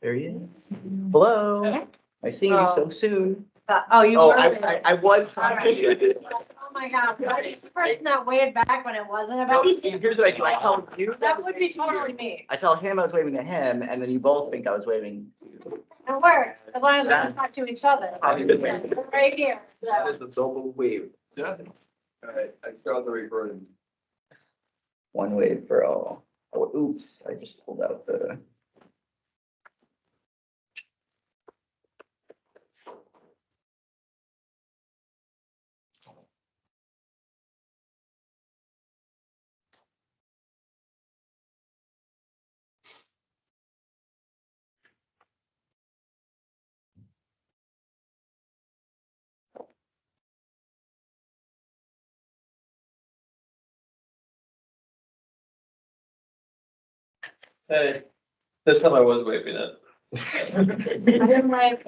There he is. Hello. I see you so soon. You Oh, were. I was. Oh my gosh, it's the person that waved back when it wasn't about. See, here's what I do. I tell you. That would be totally me. I tell him I was waving to him, and then you both think I was waving. It works, as long as we don't talk to each other. Have you been waving? We're right here. That So. is a double wave. Yeah. All right, I start the recording. One wave for all. Oh, oops, I just pulled out the. Hey, this time I was waving it. I didn't like,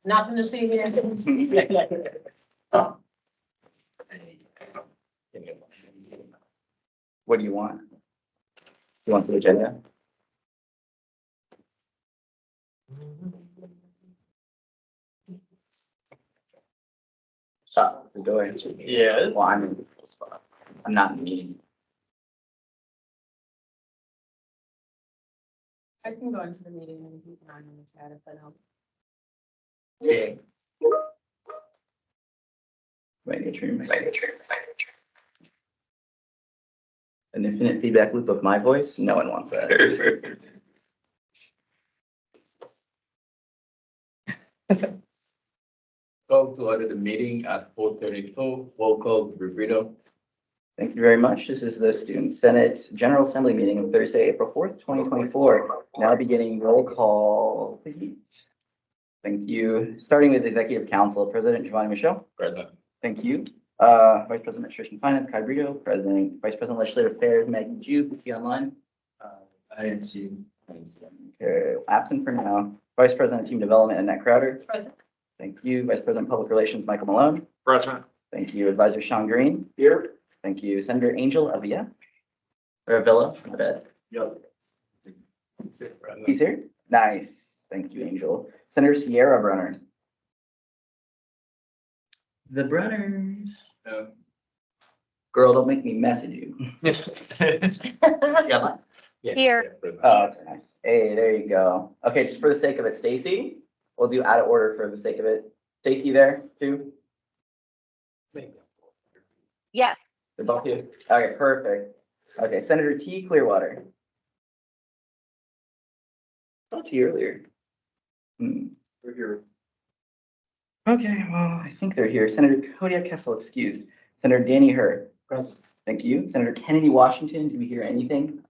nothing to see here. What do you want? You want the agenda? Stop, go answer me. Yeah. Well, I'm in the spot. I'm not in the meeting. I can go into the meeting and keep an eye on the chat if that helps. Okay. Right, your turn. An infinite feedback loop of my voice? No one wants that. Call to order the meeting at 4:32. Roll call, Rivino. Thank you very much. This is the Student Senate General Assembly meeting of Thursday, April 4th, 2024. Now beginning roll call, please. Thank you. Starting with Executive Council, President Giovanni Michelle. Present. Thank you. Vice President Administration and Finance, Kai Brito. President, Vice President Legislative Affairs, Maggie Ju, is she online? INC. Okay, absent for now. Vice President Team Development, Annette Crowder. Present. Thank you. Vice President Public Relations, Michael Malone. Present. Thank you. Advisor Sean Green. Here. Thank you. Senator Angel Avila. Or Avila, my bad. Yep. He's here? Nice. Thank you, Angel. Senator Sierra Brunner. The Brunners. Yeah. Girl, don't make me message you. Yeah, mine. Here. Oh, okay, nice. Hey, there you go. Okay, just for the sake of it, Stacy, we'll do out of order for the sake of it. Stacy, you there too? Yes. They're both here. Okay, perfect. Okay, Senator T. Clearwater. Talked to you earlier. We're here. Okay, well, I think they're here. Senator Kodiak Kessel excused. Senator Danny Hurd. Present. Thank you. Senator Kennedy Washington, do we hear anything?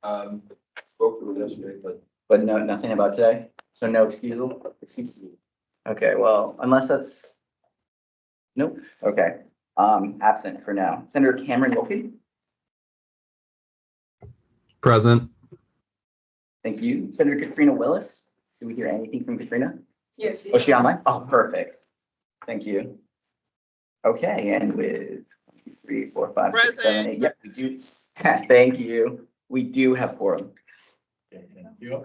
Spoke to it yesterday, but But no, nothing about today? So no excusal? Excuse. Okay, well, unless that's. Nope, okay. Absent for now. Senator Cameron Wilkie, Present. thank you. Senator Katrina Willis, do we hear anything from Katrina? Yes. Was she online? Oh, perfect. Thank you. Okay, and with 1, 2, 3, 4, 5, 6, 7, 8. Yep, we do. Thank you. We do have quorum. thank you.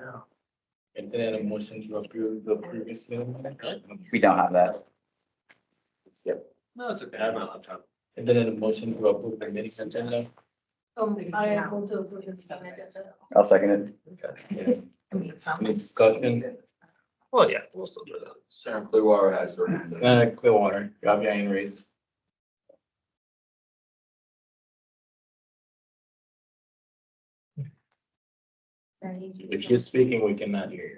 And then a motion to approve the previous meeting. We don't have that. Yep. No, it's okay. I have my laptop. And then a motion to approve the minutes agenda. I will do it with the Senate. I'll second it. Okay. Any discussion? Well, yeah, we'll still do that. Senator Clearwater has her. Senator Clearwater, you have your hand raised. If you're speaking, we cannot hear you.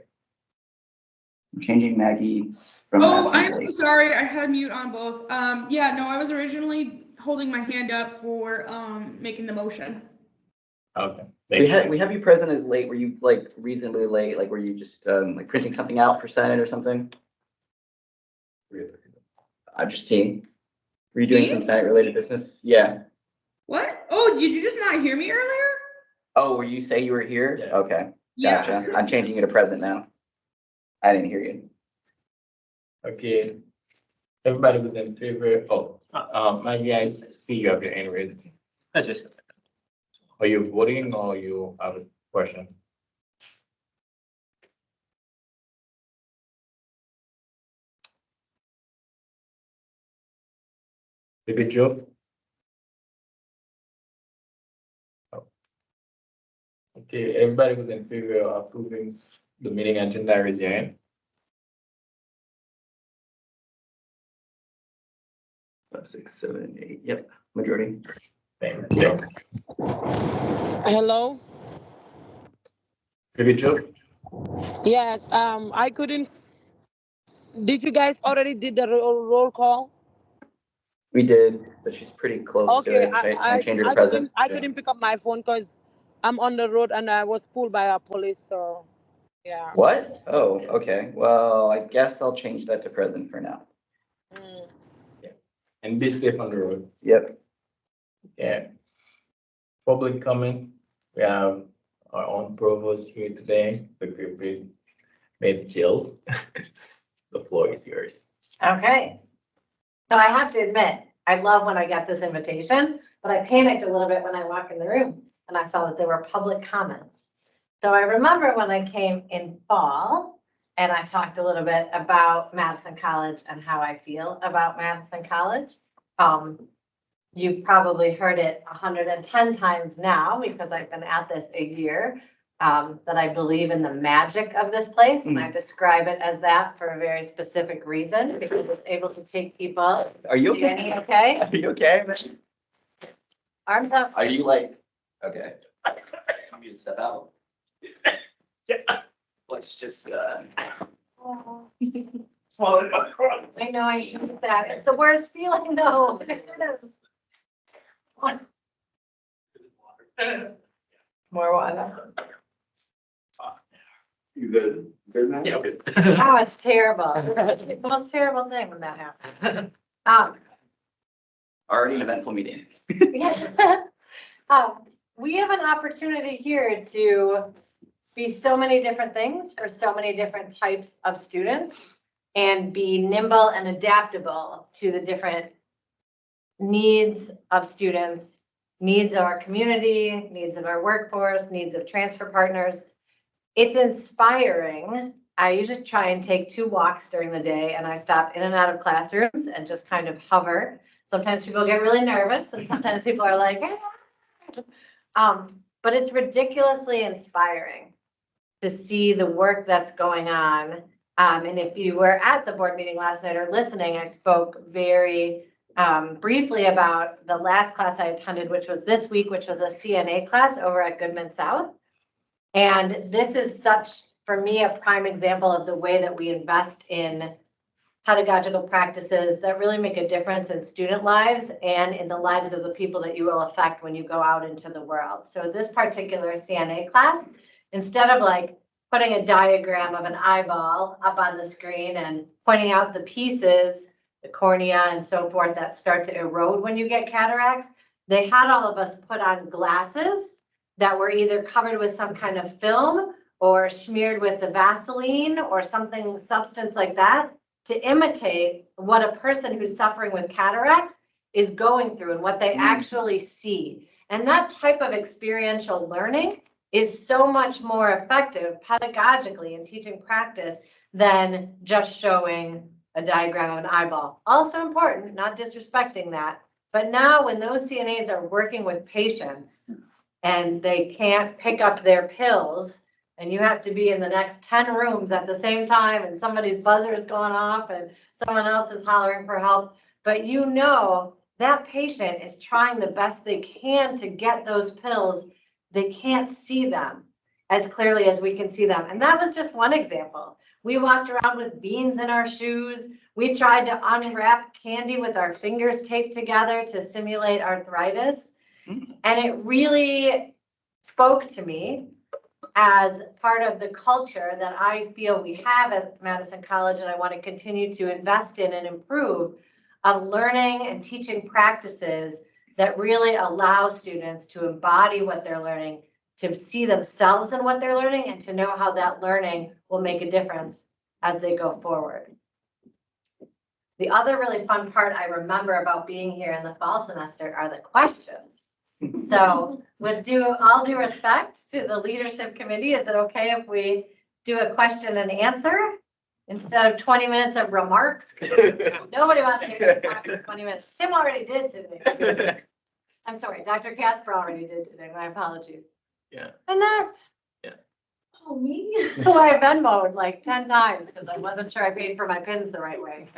I'm changing Maggie from. Oh, absent I'm to so late. sorry. I had mute on both. Yeah, no, I was originally holding my hand up for, making the motion. Okay. We have you present as late. Were you like reasonably late? Like, were you just like printing something out for Senate or something? Just team. Were you doing Me? some Senate related business? Yeah. What? Oh, did you just not hear me earlier? Oh, were you say you were here? Yeah. Okay, Yeah. gotcha. I'm changing you to present now. I didn't hear you. Okay. Everybody was in favor. Oh, Maggie, I see you have your hand raised. That's just. Are you voting or you have a question? Baby Joe? Oh. Okay, everybody was in favor of approving the meeting agenda, raise your hand. 5, 6, 7, 8. Yep, majority. Thank you. Hello? Baby Joe? Yes, I couldn't. Did you guys already did the roll call? We did, but she's pretty close to Okay, it. I changed her to present. I couldn't pick up my phone because I'm on the road and I was pulled by a police, so, yeah. What? Oh, okay. Well, I guess I'll change that to present for now. Mm. And be safe on the road. Yep. Yeah. Public comment. We have our own provost here today, the group made Jills. The floor is yours. Okay. So I have to admit, I love when I get this invitation, but I panicked a little bit when I walked in the room and I saw that there were public comments. So I remember when I came in fall and I talked a little bit about Madison College and how I feel about Madison College. You've probably heard it 110 times now because I've been at this a year, that I believe in the magic of this place. And I describe it as that for a very specific reason, because it's able to take people. Are you okay? Danny, okay? Are you okay? Arms up. Are you like, okay? Want me to step out? Yeah. Let's just, Oh. I know, I hate that. It's the worst feeling though. It is. More water. You good? Good now? Yeah, good. Oh, it's terrible. It's the most terrible thing when that happens. Already an eventful meeting. Yeah. We have an opportunity here to be so many different things for so many different types of students and be nimble and adaptable to the different needs of students, needs of our community, needs of our workforce, needs of transfer partners. It's inspiring. I usually try and take 2 walks during the day and I stop in and out of classrooms and just kind of hover. Sometimes people get really nervous and sometimes people are like, but it's ridiculously inspiring to see the work that's going on. And if you were at the board meeting last night or listening, I spoke very briefly about the last class I attended, which was this week, which was a CNA class over at Goodman South. And this is such, for me, a prime example of the way that we invest in pedagogical practices that really make a difference in student lives and in the lives of the people that you will affect when you go out into the world. So this particular CNA class, instead of like putting a diagram of an eyeball up on the screen and pointing out the pieces, the cornea and so forth that start to erode when you get cataracts, they had all of us put on glasses that were either covered with some kind of film or smeared with the Vaseline or something, substance like that, to imitate what a person who's suffering with cataracts is going through and what they actually see. And that type of experiential learning is so much more effective pedagogically in teaching practice than just showing a diagram of an eyeball. Also important, not disrespecting that. But now when those CNAs are working with patients and they can't pick up their pills and you have to be in the next 10 rooms at the same time and somebody's buzzer is going off and someone else is hollering for help, but you know that patient is trying the best they can to get those pills. They can't see them as clearly as we can see them. And that was just one example. We walked around with beans in our shoes. We tried to unwrap candy with our fingers taped together to simulate arthritis. And it really spoke to me as part of the culture that I feel we have at Madison College, and I want to continue to invest in and improve, of learning and teaching practices that really allow students to embody what they're learning, to see themselves in what they're learning, and to know how that learning will make a difference as they go forward. The other really fun part I remember about being here in the fall semester are the questions. So with all due respect to the leadership committee, is it okay if we do a question and answer? instead of 20 minutes of remarks. Nobody wants to hear us talk for 20 minutes. Tim already did today. I'm sorry, Dr. Casper already did today. My apologies. Yeah. Annette. Yeah. Oh, me? Who I Venmoed like 10 times because I wasn't sure I paid for my pins the right way.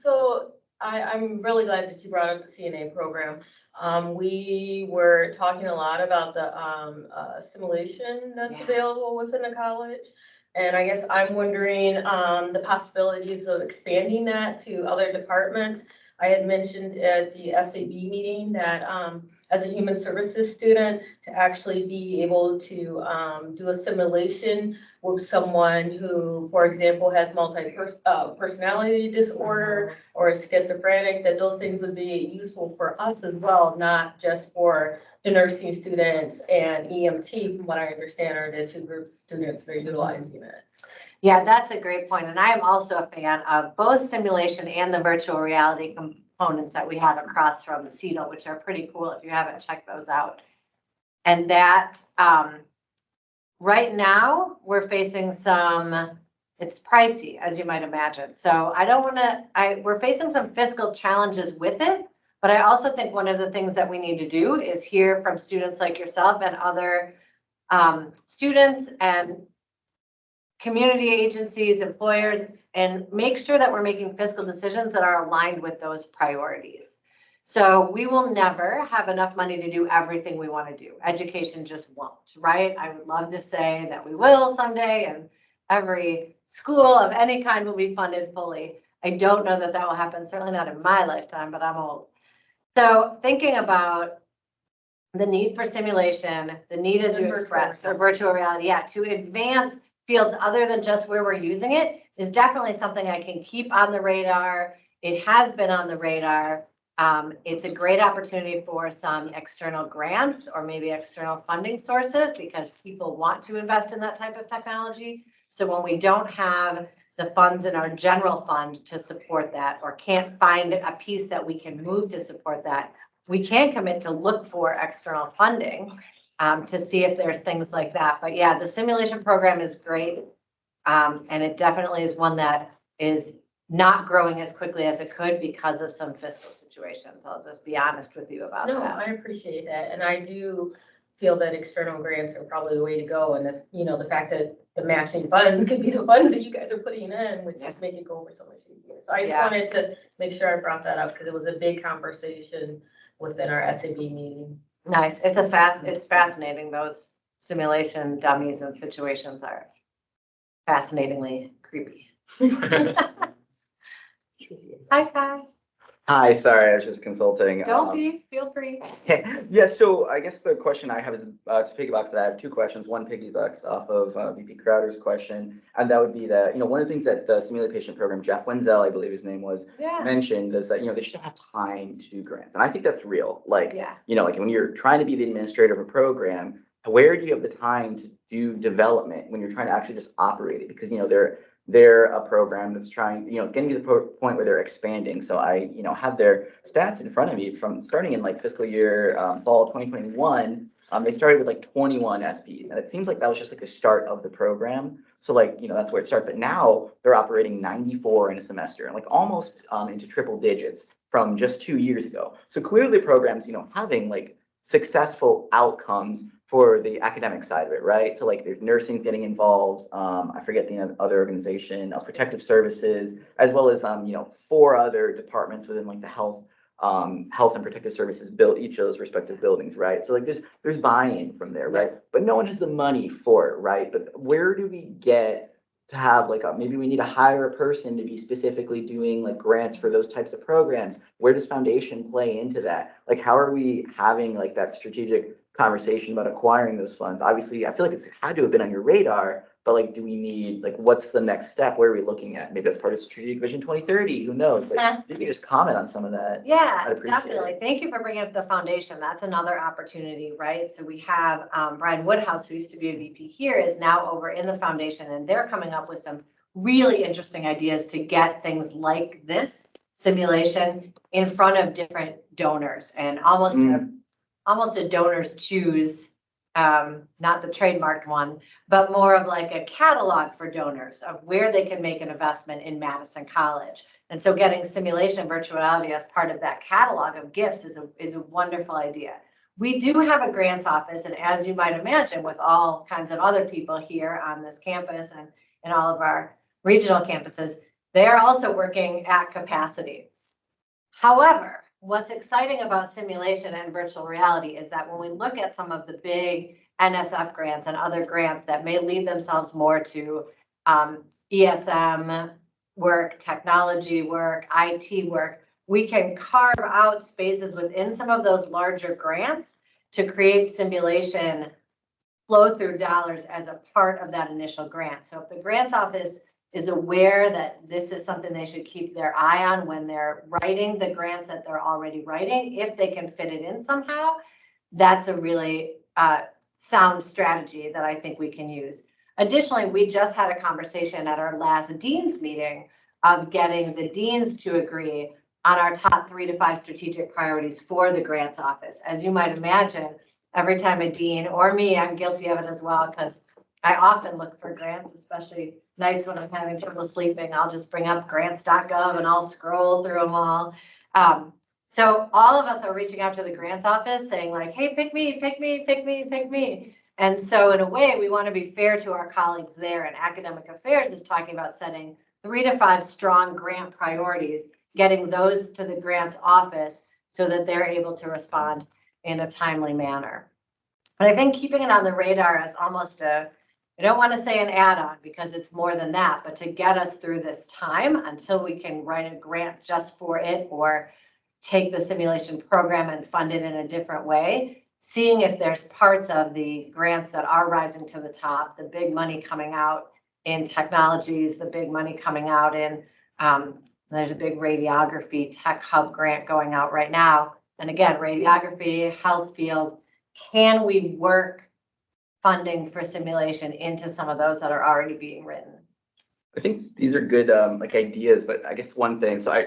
So I'm really glad that you brought up the CNA program. We were talking a lot about the, simulation that's Yeah. available within the college. And I guess I'm wondering, the possibilities of expanding that to other departments. I had mentioned at the SAB meeting that, as a human services student, to actually be able to, do a simulation with someone who, for example, has personality disorder or is schizophrenic, that those things would be useful for us as well, not just for the nursing students and EMT, from what I understand, are the two groups of students that are utilizing it. Yeah, that's a great point. And I am also a fan of both simulation and the virtual reality components that we have across from the CETO, which are pretty cool if you haven't checked those out. And that, right now, we're facing it's pricey, as you might imagine. So I don't want to, we're facing some fiscal challenges with it, but I also think one of the things that we need to do is hear from students like yourself and other students and community agencies, employers, and make sure that we're making fiscal decisions that are aligned with those priorities. So we will never have enough money to do everything we want to do. Education just won't, right? I would love to say that we will someday and every school of any kind will be funded fully. I don't know that that will happen, certainly not in my lifetime, but I'm old. So thinking about the need for simulation, the need as you expressed, or virtual reality, yeah, to advance fields other than just where we're using it is definitely something I can keep on the radar. It has been on the radar. It's a great opportunity for some external grants or maybe external funding sources because people want to invest in that type of technology. So when we don't have the funds in our general fund to support that or can't find a piece that we can move to support that, we can commit to look for external funding to see if there's things like that. But yeah, the simulation program is great. And it definitely is one that is not growing as quickly as it could because of some fiscal situations. I'll just be honest with you about No, that. I appreciate that. And I do feel that external grants are probably the way to go. And the fact that the matching funds could be the funds that you guys are putting in would just make it go over so much easier. So I just wanted to make sure I brought that up because it was a big conversation within our SAB meeting. Nice. It's fascinating. Those simulation dummies and situations are fascinatingly creepy. Hi, Kai. Hi, sorry, I was just consulting. Don't be, feel free. Yeah, so I guess the question I have is to piggyback to that, I have two questions. One piggybacks off of VP Crowder's question, and that would be that, one of the things that the Simulate Patient program, Jeff Wenzel, I believe his name was, mentioned is that, they should have time to do grants. And I think that's real. Like, like when you're trying to be the administrator of a program, where do you have the time to do development when you're trying to actually just operate it? Because, they're a program that's trying, it's getting to the point where they're expanding. So I, have their stats in front of me from starting in like fiscal year fall 2021. They started with like 21 SPs, and it seems like that was just like the start of the program. So like, that's where it started. But now they're operating 94 in a semester, and like almost into triple digits from just 2 years ago. So clearly the program's, having like successful outcomes for the academic side of it, right? So like there's nursing getting involved. I forget the other organization, protective services, as well as 4 other departments within like the health and protective services built each of those respective buildings, right? So like there's buy-in from there, right? But no one has the money for it, right? But where do we get to have like maybe we need to hire a person to be specifically doing like grants for those types of programs? Where does foundation play into that? Like how are we having like that strategic conversation about acquiring those funds? Obviously, I feel like it's had to have been on your radar, but like, do we need, like, what's the next step? Where are we looking at? Maybe that's part of Strategic Vision 2030, who knows? But if you could just comment on some of that. Yeah, I'd appreciate definitely. it. Thank you for bringing up the foundation. That's another opportunity, right? So we have Brian Woodhouse, who used to be a VP here, is now over in the foundation, and they're coming up with some really interesting ideas to get things like this simulation in front of different donors and almost a donors choose not the trademarked one, but more of like a catalog for donors of where they can make an investment in Madison College. And so getting simulation and virtual reality as part of that catalog of gifts is a wonderful idea. We do have a grants office, and as you might imagine, with all kinds of other people here on this campus and all of our regional campuses, they are also working at capacity. However, what's exciting about simulation and virtual reality is that when we look at some of the big NSF grants and other grants that may lead themselves more to ESM work, technology work, IT work, we can carve out spaces within some of those larger grants to create simulation flow through dollars as a part of that initial grant. So if the grants office is aware that this is something they should keep their eye on when they're writing the grants that they're already writing, if they can fit it in somehow, that's a really sound strategy that I think we can use. Additionally, we just had a conversation at our last dean's meeting of getting the deans to agree on our top 3 to 5 strategic priorities for the grants office. As you might imagine, every time a dean or me, I'm guilty of it as well, because I often look for grants, especially nights when I'm having trouble sleeping. I'll just bring up grants.gov and I'll scroll through them all. So all of us are reaching out to the grants office saying like, hey, pick me, pick me, pick me, pick me. And so in a way, we want to be fair to our colleagues there, and academic affairs is talking about setting 3 to 5 strong grant priorities, getting those to the grants office so that they're able to respond in a timely manner. But I think keeping it on the radar as almost I don't want to say an add-on because it's more than that, but to get us through this time until we can write a grant just for it or take the simulation program and fund it in a different way, seeing if there's parts of the grants that are rising to the top, the big money coming out in technologies, the big money coming out in, there's a big radiography tech hub grant going out right now. And again, radiography, health field, can we work funding for simulation into some of those that are already being written? I think these are good like ideas, but I guess one thing, something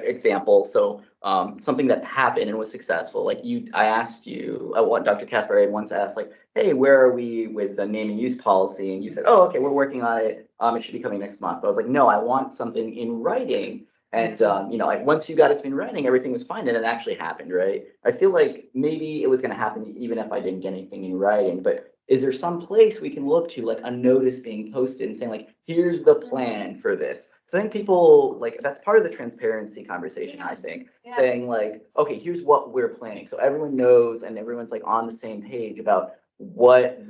that happened and was successful, like I asked you, Dr. Casper had once asked like, hey, where are we with the name and use policy? And you said, oh, okay, we're working on it. It should be coming next month. But I was like, no, I want something in writing. And, like once you got it in writing, everything was fine and it actually happened, right? I feel like maybe it was going to happen even if I didn't get anything in writing, but is there some place we can look to, like a notice being posted and saying like, here's the plan for this? So I think people, like, that's part of the transparency conversation, I think, saying like, okay, here's what we're planning. So everyone knows and everyone's like on the same page about what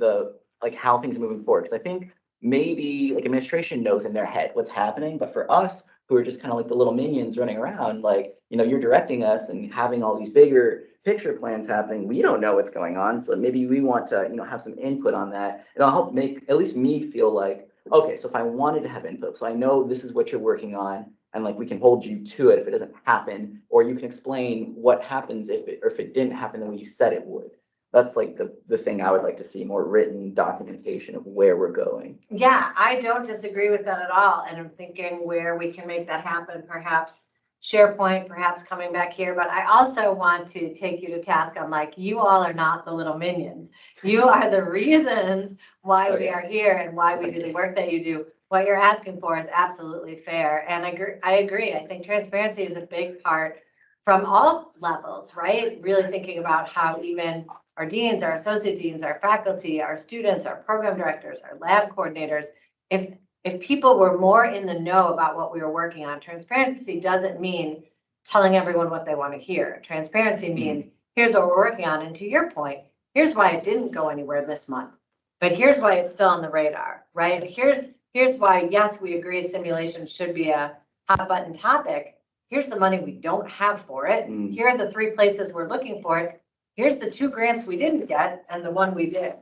how things are moving forward. Because I think maybe like administration knows in their head what's happening, but for us who are just kind of like the little minions running around, like, you're directing us and having all these bigger picture plans happening, we don't know what's going on. So maybe we want to, have some input on that. It'll help make at least me feel like, okay, so if I wanted to have input, so I know this is what you're working on, and like we can hold you to it if it doesn't happen, or you can explain what happens if it didn't happen the way you said it would. That's like the thing I would like to see, more written documentation of where we're going. Yeah, I don't disagree with that at all. And I'm thinking where we can make that happen, perhaps SharePoint, perhaps coming back here. But I also want to take you to task on like, you all are not the little minions. You are the reasons why we are here and why we do the work that you do. What you're asking for is absolutely fair. And I agree. I think transparency is a big part from all levels, right? Really thinking about how even our deans, our associate deans, our faculty, our students, our program directors, our lab coordinators, if people were more in the know about what we were working on, transparency doesn't mean telling everyone what they want to hear. Transparency means here's what we're working on. And to your point, here's why it didn't go anywhere this month, but here's why it's still on the radar, right? Here's why, yes, we agree simulation should be a hot button topic. Here's the money we don't have for it. Here are the 3 places we're looking for it. Here's the 2 grants we didn't get and the 1 we did.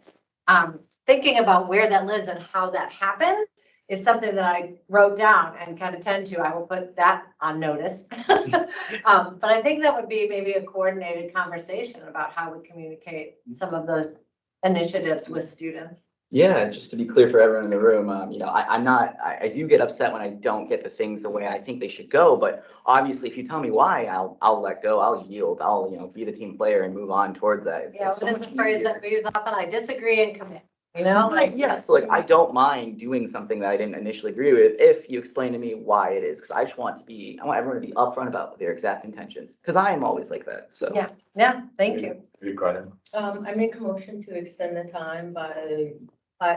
Thinking about where that lives and how that happened is something that I wrote down and kind of tend to. I will put that on notice. But I think that would be maybe a coordinated conversation about how we communicate some of those initiatives with students. Yeah, just to be clear for everyone in the room, I do get upset when I don't get the things the way I think they should go, but obviously if you tell me why, I'll let go, I'll yield, I'll, be the team player and move on towards that. It's Yeah, so what is much the phrase easier. that we use often? I disagree and commit, like. Yeah, so like I don't mind doing something that I didn't initially agree with if you explain to me why it is, because I just want everyone to be upfront about their exact intentions, because I am always like that, so. Yeah, thank you. Recording. I make a motion to extend the time by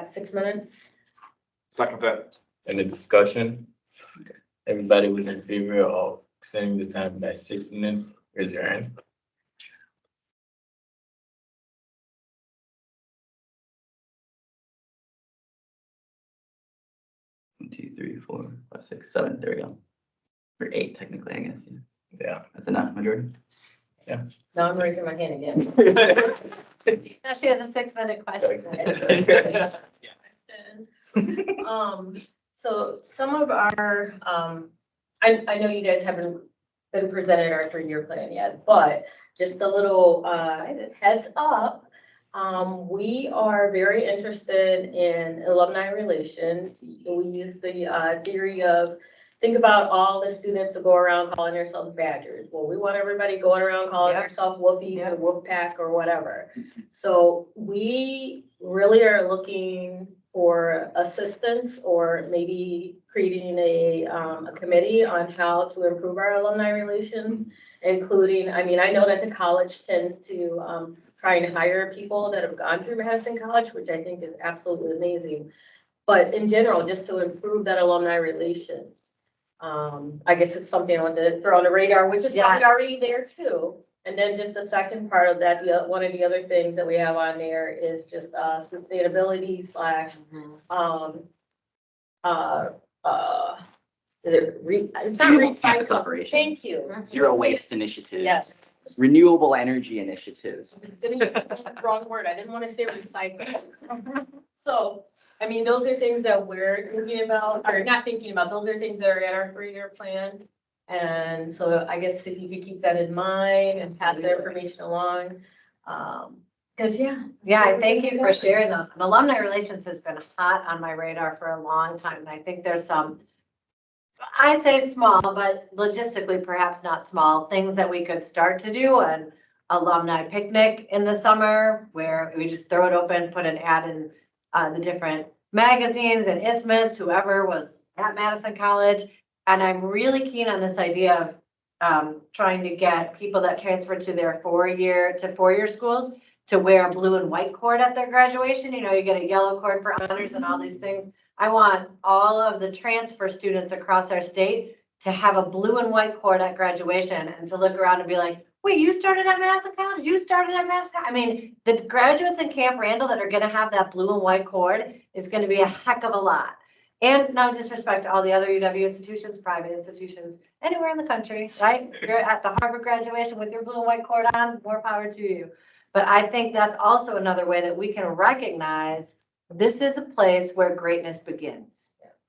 6 minutes. Second that. Any discussion? Everybody was in favor of extending the time by 6 minutes, raise your hand. One, two, three, four, five, six, seven, there we go. Or eight technically, I guess, yeah. Yeah. That's enough, majority. Now I'm raising my hand again. Now she has a 6-minute question. So some of our, I know you guys haven't been presented our 3-year plan yet, but just a little, heads up. We are very interested in alumni relations. We use the theory of, think about all the students that go around calling themselves Badgers. Well, we want everybody going around calling Yep. themselves Wolfies or Wolfpack or whatever. So we really are looking for assistance or maybe creating a committee on how to improve our alumni relations, including, I mean, I know that the college tends to try and hire people that have gone through Madison College, which I think is absolutely amazing. But in general, just to improve that alumni relations. I guess it's something I want to throw on the radar, which is probably Yes. already there too. And then just the second part of that, one of the other things that we have on there is just sustainability slash is it it's not Sustainable campus recycle. operations. Thank you. Zero waste initiatives. Yes. Renewable energy initiatives. Wrong word. I didn't want to say recycle. So, I mean, those are things that we're thinking about, or not thinking about. Those are things that are in our 3-year plan. And so I guess if you could keep that in mind and pass that information along. Because, Yeah, I thank you for sharing those. And alumni relations has been hot on my radar for a long time. And I think there's some, I say small, but logistically perhaps not small, things that we could start to do. An alumni picnic in the summer where we just throw it open, put an ad in the different magazines and Isthmus, whoever was at Madison College. And I'm really keen on this idea of trying to get people that transfer to their four-year schools to wear a blue and white cord at their graduation. You get a yellow cord for honors and all these things. I want all of the transfer students across our state to have a blue and white cord at graduation and to look around and be like, wait, you started at Madison College? You started at Madison? I mean, the graduates in Camp Randall that are going to have that blue and white cord is going to be a heck of a lot. And no disrespect to all the other UW institutions, private institutions, anywhere in the country, right? You're at the Harvard graduation with your blue and white cord on, more power to you. But I think that's also another way that we can recognize this is a place where greatness begins.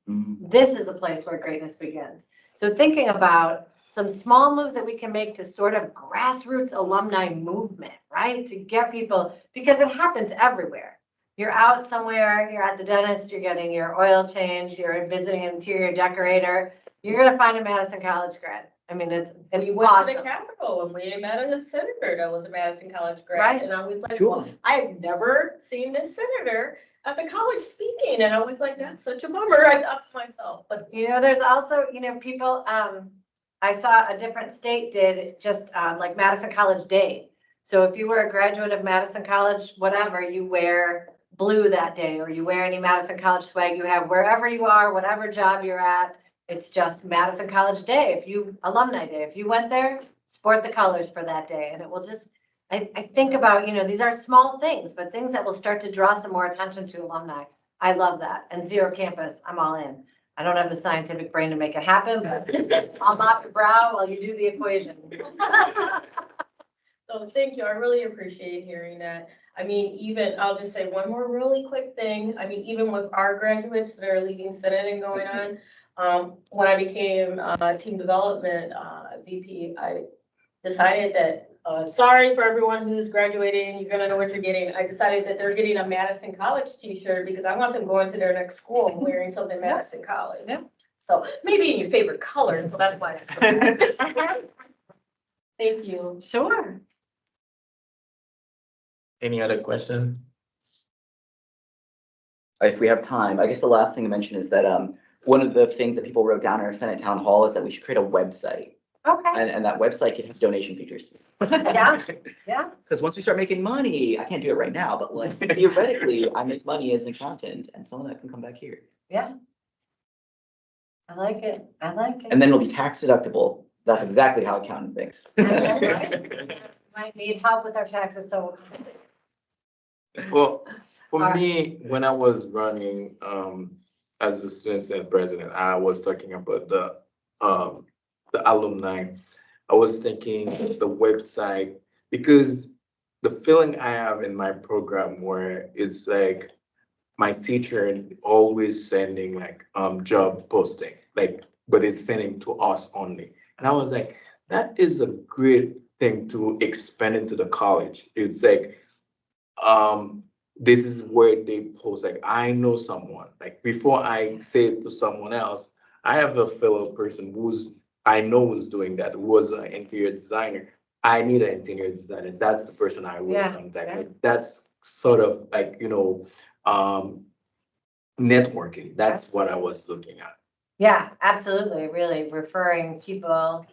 This is a place where greatness begins. So thinking about some small moves that we can make to sort of grassroots alumni movement, right? To get people, because it happens everywhere. You're out somewhere, you're at the dentist, you're getting your oil change, you're visiting an interior decorator, you're going to find a Madison College grad. I mean, it's we went awesome. to the Capitol and we met a senator that was a Madison College grad. Right. And I was like, Cool. well, I've never seen this senator at the college speaking. And I was like, that's such a bummer. I thought to myself, but There's also, people, I saw a different state did just like Madison College Day. So if you were a graduate of Madison College, whatever, you wear blue that day, or you wear any Madison College swag you have wherever you are, whatever job you're at. It's just Madison College Day. Alumni Day, if you went there, sport the colors for that day. And it will just, I think about, these are small things, but things that will start to draw some more attention to alumni. I love that. And Zero Campus, I'm all in. I don't have the scientific brain to make it happen, but I'll mop your brow while you do the equation. so thank you. I really appreciate hearing that. I mean, even, I'll just say one more really quick thing. I mean, even with our graduates that are leaving Senate and going on, when I became team development VP, I decided that sorry for everyone who's graduating, you're gonna know what you're getting. I decided that they're getting a Madison College t-shirt because I want them going to their next school wearing something Madison College. Yeah. So maybe in your favorite color, so that's why. Thank you. Sure. Any other question? If we have time, I guess the last thing to mention is that, one of the things that people wrote down in our Senate Town Hall is that we should create a website. Okay. And that website could have donation features. Yeah, yeah. Because once we start making money, I can't do it right now, but like theoretically, I make money as an accountant and some of that can come back here. Yeah. I like it. I like it. And then it'll be tax deductible. That's exactly how accountant thinks. Might need help with our taxes, so. Well, for Alright. me, when I was running, as the student senate president, I was talking about the alumni. I was thinking the website, because the feeling I have in my program where it's like my teacher always sending like, job posting, like, but it's sending to us only. And I was like, that is a great thing to expand into the college. It's like, this is where they post, like, I know someone, like, before I say it to someone else, I have a fellow person I know who's doing that, who was an interior designer. I need an interior designer. That's the person I will Yeah, contact. yeah. Like, that's sort of like, networking. That's what I was looking at. Yeah, absolutely. Really referring people,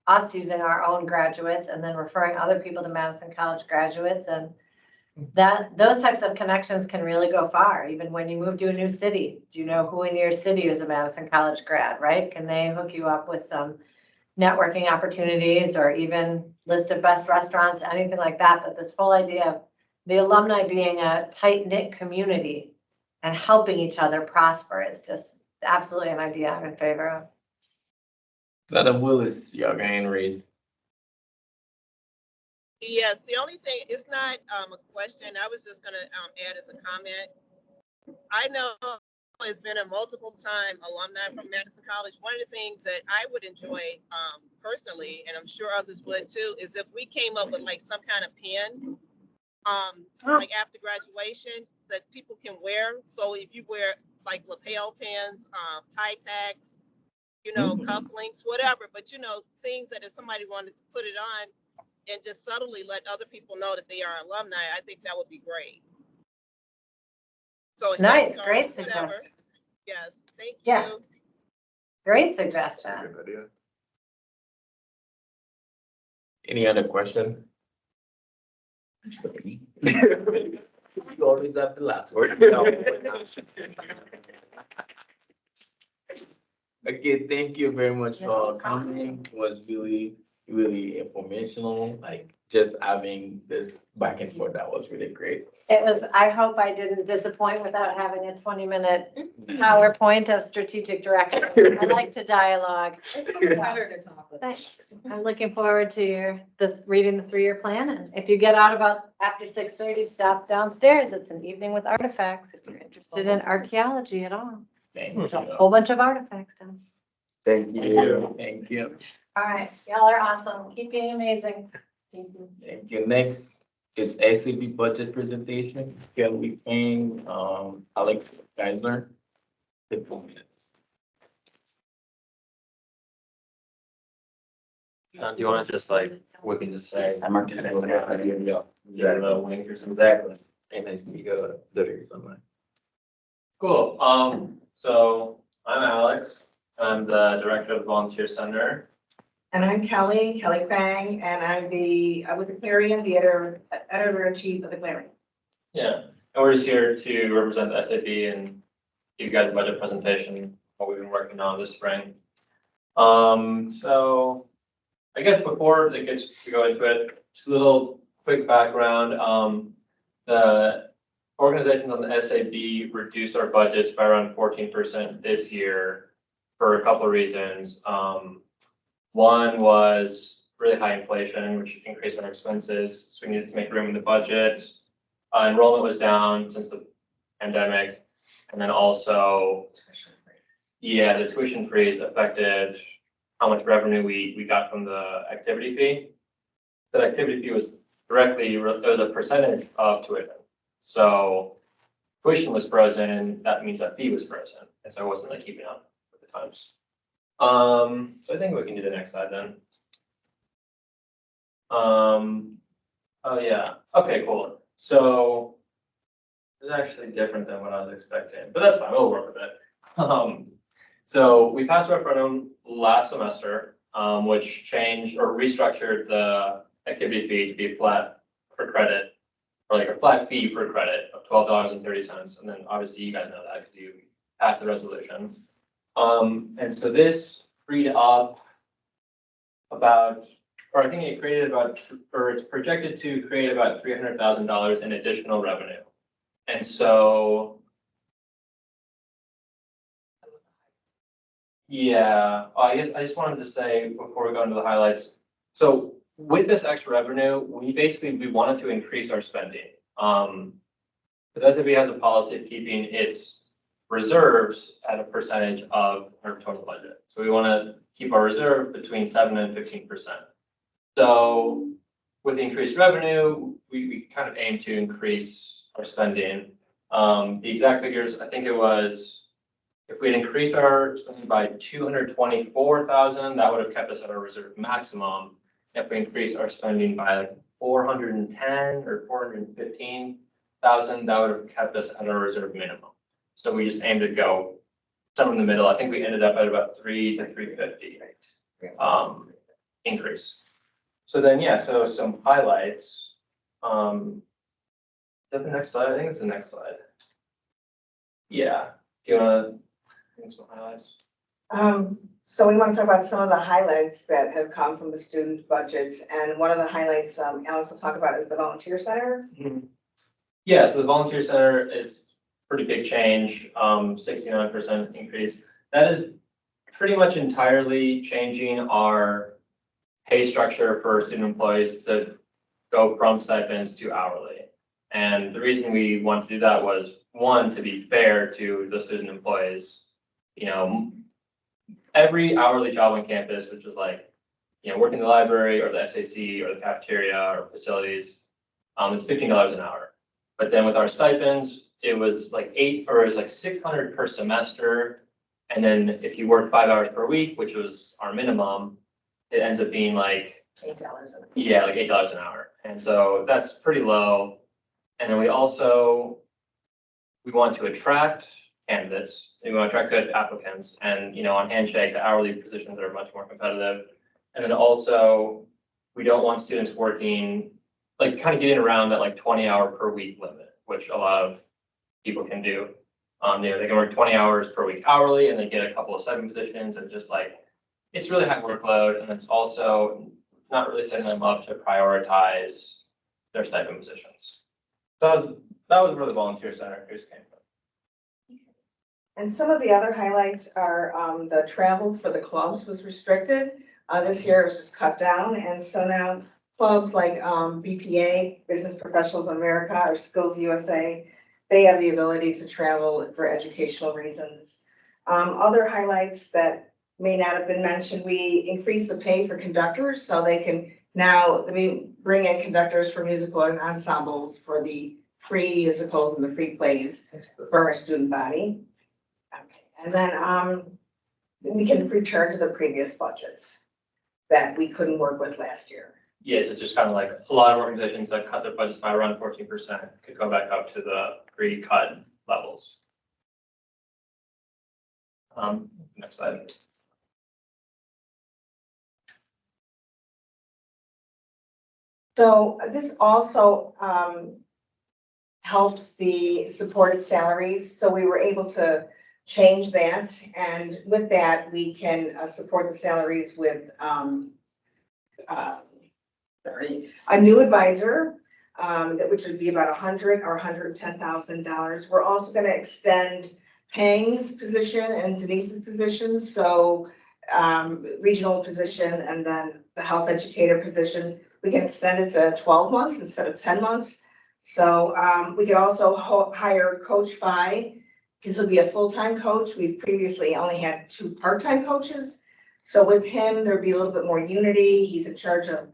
us using our own graduates and then referring other people to Madison College graduates, and those types of connections can really go far, even when you move to a new city. Do you know who in your city is a Madison College grad, right? Can they hook you up with some networking opportunities or even list of best restaurants, anything like that? But this whole idea of the alumni being a tight-knit community and helping each other prosper is just absolutely an idea I'm in favor of. Madam Willis, your hand raised. Yes, the only thing, it's not a question, I was just gonna add as a comment. I know it's been a multiple time alumni from Madison College. One of the things that I would enjoy personally, and I'm sure others would too, is if we came up with like some kind of pin, like after graduation that people can wear. So if you wear like lapel pins, tie tags, cufflinks, whatever, but things that if somebody wanted to put it on, and just subtly let other people know that they are alumni, I think that would be great. So Nice, headstones, great whatever. suggestion. Yes, thank Yeah. you. Great suggestion. Good idea. Any other question? You always have the last word. Okay, thank you very much for coming. It was really, really informational, like just having this back and forth, that was really great. It was, I hope I didn't disappoint without having a 20-minute PowerPoint of strategic direction. I like to dialogue. It's better to talk with. Thanks. I'm looking forward to reading the 3-year plan. And if you get out about after 6:30, stop downstairs. It's an evening with artifacts if you're interested in archaeology at all. Thank There's a you. whole bunch of artifacts down. Thank you. Thank you. All right, y'all are awesome. Keep being amazing. Thank you. Thank you. Next, it's SAB budget presentation. Kelly Payne, Alex Geisler. 15 minutes. Do you want to just we can just say. I marked it. Yeah, the link or something. Exactly. And I see the lyrics online. Cool. So I'm Alex. I'm the director of the Volunteer Center. And I'm Kelly Kwang, and I'm with the Clarion, the editor-in-chief of the Clarion. Yeah, and we're just here to represent the SAB and give you guys a budget presentation, what we've been working on this spring. So I guess before it gets to go into it, just a little quick background. The organizations on the SAB reduced our budgets by around 14% this year for a couple of reasons. One was really high inflation, which increased our expenses, so we needed to make room in the budget. Enrollment was down since the pandemic, and then also, yeah, the tuition freeze affected how much revenue we got from the activity fee. that activity fee was it was a percentage of tuition. So tuition was frozen, that means that fee was frozen, and so I wasn't like keeping up with the times. So I think we can do the next slide then. Oh yeah, okay, cool. So it's actually different than what I was expecting, but that's fine, we'll work with it. So we passed a referendum last semester, which changed or restructured the activity fee to be flat for credit, or like a flat fee per credit of $12.30. And then obviously you guys know that because you passed the resolution. And so this freed up about, or I think it created about, or it's projected to create about $300,000 in additional revenue. And so, yeah, I guess I just wanted to say before we go into the highlights. So with this extra revenue, we wanted to increase our spending. Because SAB has a policy of keeping its reserves at a percentage of our total budget. So we want to keep our reserve between 7 and 15%. So with the increased revenue, we kind of aim to increase our spending. The exact figures, I think it was, if we'd increased our spending by 224,000, that would have kept us at our reserve maximum. If we increased our spending by like 410 or 415,000, that would have kept us at our reserve minimum. So we just aimed to go somewhere in the middle. I think we ended up at about 3 to 350 increase. So then, yeah, so some highlights. Is that the next slide? I think it's the next slide. Yeah. Do you want to think some highlights? So we want to talk about some of the highlights that have come from the student budgets. And one of the highlights Alex will talk about is the volunteer center. Yeah, so the volunteer center is pretty big change, 69% increase. That is pretty much entirely changing our pay structure for student employees to go from stipends to hourly. And the reason we want to do that was, one, to be fair to the student employees. You know, every hourly job on campus, which is like, you know, working in the library or the SAC or the cafeteria or facilities, it's $15 an hour. But then with our stipends, it was like $600 per semester. And then if you work 5 hours per week, which was our minimum, it ends up being like $8 an hour. Yeah, like $8 an hour. And so that's pretty low. And then we want to attract candidates. We want to attract good applicants. And, you know, on Handshake, the hourly positions are much more competitive. And then also, we don't want students working, like kind of getting around that like 20-hour per week limit, which a lot of people can do. You know, they can work 20 hours per week hourly and they get a couple of stipend positions, and just like, it's really high workload. And it's also not really setting them up to prioritize their stipend positions. So that was where the volunteer center came from. And some of the other highlights are the travel for the clubs was restricted. This year it was just cut down. And so now clubs like BPA, Business Professionals of America, or Skills USA, they have the ability to travel for educational reasons. Other highlights that may not have been mentioned, we increased the pay for conductors, so they can now bring in conductors for musical and ensembles for the free musicals and the free plays for our student body. Okay. And then we can return to the previous budgets that we couldn't work with last year. Yes, it's just kind of like a lot of organizations that cut their budgets by around 14% could go back up to the pre-cut levels. Next slide. So this also helps the supported salaries. So we were able to change that. And with that, we can support the salaries with a new advisor, which would be about $100,000 or $110,000. We're also going to extend Pang's position and Denise's position. So regional position and then the health educator position, we can extend it to 12 months instead of 10 months. So we could also hire Coach Phi. This will be a full-time coach. We've previously only had 2 part-time coaches. So with him, there'd be a little bit more unity. He's in charge of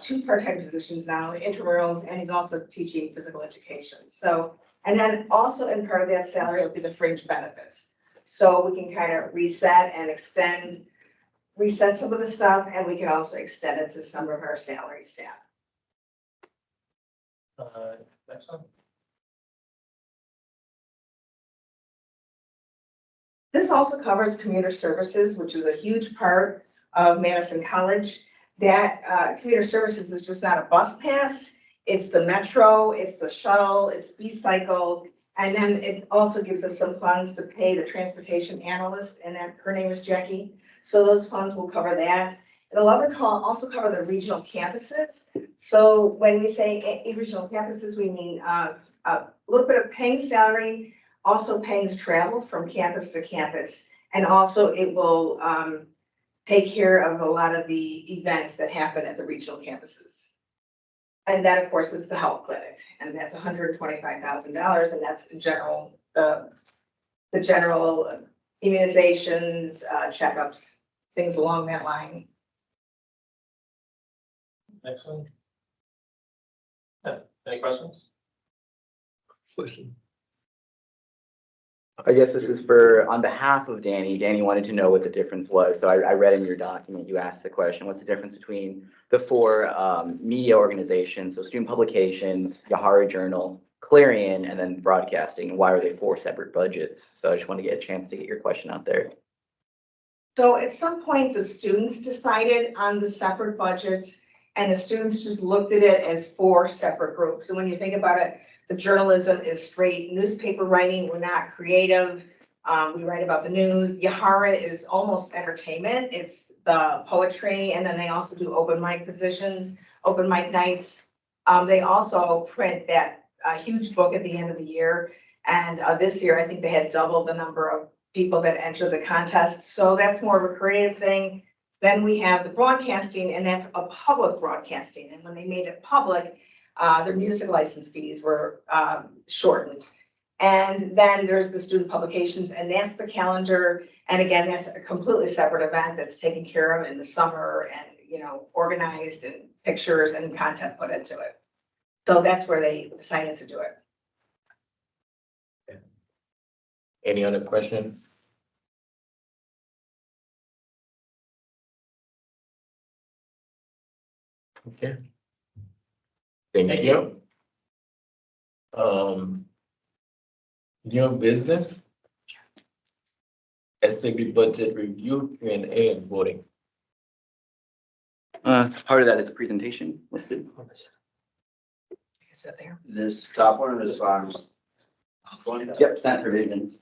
two part-time positions now, intramurals, and he's also teaching physical education. So, and then also in part of that salary will be the fringe benefits. So we can kind of reset and reset some of the stuff, and we can also extend it to some of our salary staff. Next one. This also covers commuter services, which is a huge part of Madison College. That commuter services is just not a bus pass. It's the metro, it's the shuttle, it's B-Cycle. And then it also gives us some funds to pay the transportation analyst, and that her name is Jackie. So those funds will cover that. It'll also cover the regional campuses. So when we say regional campuses, we mean a little bit of paying salary, also paying travel from campus to campus. And also it will take care of a lot of the events that happen at the regional campuses. And that, of course, is the health clinic, and that's $125,000, and that's general, the general immunizations, checkups, things along that line. Next one. Yeah, any questions? Question. I guess this is for, on behalf of Danny. Danny wanted to know what the difference was. So I read in your document, you asked the question, what's the difference between the four media organizations, so student publications, Yahara Journal, Clarion, and then broadcasting? Why are they four separate budgets? So I just want to get a chance to get your question out there. So at some point, the students decided on the separate budgets, and the students just looked at it as four separate groups. So when you think about it, the journalism is straight newspaper writing. We're not creative. We write about the news. Yahara is almost entertainment. It's the poetry, and then they also do open mic positions, open mic nights. They also print that huge book at the end of the year. And this year, I think they had doubled the number of people that enter the contest. So that's more of a creative thing. Then we have the broadcasting, and that's a public broadcasting. And when they made it public, their music license fees were shortened. And then there's the student publications, and that's the calendar. And again, that's a completely separate event that's taken care of in the summer and, you know, organized, and pictures and content put into it. So that's where they decided to do it. Any other question? Okay. Thank you. New business. SAB budget review, Q&A, and voting. Part of that is a presentation listed. Is that there? This top one or this bottom? Yep, Senate provisions.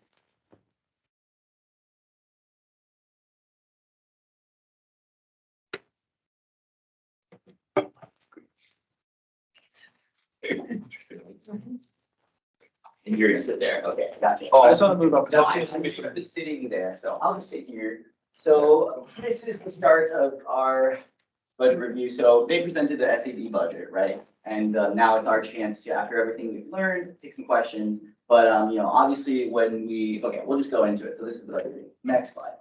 And you're gonna sit there, okay, gotcha. I just want to move up. No, I'm just sitting there, so I'll just sit here. So this is the start of our budget review. So they presented the SAB budget, right? And now it's our chance to, after everything we've learned, take some questions. But you know, obviously when we, okay, we'll just go into it. So this is the budget. Next slide,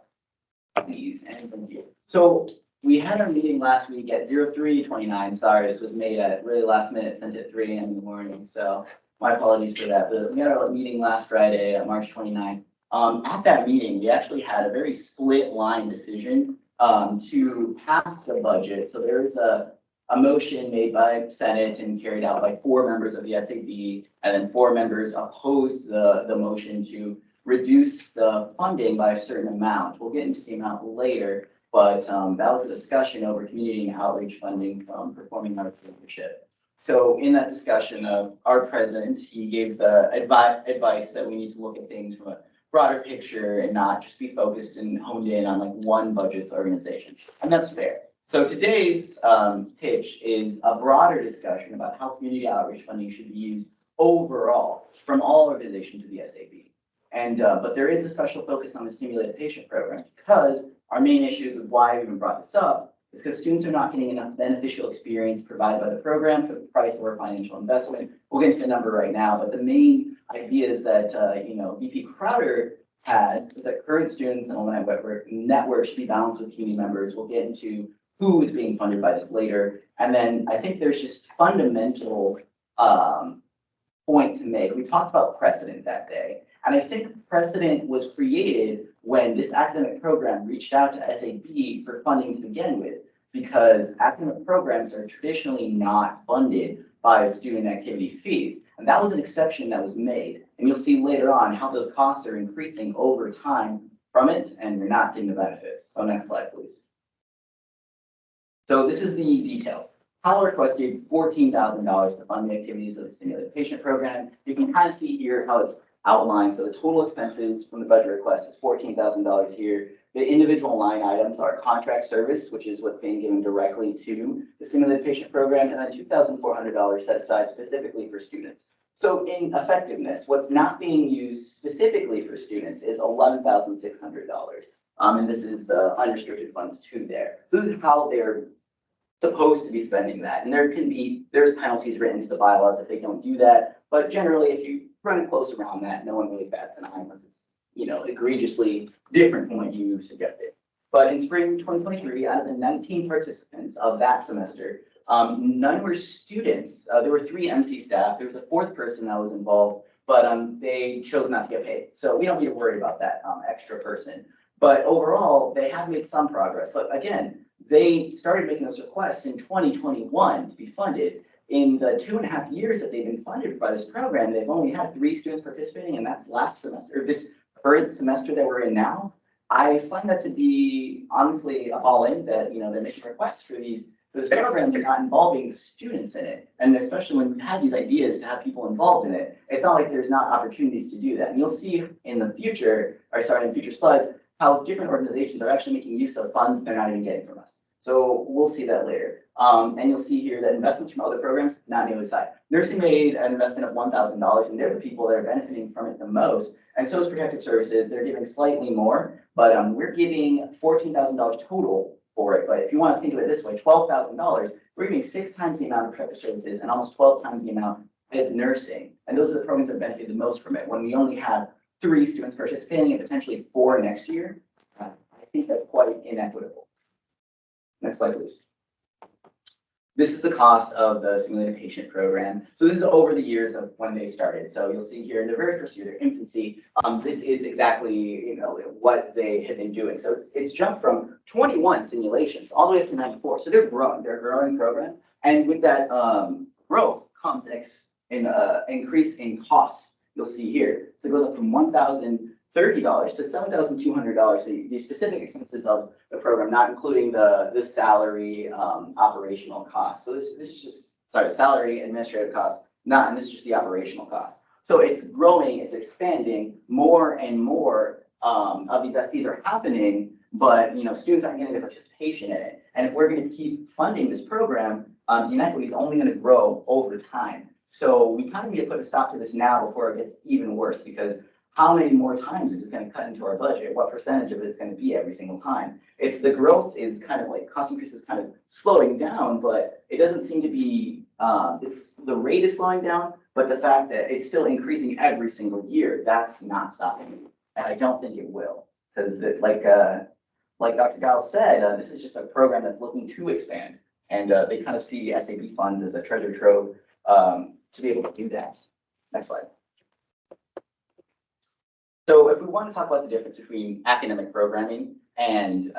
please, and thank you. So we had our meeting last week at 03:29. Sorry, this was made at really last minute, sent at 3 a.m. in the morning. So my apologies for that. But we had our meeting last Friday, March 29th. At that meeting, we actually had a very split line decision to pass the budget. So there was a motion made by Senate and carried out by 4 members of the SAB, and then 4 members opposed the motion to reduce the funding by a certain amount. We'll get into the amount later, but that was a discussion over community and outreach funding from Performing Arts Leadership. So in that discussion of our president, he gave the advice that we need to look at things from a broader picture and not just be focused and honed in on like one budget's organization. And that's fair. So today's pitch is a broader discussion about how community outreach funding should be used overall from all organizations to the SAB. And but there is a special focus on the simulated patient program, because our main issues with why we even brought this up is because students are not getting enough beneficial experience provided by the program for the price of our financial investment. We'll get into the number right now, but the main idea is that you know, VP Crowder had is that current students and alumni network should be balanced with community members. We'll get into who is being funded by this later. And then I think there's just fundamental point to make. We talked about precedent that day. And I think precedent was created when this academic program reached out to SAB for funding to begin with, because academic programs are traditionally not funded by student activity fees. And that was an exception that was made. And you'll see later on how those costs are increasing over time from it, and you're not seeing the benefits. So next slide, please. So this is the details. Powell requested $14,000 to fund the activities of the Simulated Patient Program. You can kind of see here how it's outlined. So the total expenses from the budget request is $14,000 here. The individual line items are contract service, which is what's being given directly to the Simulated Patient Program, and then $2,400 set aside specifically for students. So in effectiveness, what's not being used specifically for students is $11,600. And this is the unrestricted funds too there. So this is how they're supposed to be spending that. And there's penalties written into the bylaws if they don't do that. But generally, if you run close around that, no one really bats an eye unless it's, egregiously different from what you suggested. But in spring 2023, out of the 19 participants of that semester, none were students. There were 3 MC staff. There was a 4th person that was involved, but they chose not to get paid. So we don't need to worry about that extra person. But overall, they have made some progress. But again, they started making those requests in 2021 to be funded. In the 2.5 years that they've been funded by this program, they've only had 3 students participating, and that's last semester, or this current semester that we're in now. I find that to be honestly appalling that they're making requests for this program, they're not involving students in it. And especially when we have these ideas to have people involved in it, it's not like there's not opportunities to do that. And you'll see in the future, in future slides, how different organizations are actually making use of funds they're not even getting from us. So we'll see that later. And you'll see here that investments from other programs, not nearly high. Nursing made an investment of $1,000, and they're the people that are benefiting from it the most. And so is Protective Services. They're giving slightly more, but we're giving $14,000 total for it. But if you want to think of it this way, $12,000, we're giving 6 times the amount of Protective Services and almost 12 times the amount as nursing. And those are the programs that benefit the most from it. When we only have 3 students participating and potentially 4 next year, I think that's quite inequitable. Next slide, please. This is the cost of the Simulated Patient Program. So this is over the years of when they started. So you'll see here in the very first year, their infancy, this is exactly what they have been doing. So it's jumped from 21 simulations all the way up to 94. So they're growing. They're a growing program. And with that growth comes an increase in costs. You'll see here. So it goes up from $1,030 to $7,200. So the specific expenses of the program, not including the salary operational costs. So this is just, salary administrative costs, and this is just the operational costs. So it's growing, it's expanding, more and more of these SPs are happening, but students aren't getting the participation in it. And if we're going to keep funding this program, the inequity is only going to grow over time. So we kind of need to put a stop to this now before it gets even worse, because how many more times is it going to cut into our budget? What percentage of it is going to be every single time? It's the growth is kind of like cost increase is kind of slowing down, but it doesn't seem to be, the rate is slowing down, but the fact that it's still increasing every single year, that's not stopping. And I don't think it will, because like Dr. Giles said, this is just a program that's looking to expand, and they kind of see SAB funds as a treasure trove to be able to do that. Next slide. So if we want to talk about the difference between academic programming and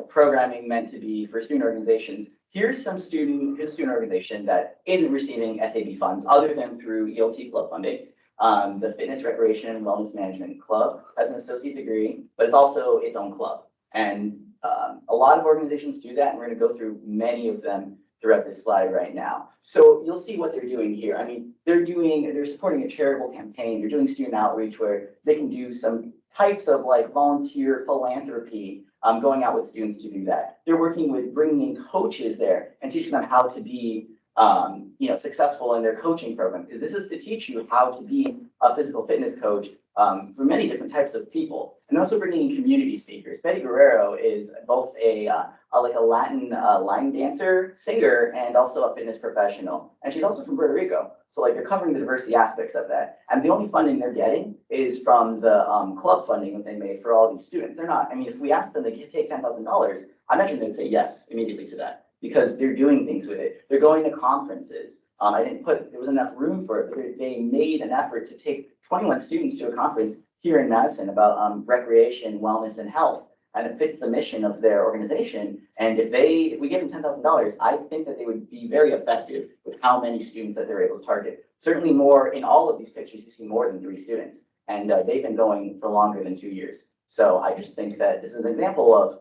programming meant to be for student organizations, here's a student organization that isn't receiving SAB funds other than through ELT club funding. The Fitness, Recreation, and Wellness Management Club has an associate degree, but it's also its own club. And a lot of organizations do that, and we're going to go through many of them throughout this slide right now. So you'll see what they're doing here. I mean, they're supporting a charitable campaign. They're doing student outreach where they can do some types of like volunteer philanthropy, going out with students to do that. They're working with bringing in coaches there and teaching them how to be successful in their coaching program, because this is to teach you how to be a physical fitness coach for many different types of people. And also bringing in community speakers. Betty Guerrero is both a Latin line dancer, singer, and also a fitness professional. And she's also from Puerto Rico. So they're covering the diversity aspects of that. And the only funding they're getting is from the club funding that they made for all these students. They're not, if we ask them to take $10,000, I imagine they'd say yes immediately to that because they're doing things with it. They're going to conferences. I didn't put, there was enough room for it, but they made an effort to take 21 students to a conference here in Madison about recreation, wellness, and health. And it fits the mission of their organization. And if we give them $10,000, I think that they would be very effective with how many students that they're able to target. Certainly more in all of these pictures, you see more than 3 students. And they've been going for longer than 2 years. So I just think that this is an example of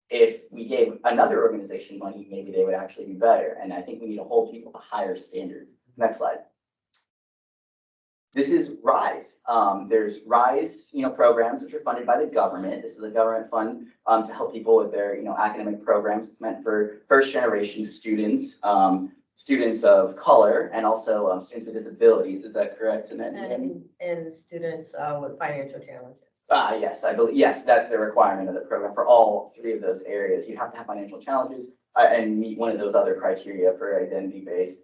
if we gave another organization money, maybe they would actually be better. And I think we need to hold people to higher standards. Next slide. This is RISE. There's RISE, programs which are funded by the government. This is a government fund to help people with their, academic programs. It's meant for first generation students, students of color, and also students with disabilities. Is that correct? And students with financial challenges. Yes, I believe, yes, that's the requirement of the program for all 3 of those areas. You have to have financial challenges and meet one of those other criteria for identity-based.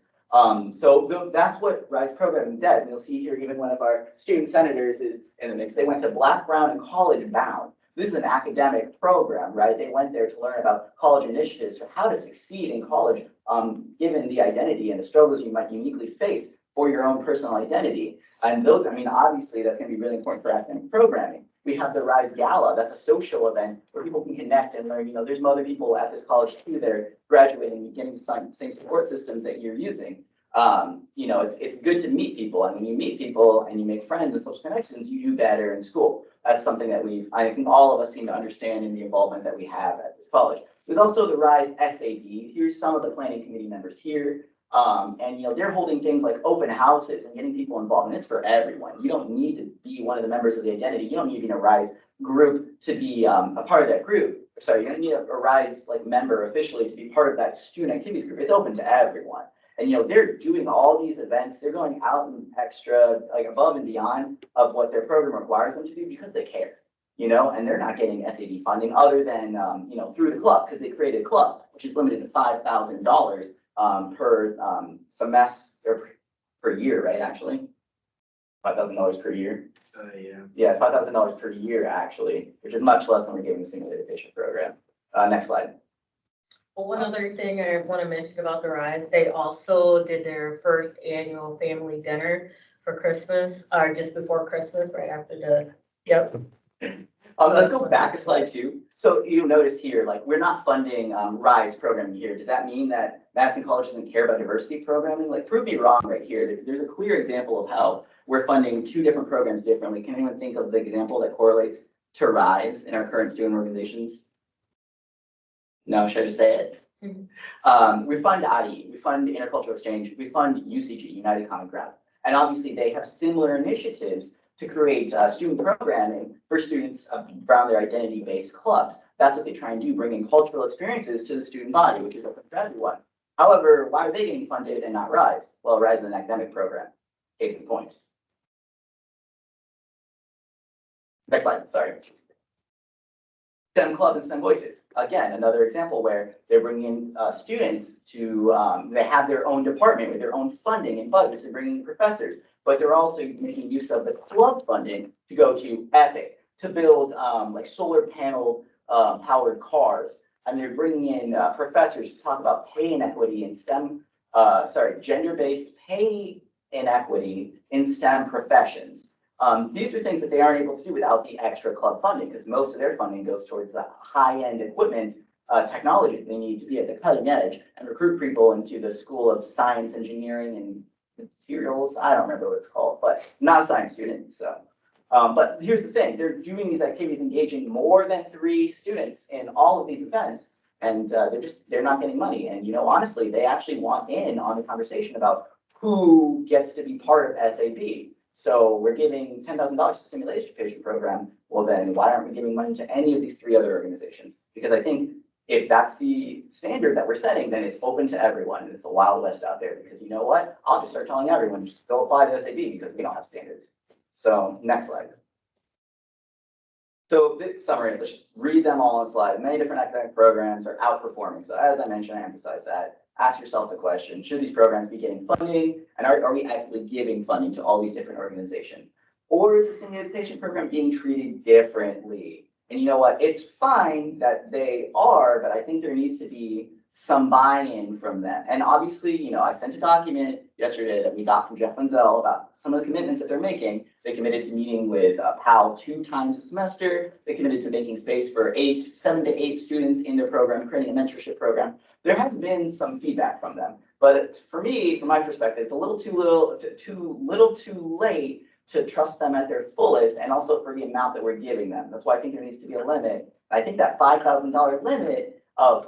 So that's what RISE programming does. And you'll see here, even one of our student senators is in the mix. They went to Black, Brown, and College Bound. This is an academic program, right? They went there to learn about college initiatives for how to succeed in college, given the identity and the struggles you might uniquely face for your own personal identity. And those, obviously that's going to be really important for academic programming. We have the RISE Gala. That's a social event where people can connect and learn. There's some other people at this college too that are graduating and getting the same support systems that you're using. It's good to meet people. And when you meet people and you make friends and social connections, you do better in school. That's something that I think all of us seem to understand in the involvement that we have at this college. There's also the RISE SAB. Here's some of the planning committee members here. They're holding things like open houses and getting people involved, and it's for everyone. You don't need to be one of the members of the identity. You don't need to be in a RISE group to be a part of that group. Sorry, you don't need a RISE member officially to be part of that student activities group. It's open to everyone. And they're doing all these events. They're going out and extra, above and beyond of what their program requires them to do because they care. And they're not getting SAB funding other than through the club, because they created a club which is limited to $5,000 per semester per year, right? Actually, $5,000 per year. Yeah. Yeah, it's $5,000 per year actually, which is much less than we're giving the single education program. Next slide. Well, one other thing I want to mention about the RISE, they also did their first annual family dinner for Christmas, or just before Christmas, right after the, yep. Let's go back a slide 2. So you'll notice here, we're not funding RISE programming here. Does that mean that Madison College doesn't care about diversity programming? Prove me wrong right here. There's a clear example of how we're funding 2 different programs differently. Can anyone think of the example that correlates to RISE in our current student organizations? No, should I just say it? We fund IE, we fund Intercultural Exchange, we fund UCG, United Common Ground. And obviously they have similar initiatives to create student programming for students around their identity-based clubs. That's what they try and do, bringing cultural experiences to the student body, which is open for everyone. However, why are they getting funded and not RISE? Well, RISE is an academic program. Case in point. Next slide, sorry. STEM Club and STEM Voices. Again, another example where they're bringing in students to, they have their own department with their own funding and budgets. They're bringing in professors, but they're also making use of the club funding to go to EPIC, to build solar panel powered cars. And they're bringing in professors to talk about pay inequity in STEM, gender-based pay inequity in STEM professions. These are things that they aren't able to do without the extra club funding, because most of their funding goes towards the high-end equipment technology they need to be at the cutting edge and recruit people into the School of Science, Engineering, and Materials. I don't remember what it's called, but I'm not a science student. So, but here's the thing: they're doing these activities, engaging more than 3 students in all of these events, and they're not getting money. And honestly, they actually want in on the conversation about who gets to be part of SAB. So we're giving $10,000 to Simulation Education Program. Well, then why aren't we giving money to any of these 3 other organizations? Because I think if that's the standard that we're setting, then it's open to everyone, and it's a wild west out there. Because you know what? I'll just start telling everyone, just go apply to SAB because we don't have standards. So next slide. So this summary, let's just read them all on slide. Many different academic programs are outperforming. So as I mentioned, I emphasize that. Ask yourself the question, should these programs be getting funding? And are we actually giving funding to all these different organizations? Or is the Simulation Education Program being treated differently? And you know what? It's fine that they are, but I think there needs to be some buy-in from them. And obviously, you know, I sent a document yesterday that we got from Jeff Wenzel about some of the commitments that they're making. They committed to meeting with PAL 2 times a semester. They committed to making space for 7 to 8 students in their program, creating a mentorship program. There has been some feedback from them. But for me, from my perspective, it's a little too late to trust them at their fullest, and also for the amount that we're giving them. That's why I think there needs to be a limit. I think that $5,000 limit of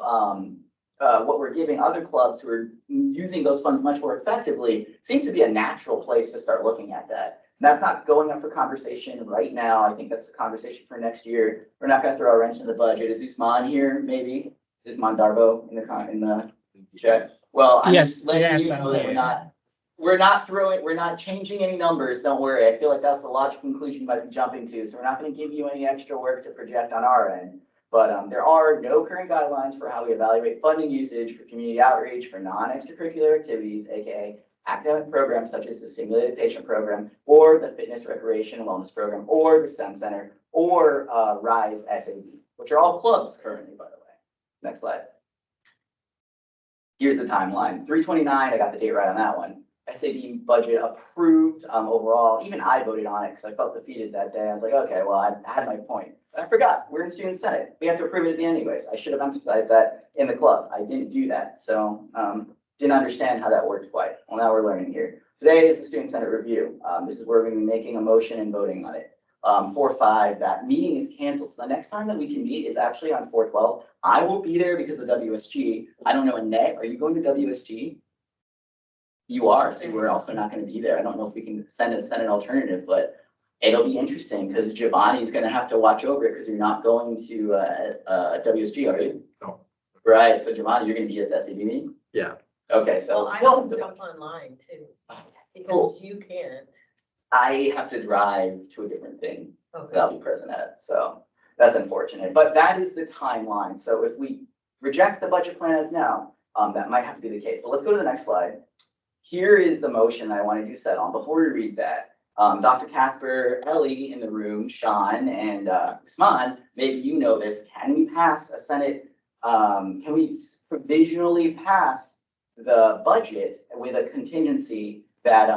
what we're giving other clubs who are using those funds much more effectively seems to be a natural place to start looking at that. And that's not going up for conversation right now. I think that's the conversation for next year. We're not going to throw a wrench in the budget. Is Usman here? Maybe. Is Usman Darbo in the chat? Well, I'm Yes, just letting yes, you I'm know that here. we're not changing any numbers. Don't worry. I feel like that's the logical conclusion you might be jumping to. So we're not going to give you any extra work to project on our end. But there are no current guidelines for how we evaluate funding usage for community outreach for non-extracurricular activities, aka academic programs such as the Simulated Patient Program, or the Fitness, Recreation, and Wellness Program, or the STEM Center, or RISE SAB, which are all clubs currently, by the way. Next slide. Here's the timeline. 3/29, I got the date right on that one. SAB budget approved overall. Even I voted on it because I felt defeated that day. I was like, okay, well, I had my point. But I forgot, we're in Student Senate. We have to approve it at the end anyways. I should have emphasized that in the club. I didn't do that. So didn't understand how that worked quite. Well, now we're learning here. Today is the Student Senate review. This is where we're going to be making a motion and voting on it. 4/5, that meeting is canceled. So the next time that we can meet is actually on 4/12. I won't be there because of WSG. I don't know, Annette, are you going to WSG? You are, so we're also not going to be there. I don't know if we can send an alternative, but it'll be interesting because Giovanni's going to have to watch over it because you're not going to WSG, are you? No. Right, so Giovanni, you're going to be at the SAB meeting? Yeah. Okay, so. I will jump online too, because you can't. I have to drive to a different thing Okay. that I'll be present at, so that's unfortunate. But that is the timeline. So if we reject the budget plan as now, that might have to be the case. But let's go to the next slide. Here is the motion I wanted to set on. Before we read that, Dr. Casper, Ellie in the room, Sean, and Usman, maybe you know this. Can we pass a Senate? Can we provisionally pass the budget with a contingency that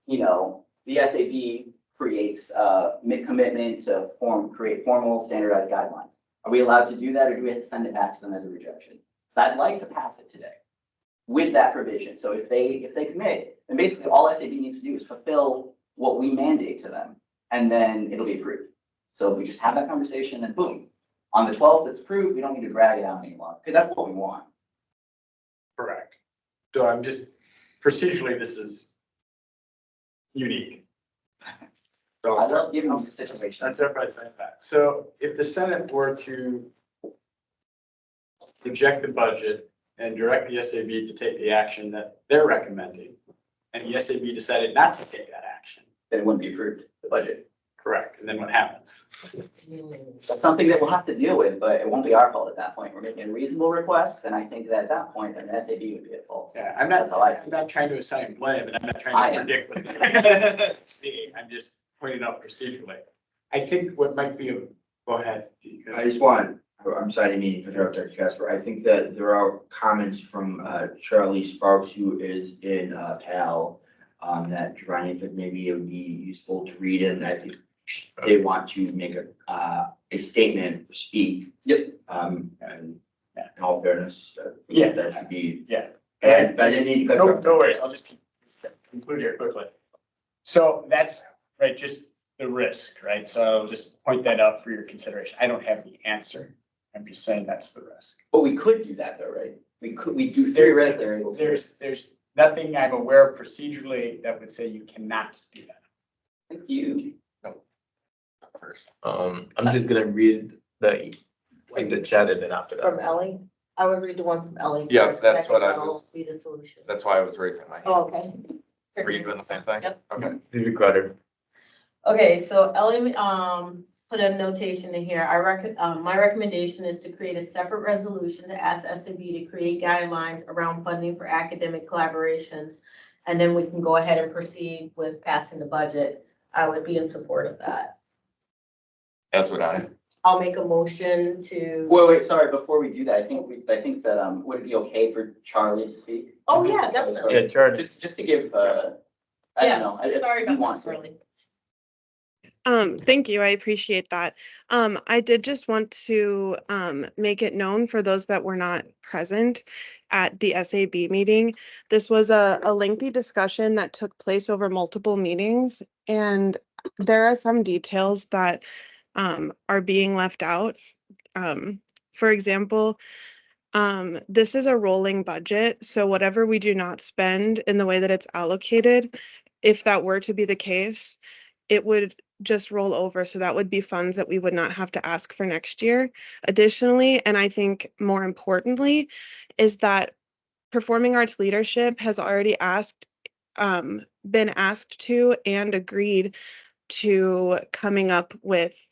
you know, the SAB creates commitment to create formal standardized guidelines? Are we allowed to do that, or do we have to send it back to them as a rejection? So I'd like to pass it today with that provision. So if they commit, then basically all SAB needs to do is fulfill what we mandate to them, and then it'll be approved. So if we just have that conversation, then boom, on the 12th, it's approved. We don't need to drag it out anymore because that's what we want. Correct. So I'm just, procedurally, this is unique. So I love giving you situations. That's everybody saying that. So if the Senate were to reject the budget and direct the SAB to take the action that they're recommending, and the SAB decided not to take that action. Then it wouldn't be approved, the budget. Correct. And then what happens? That's something that we'll have to deal with, but it won't be our fault at that point. We're making a reasonable request, and I think that at that point, then the SAB would be at fault. Yeah, I'm That's how I see not trying to assign blame, and I'm not I trying to am. predict what I'm just pointing out procedurally. I think what might be, go ahead. I just want, I'm sorry, I didn't mean to interrupt Dr. Casper. I think that there are comments from Charlie Sparks, who is in PAL, that Giovanni think maybe it would be useful to read, and I think they want to make a statement or speak. Yep. And in all fairness, Yeah. that should be. Yeah. And, but I didn't need to. No worries, I'll just conclude here quickly. So that's, right, just the risk, right? So I'll just point that out for your consideration. I don't have the answer. I'm just saying that's the risk. But we could do that though, right? We do theoretically. are able to. There's nothing I'm aware of procedurally that would say you cannot do that. Thank you. First. I'm just gonna read the chat and then after From that. Ellie? I would read the one from Ellie. Yeah, first, that's and what I that'll was- Be the solution. That's why I was raising my hand. Oh, okay. Were you doing the same thing? Yep. Okay. You got it. Okay, so Ellie, put a notation in here. My recommendation is to create a separate resolution to ask SAB to create guidelines around funding for academic collaborations. And then we can go ahead and proceed with passing the budget. I would be in support of that. That's what I I'll make a motion to. Wait, sorry, before we do that, I think that, would it be okay for Charlie to speak? Oh, yeah, definitely. Yeah, Charlie. Just to give, I don't know. Yes, sorry he about wants that, to. Charlie. Thank you. I appreciate that. I did just want to make it known for those that were not present at the SAB meeting. This was a lengthy discussion that took place over multiple meetings, and there are some details that are being left out. For example, this is a rolling budget, so whatever we do not spend in the way that it's allocated, if that were to be the case, it would just roll over. So that would be funds that we would not have to ask for next year. Additionally, and I think more importantly, is that Performing Arts Leadership has already been asked to and agreed to coming up with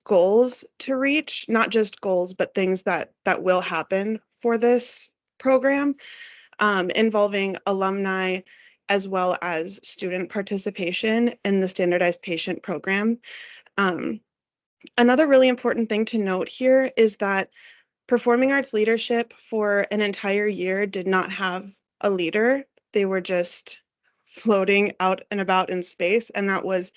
goals to reach, not just goals, but things that will happen for this program, involving alumni as well as student participation in the standardized patient program. Another really important thing to note here is that Performing Arts Leadership for an entire year did not have a leader. They were just floating out and about in space, and that was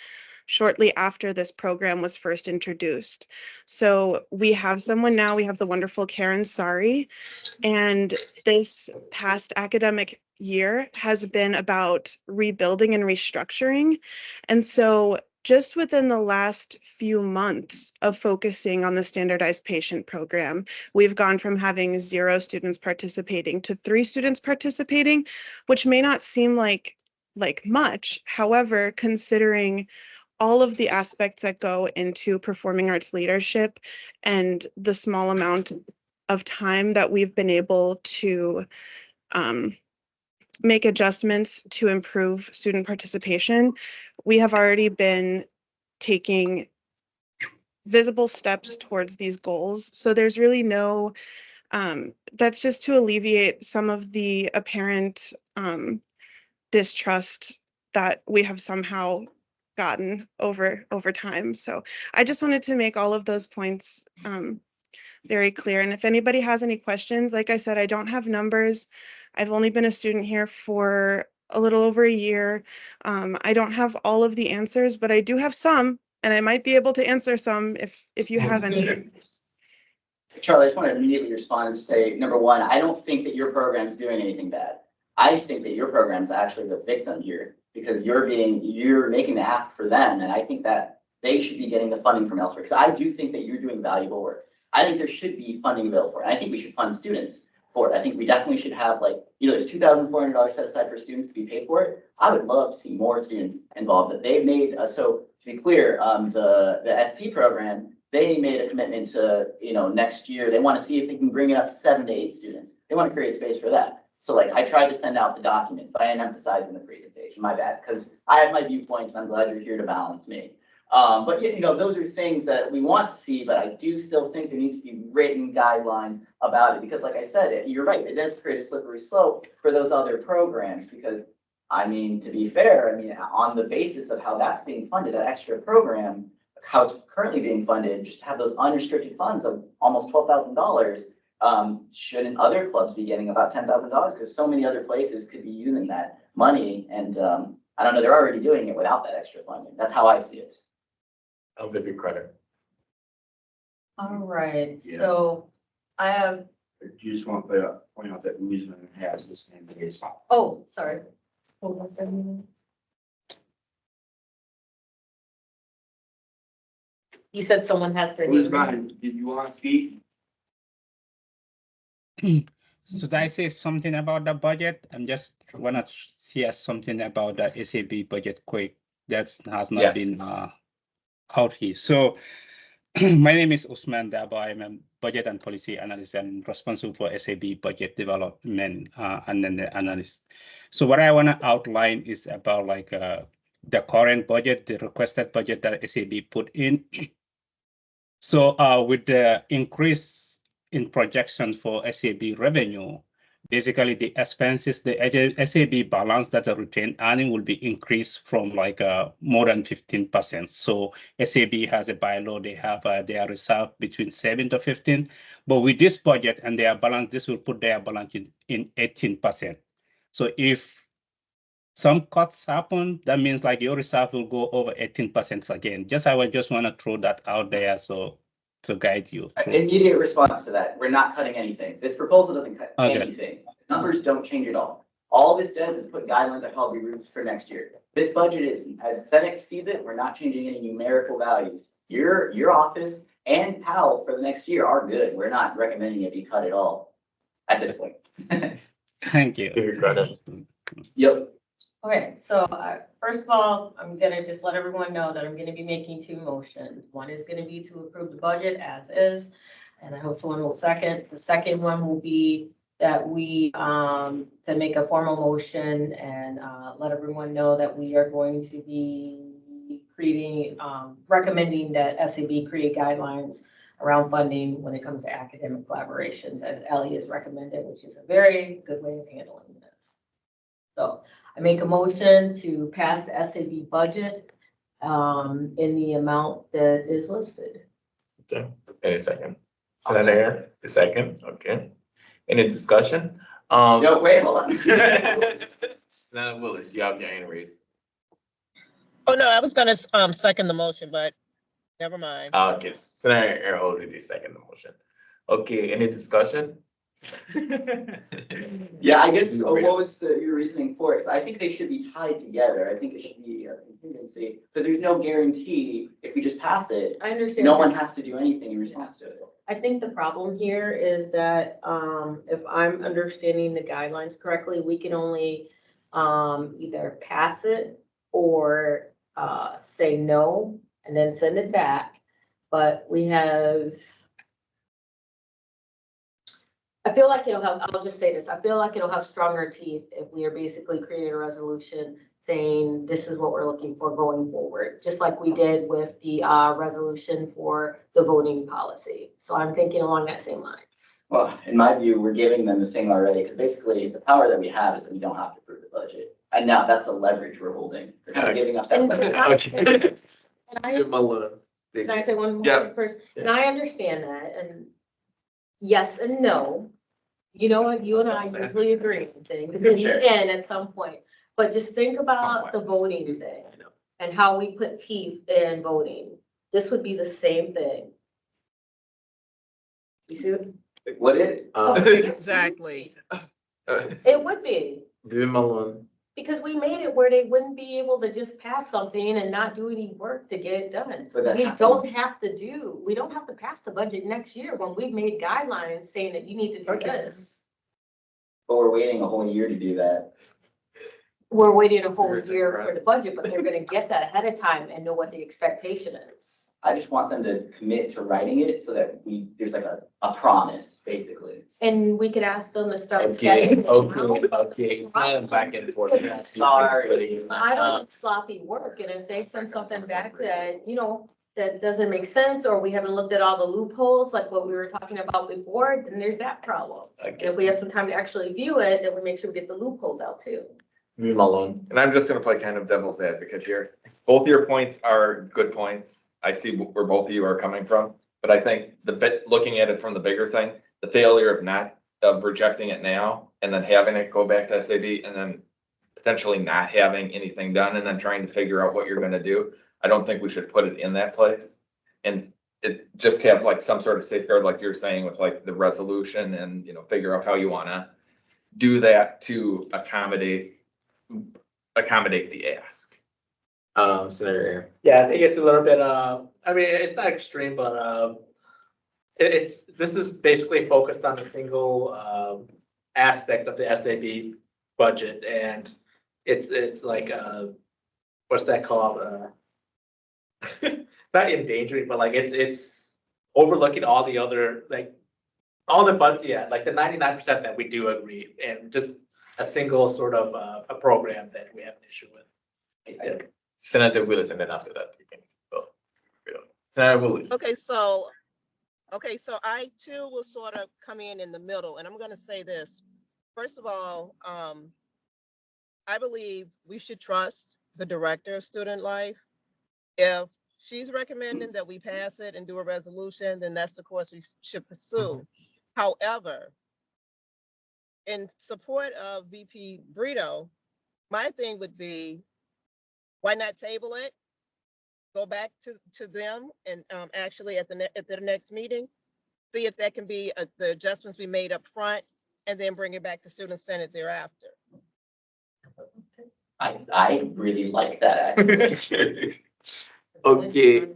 shortly after this program was first introduced. So we have someone now, we have the wonderful Karen Sari, and this past academic year has been about rebuilding and restructuring. And so just within the last few months of focusing on the standardized patient program, we've gone from having 0 students participating to 3 students participating, which may not seem like much. However, considering all of the aspects that go into performing arts leadership and the small amount of time that we've been able to make adjustments to improve student participation, we have already been taking visible steps towards these goals. So there's really no, that's just to alleviate some of the apparent distrust that we have somehow gotten over time. So I just wanted to make all of those points very clear. And if anybody has any questions, like I said, I don't have numbers. I've only been a student here for a little over a year. I don't have all of the answers, but I do have some, and I might be able to answer some if you have any. Charlie, I just want to immediately respond and say, number one, I don't think that your program is doing anything bad. I think that your program is actually the victim here because you're making the ask for them. And I think that they should be getting the funding from elsewhere because I do think that you're doing valuable work. I think there should be funding available for it. I think we should fund students for it. I think we definitely should have there's $2,400 set aside for students to be paid for it. I would love to see more students involved. That they've made, so to be clear, the SP program, they made a commitment to, next year, they want to see if they can bring it up to 7 to 8 students. They want to create space for that. So I tried to send out the documents, but I didn't emphasize in the presentation, my bad, because I have my viewpoints and I'm glad you're here to balance me. But those are things that we want to see, but I do still think there needs to be written guidelines about it because like I said, you're right, it does create a slippery slope for those other programs because to be fair, on the basis of how that's being funded, that extra program, how it's currently being funded, just have those unrestricted funds of almost $12,000. Shouldn't other clubs be getting about $10,000? Because so many other places could be using that money. And I don't know, they're already doing it without that extra funding. That's how I see it. I'll give you credit. All right, Yeah. so I have, You just want to point out that Usman has the same base. oh, sorry. Hold on a second. You said someone has their name. Usman, did you want to speak? Should I say something about the budget? I'm just want to share something about the SAB budget quick. That has not been out here. So my name is Usman Dabo. I'm a budget and policy analyst and responsible for SAB budget development and then the analyst. So what I want to outline is about the current budget, the requested budget that SAB put in. So with the increase in projections for SAB revenue basically the expenses, the SAB balance that are retained earning will be increased from like more than 15%. So SAB has a bylaw, they have their reserve between 7 to 15, but with this budget and their balance, this will put their balance in 18%. So if some cuts happen, that means like your reserve will go over 18% again. I would just want to throw that out there so to guide you. Immediate response to that, we're not cutting anything. This proposal doesn't cut Okay. anything. Numbers don't change at all. All this does is put guidelines on how we routes for next year. This budget is, as Senate sees it, we're not changing any numerical values. Your office and PAL for the next year are good. We're not recommending it be cut at all at this point. Thank you. Yep. Okay, so first of all, I'm gonna just let everyone know that I'm gonna be making two motions. One is gonna be to approve the budget as is, and I hope someone will second. The second one will be that we, to make a formal motion and let everyone know that we are going to be creating, recommending that SAB create guidelines around funding when it comes to academic collaborations, as Ellie has recommended, which is a very good way of handling this. So I make a motion to pass the SAB budget in the amount that is listed. Okay, any second? Senator, a second, okay. Any discussion? No, wait, hold on. Senator Willis, you have your hand raised. Oh, no, I was gonna, second the motion, but never mind. Okay, Senator Air already second the motion. Okay, any discussion? Yeah, I guess, what was your reasoning for it? I think they should be tied together. I think it should be a contingency, because there's no guarantee if we just pass it, I understand. no one has to do anything in response to it. I think the problem here is that, if I'm understanding the guidelines correctly, we can only, either pass it or, say no and then send it back. But we have, I feel like it'll have, I'll just say this, I feel like it'll have stronger teeth if we are basically creating a resolution saying this is what we're looking for going forward, just like we did with the resolution for the voting policy. So I'm thinking along that same lines. Well, in my view, we're giving them the thing already, because basically the power that we have is that we don't have to approve the budget. And now that's the leverage we're holding. We're kind of giving up that And leverage. Okay. Can I say one more Yeah. thing first? And I understand that, and yes and no. You know what, you and I usually agree on things in Sure. the end at some point. But just think about the voting thing and how we put teeth in voting. This would be the same thing. You see? Would it? Exactly. It would be, Leave him alone. because we made it where they wouldn't be able to just pass something and not do any work to get it done. But that We happens. don't have to pass the budget next year when we've made guidelines saying that you need to do Okay. this. But we're waiting a whole year to do that. We're waiting a whole There's a year graph. for the budget, but they're gonna get that ahead of time and know what the expectation is. I just want them to commit to writing it so that there's like a promise, basically. And we could ask them to start. Okay, scheduling okay, it out. okay, it's not a back and forth. Sorry. I don't want sloppy work, and if they send something back that, that doesn't make sense, or we haven't looked at all the loopholes, like what we were talking about before, then there's that problem. And if we have some time to actually view it, then we make sure we get the loopholes out too. Leave him alone. And I'm just gonna play kind of devil's advocate here. Both of your points are good points. I see where both of you are coming from, but I think looking at it from the bigger thing, the failure of rejecting it now and then having it go back to SAB and then potentially not having anything done and then trying to figure out what you're gonna do. I don't think we should put it in that place. And it just have like some sort of safeguard, like you're saying, with like the resolution and, figure out how you wanna do that to accommodate the ask. Senator Air. Yeah, I think it's a little bit, it's not extreme, but, this is basically focused on a single, aspect of the SAB budget, and it's like, what's that called? Not endangering, but like, it's overlooking all the other, like, all the budget, yeah, like the 99% that we do agree, and just a single sort of, a program that we have an issue with. Yeah. Senator Willis, and then after that, you can go. Senator Willis. Okay, so I too will sort of come in the middle, and I'm gonna say this. first of all, I believe we should trust the director of student life. If she's recommending that we pass it and do a resolution, then that's the course we should pursue. However, in support of VP Brito, my thing would be, why not table it? Go back to them and actually at the next meeting, see if that can be the adjustments we made up front, and then bring it back to Student Senate thereafter. I really like that, actually. Okay,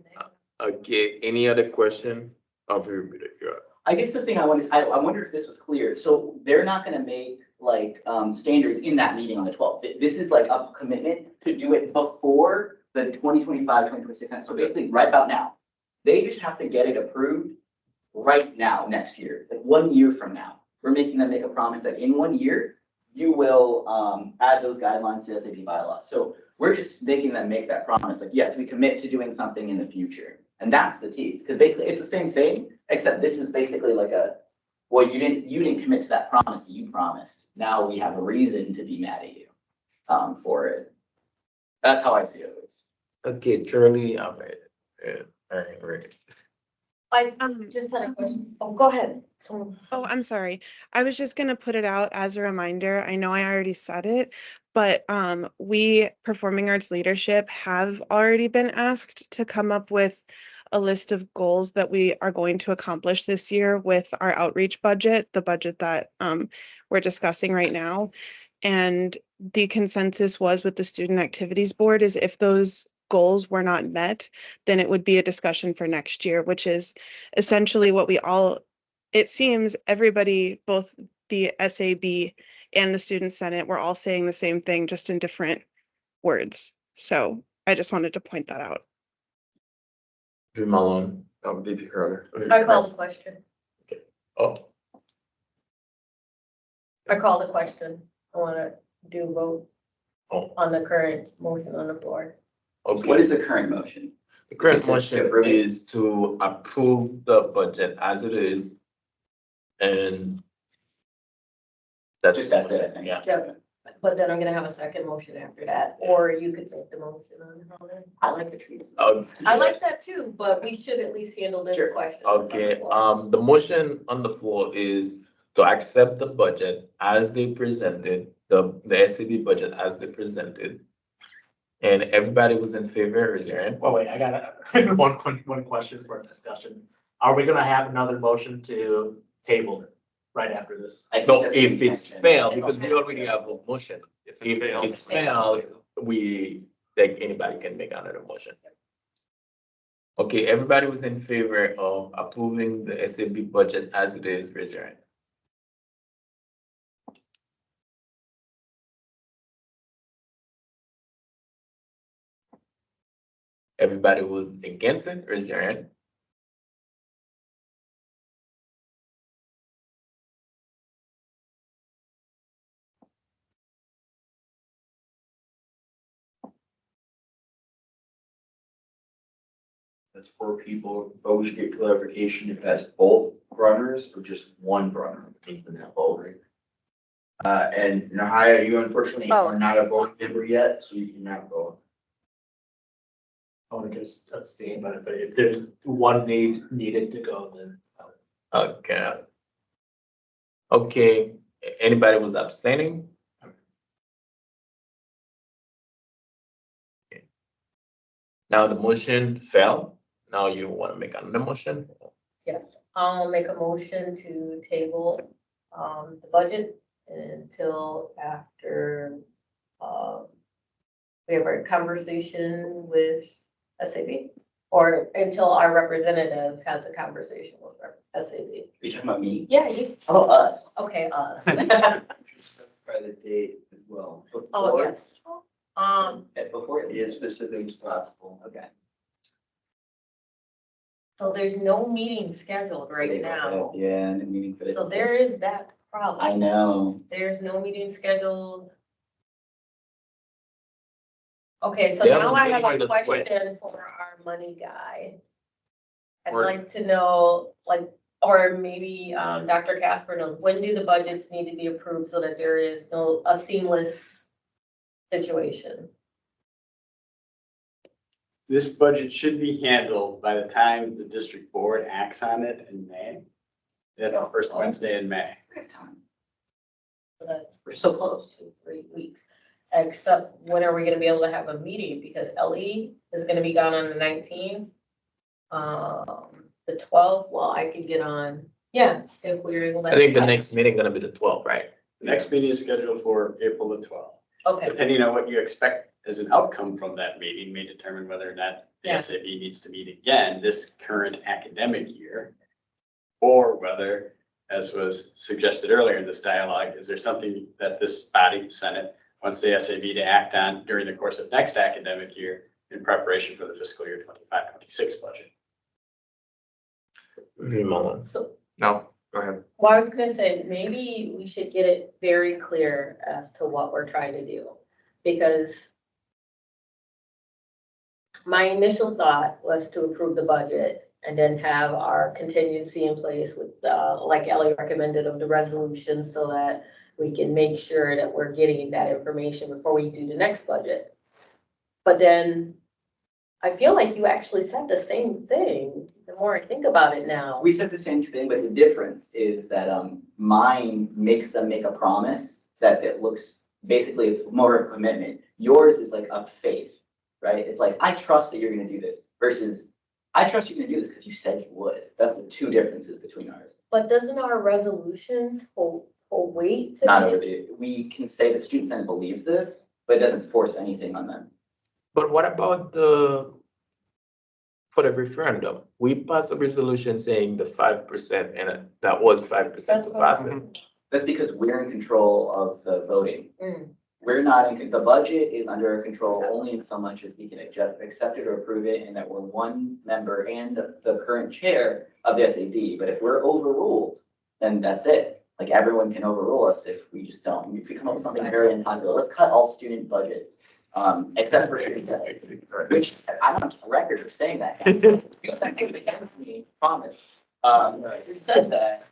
any other question? I guess the thing I want is, I wonder if this was clear. So they're not gonna make like standards in that meeting on the 12th. This is like a commitment to do it before the 2025-2026. So basically right about now. They just have to get it approved right now, next year, like 1 year from now. We're making them make a promise that in 1 year, you will add those guidelines to SAP bylaws. So we're just making them make that promise, like, yes, we commit to doing something in the future. And that's the tease, because basically it's the same thing, except this is basically like well, you didn't commit to that promise that you promised. Now we have a reason to be mad at you for it. That's how I see it. Okay, Charlie, all right. I just had a question. Oh, go ahead. Oh, I'm sorry. I was just gonna put it out as a reminder. I know I already said it, but we, Performing Arts Leadership, have already been asked to come up with a list of goals that we are going to accomplish this year with our outreach budget, the budget that we're discussing right now. And the consensus was with the Student Activities Board is if those goals were not met, then it would be a discussion for next year, which is essentially what we all, it seems everybody, both the SAB and the Student Senate, were all saying the same thing, just in different words. So I just wanted to point that out. Drew Malone, VP Carter. I call the question. Oh, I call the question. I want to do a vote on the current motion on the floor. okay. What is the current motion? The current motion is to approve the budget as it is. And that's it, I think. Yeah. But then I'm gonna have a second motion after that, or you could make the motion on how then. I like the trees. I like that too, but we should at least handle this question. Okay, the motion on the floor is to accept the budget as they presented, the SAB budget as they presented. And everybody was in favor, is there any? Oh, wait, I got one question for a discussion. Are we gonna have another motion to table it right after this? No, if it's failed, because we already have a motion. If it's failed, like anybody can make another motion. Okay, everybody was in favor of approving the SAB budget as it is, raise your hand. Everybody was against it, raise your hand. That's 4 people, but we should get clarification if that's both runners or just one runner in that vote, right? And Nahaya, you unfortunately are not a voting member yet, so you cannot vote. I want to just abstain, but if there's one needed to go, then. Okay. Okay, anybody was abstaining? Okay. Now the motion fell. Now you want to make another motion? Yes, I'll make a motion to table the budget until after we have our conversation with SAB, or until our representative has a conversation with our SAB. Are you talking about me? Yeah, you. Oh, us. Okay, By the date as well. Oh, yes. Before Be as specific as possible. Okay. So there's no meeting scheduled right now. Yeah, and the meeting for this. So there is that problem. I know. There's no meeting scheduled. Okay, so They have now a I meeting have on a the question for our money guy. I'd Or- like to know, like, or maybe, Dr. Casper knows, when do the budgets need to be approved so that there is a seamless situation? This budget should be handled by the time the district board acts on it in May. That's the first Wednesday in May. So that we're so close to 3 weeks. Except when are we gonna be able to have a meeting? Because LE is gonna be gone on the 19th. The 12th, well, I could get on, yeah, if we're able to. I think the next meeting gonna be the 12th, right? The next meeting is scheduled for April the 12th. Okay, Depending on what you expect as an outcome from that meeting may determine whether or not the Yeah. SAB needs to meet again this current academic year. Or whether, as was suggested earlier in this dialogue, is there something that this body, the Senate, wants the SAB to act on during the course of next academic year in preparation for the fiscal year 25-26 budget? so, No, go ahead. well, I was gonna say, maybe we should get it very clear as to what we're trying to do. Because my initial thought was to approve the budget and then have our contingency in place with, like Ellie recommended, of the resolution, so that we can make sure that we're getting that information before we do the next budget. But then I feel like you actually said the same thing, the more I think about it now. We said the same thing, but the difference is that mine makes them make a promise that it looks, basically it's more of a commitment. Yours is like a faith, right? It's like, I trust that you're gonna do this, versus I trust you're gonna do this because you said you would. That's the two differences between ours. But doesn't our resolutions hold weight to Not me? over the, we can say the student senate believes this, but it doesn't force anything on them. But what about for the referendum? We passed a resolution saying the 5%, and that was 5% to pass it. That's because we're in control of the voting. Mm. We're not in, the budget is under our control only in so much as we can accept it or approve it, and that we're one member and the current chair of the SAB. But if we're overruled, then that's it. Like, everyone can overrule us if we just don't. If we come up with something very unpopular, let's cut all student budgets, except for student debt, which I'm on record of saying that. You said it against me, promise. You said that.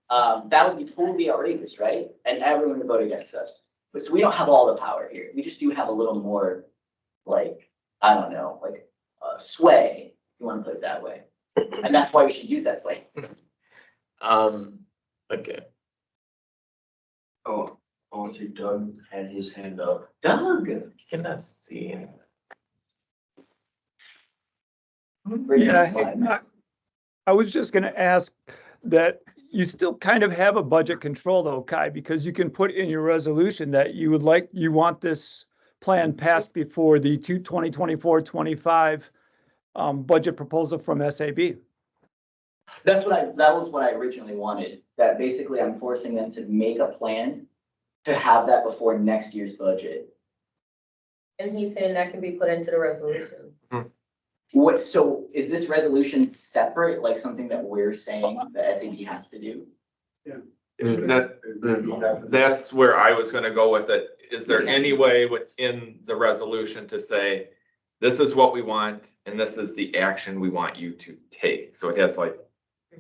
That would be totally outrageous, right? And everyone would vote against us. So we don't have all the power here. We just do have a little more, like, I don't know, like, sway, if you want to put it that way. And that's why we should use that sway. Okay. Oh, I want to say Doug had his hand up. Doug! Cannot see him. Yeah, I was just gonna ask that you still kind of have a budget control though, Kai, because you can put in your resolution that you want this plan passed before the 2024-25 budget proposal from SAB. that was what I originally wanted, that basically I'm forcing them to make a plan to have that before next year's budget. And he's saying that can be put into the resolution. What, so is this resolution separate, like something that we're saying the SAB has to do? That's where I was gonna go with it. Is there any way within the resolution to say, this is what we want, and this is the action we want you to take? So it has like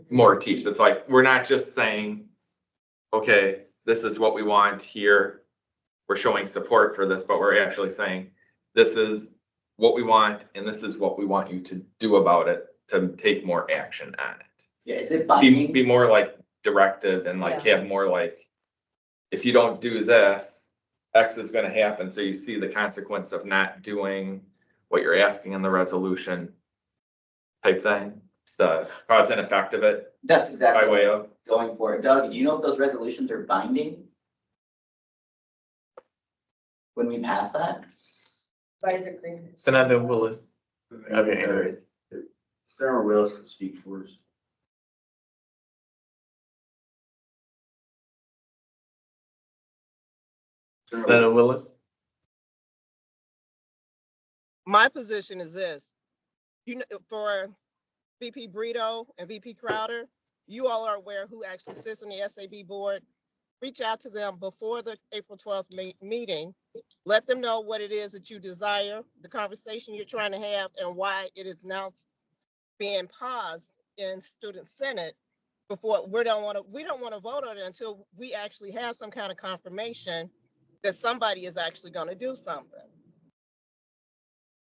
more teeth. It's like, we're not just saying, okay, this is what we want here. We're showing support for this, but we're actually saying, this is what we want, and this is what we want you to do about it, to take more action on it. Yeah, is it binding? Be more like directive and like have more like, if you don't do this, X is gonna happen, so you see the consequence of not doing what you're asking in the resolution type thing, the cause and effect of it. That's exactly by way what of I'm going for. Doug, do you know if those resolutions are binding? When we pass that? Advisor Green. Senator Willis. Senator Willis can speak for us. Senator Willis. My position is this, you know, for VP Brito and VP Crowder, you all are aware who actually sits in the SAB board. Reach out to them before the April 12th meeting. Let them know what it is that you desire, the conversation you're trying to have, and why it is now being paused in Student Senate. before, we don't want to vote on it until we actually have some kind of confirmation that somebody is actually going to do something.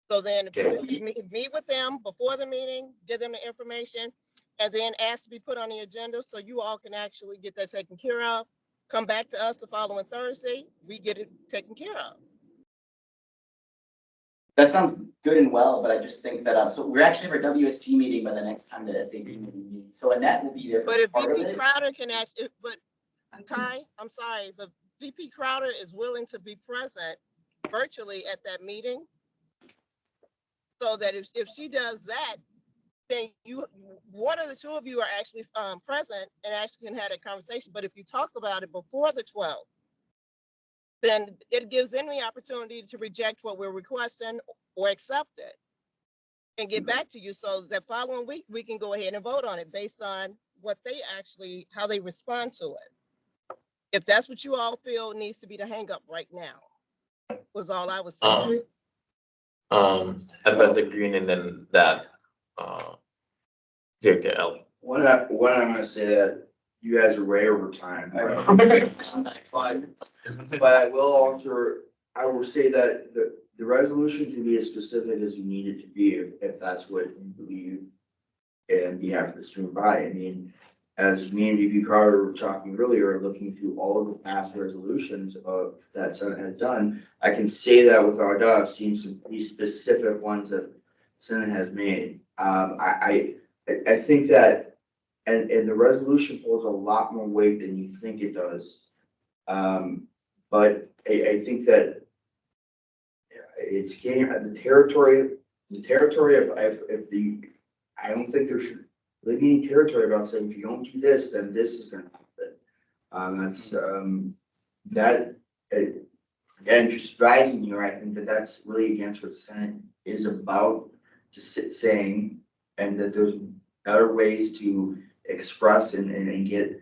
So then meet with them before the meeting, give them the information, and then ask to be put on the agenda so you all can actually get that taken care of. Come back to us the following Thursday, we get it taken care of. That sounds good and well, but I just think that, so we're actually have our WSG meeting by the next time the SAB meeting meets. So Annette will be there. But if part of VP it. Crowder can act, but Kai, I'm sorry, but VP Crowder is willing to be present virtually at that meeting. So that if she does that, then one of the two of you are actually present and actually can have a conversation. But if you talk about it before the 12th, then it gives them the opportunity to reject what we're requesting or accept it and get back to you. So that following week, we can go ahead and vote on it based on what they actually, how they respond to it. If that's what you all feel needs to be the hang up right now, was all I was saying. Advisor Green and then that, Director L. One, I'm gonna say that you guys are way over time. But I will say that the resolution can be as specific as you need it to be if that's what you believe and behalf of the student body. I mean, as me and VP Carter were talking earlier, looking through all of the past resolutions of that Senate has done, I can say that without doubt, I've seen some pretty specific ones that Senate has made. I think that, and the resolution holds a lot more weight than you think it does. But I think that it's getting the territory of if the, I don't think there should really be any territory about saying if you don't do this, then this is going to happen. Again, just advising you, I think that that's really against what the Senate is about, just saying, and that there's better ways to express and get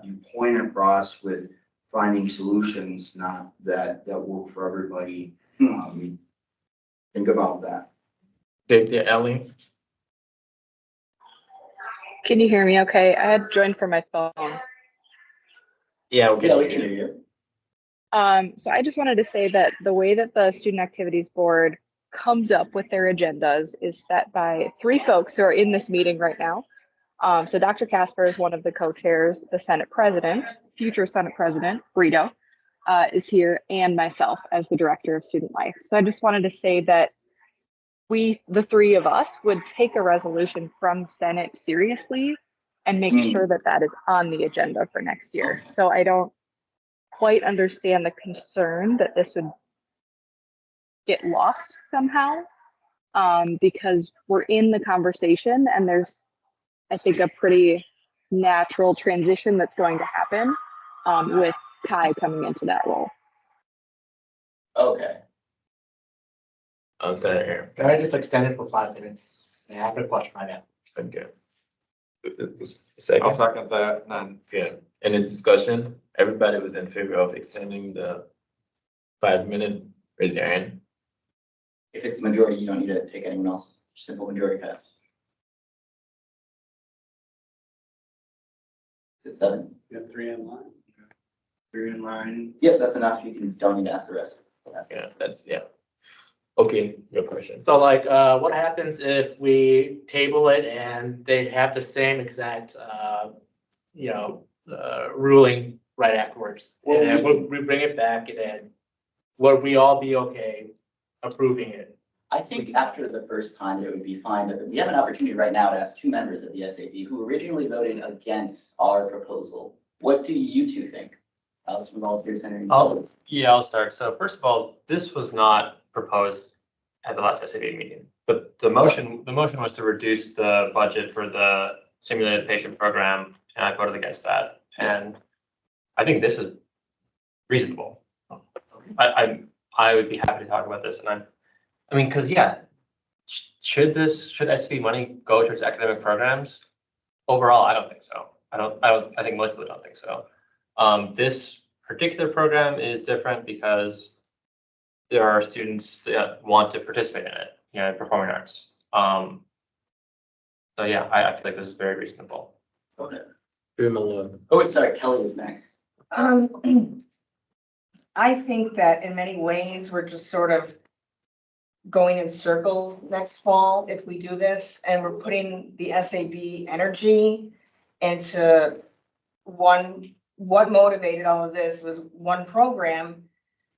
your point across with finding solutions, not that work for everybody. Think about that. Director Ellie. Can you hear me okay? I had joined from my phone. Yeah, we can hear you. So I just wanted to say that the way that the Student Activities Board comes up with their agendas is set by three folks who are in this meeting right now. So Dr. Casper is one of the co-chairs, the Senate President, future Senate President, Brito, is here, and myself as the Director of Student Life. So I just wanted to say that we, the three of us, would take a resolution from Senate seriously and make sure that that is on the agenda for next year. So I don't quite understand the concern that this would get lost somehow, because we're in the conversation and there's, I think, a pretty natural transition that's going to happen with Kai coming into that role. Okay. Senator Aaron. Can I just extend it for 5 minutes? I have a question right now. Okay. Second. I'll second that, and Yeah, any discussion? Everybody was in favor of extending the 5 minute, raise your hand. If it's majority, you don't need to take anyone else. Simple majority pass. Is it 7? You have 3 in line. 3 in line. Yep, that's enough. Don't need to ask the rest. Yeah, yeah. Okay, your question. So like, what happens if we table it and they have the same exact, ruling right afterwards? And then we bring it back and then would we all be okay approving it? I think after the first time it would be fine, but we have an opportunity right now to ask 2 members of the SAB who originally voted against our proposal. What do you two think? Alex, from Volunteer Center. I'll start. So first of all, this was not proposed at the last SAB meeting. The motion was to reduce the budget for the simulated patient program, and I voted against that. And I think this is reasonable. I would be happy to talk about this, and because should SAB money go towards academic programs? Overall, I don't think so. I think most people don't think so. This particular program is different because there are students that want to participate in it, performing arts. So yeah, I feel like this is very reasonable. Okay. Malone. Oh, sorry, Kelly is next. I think that in many ways, we're just sort of going in circles next fall if we do this, and we're putting the SAB energy into what motivated all of this was one program,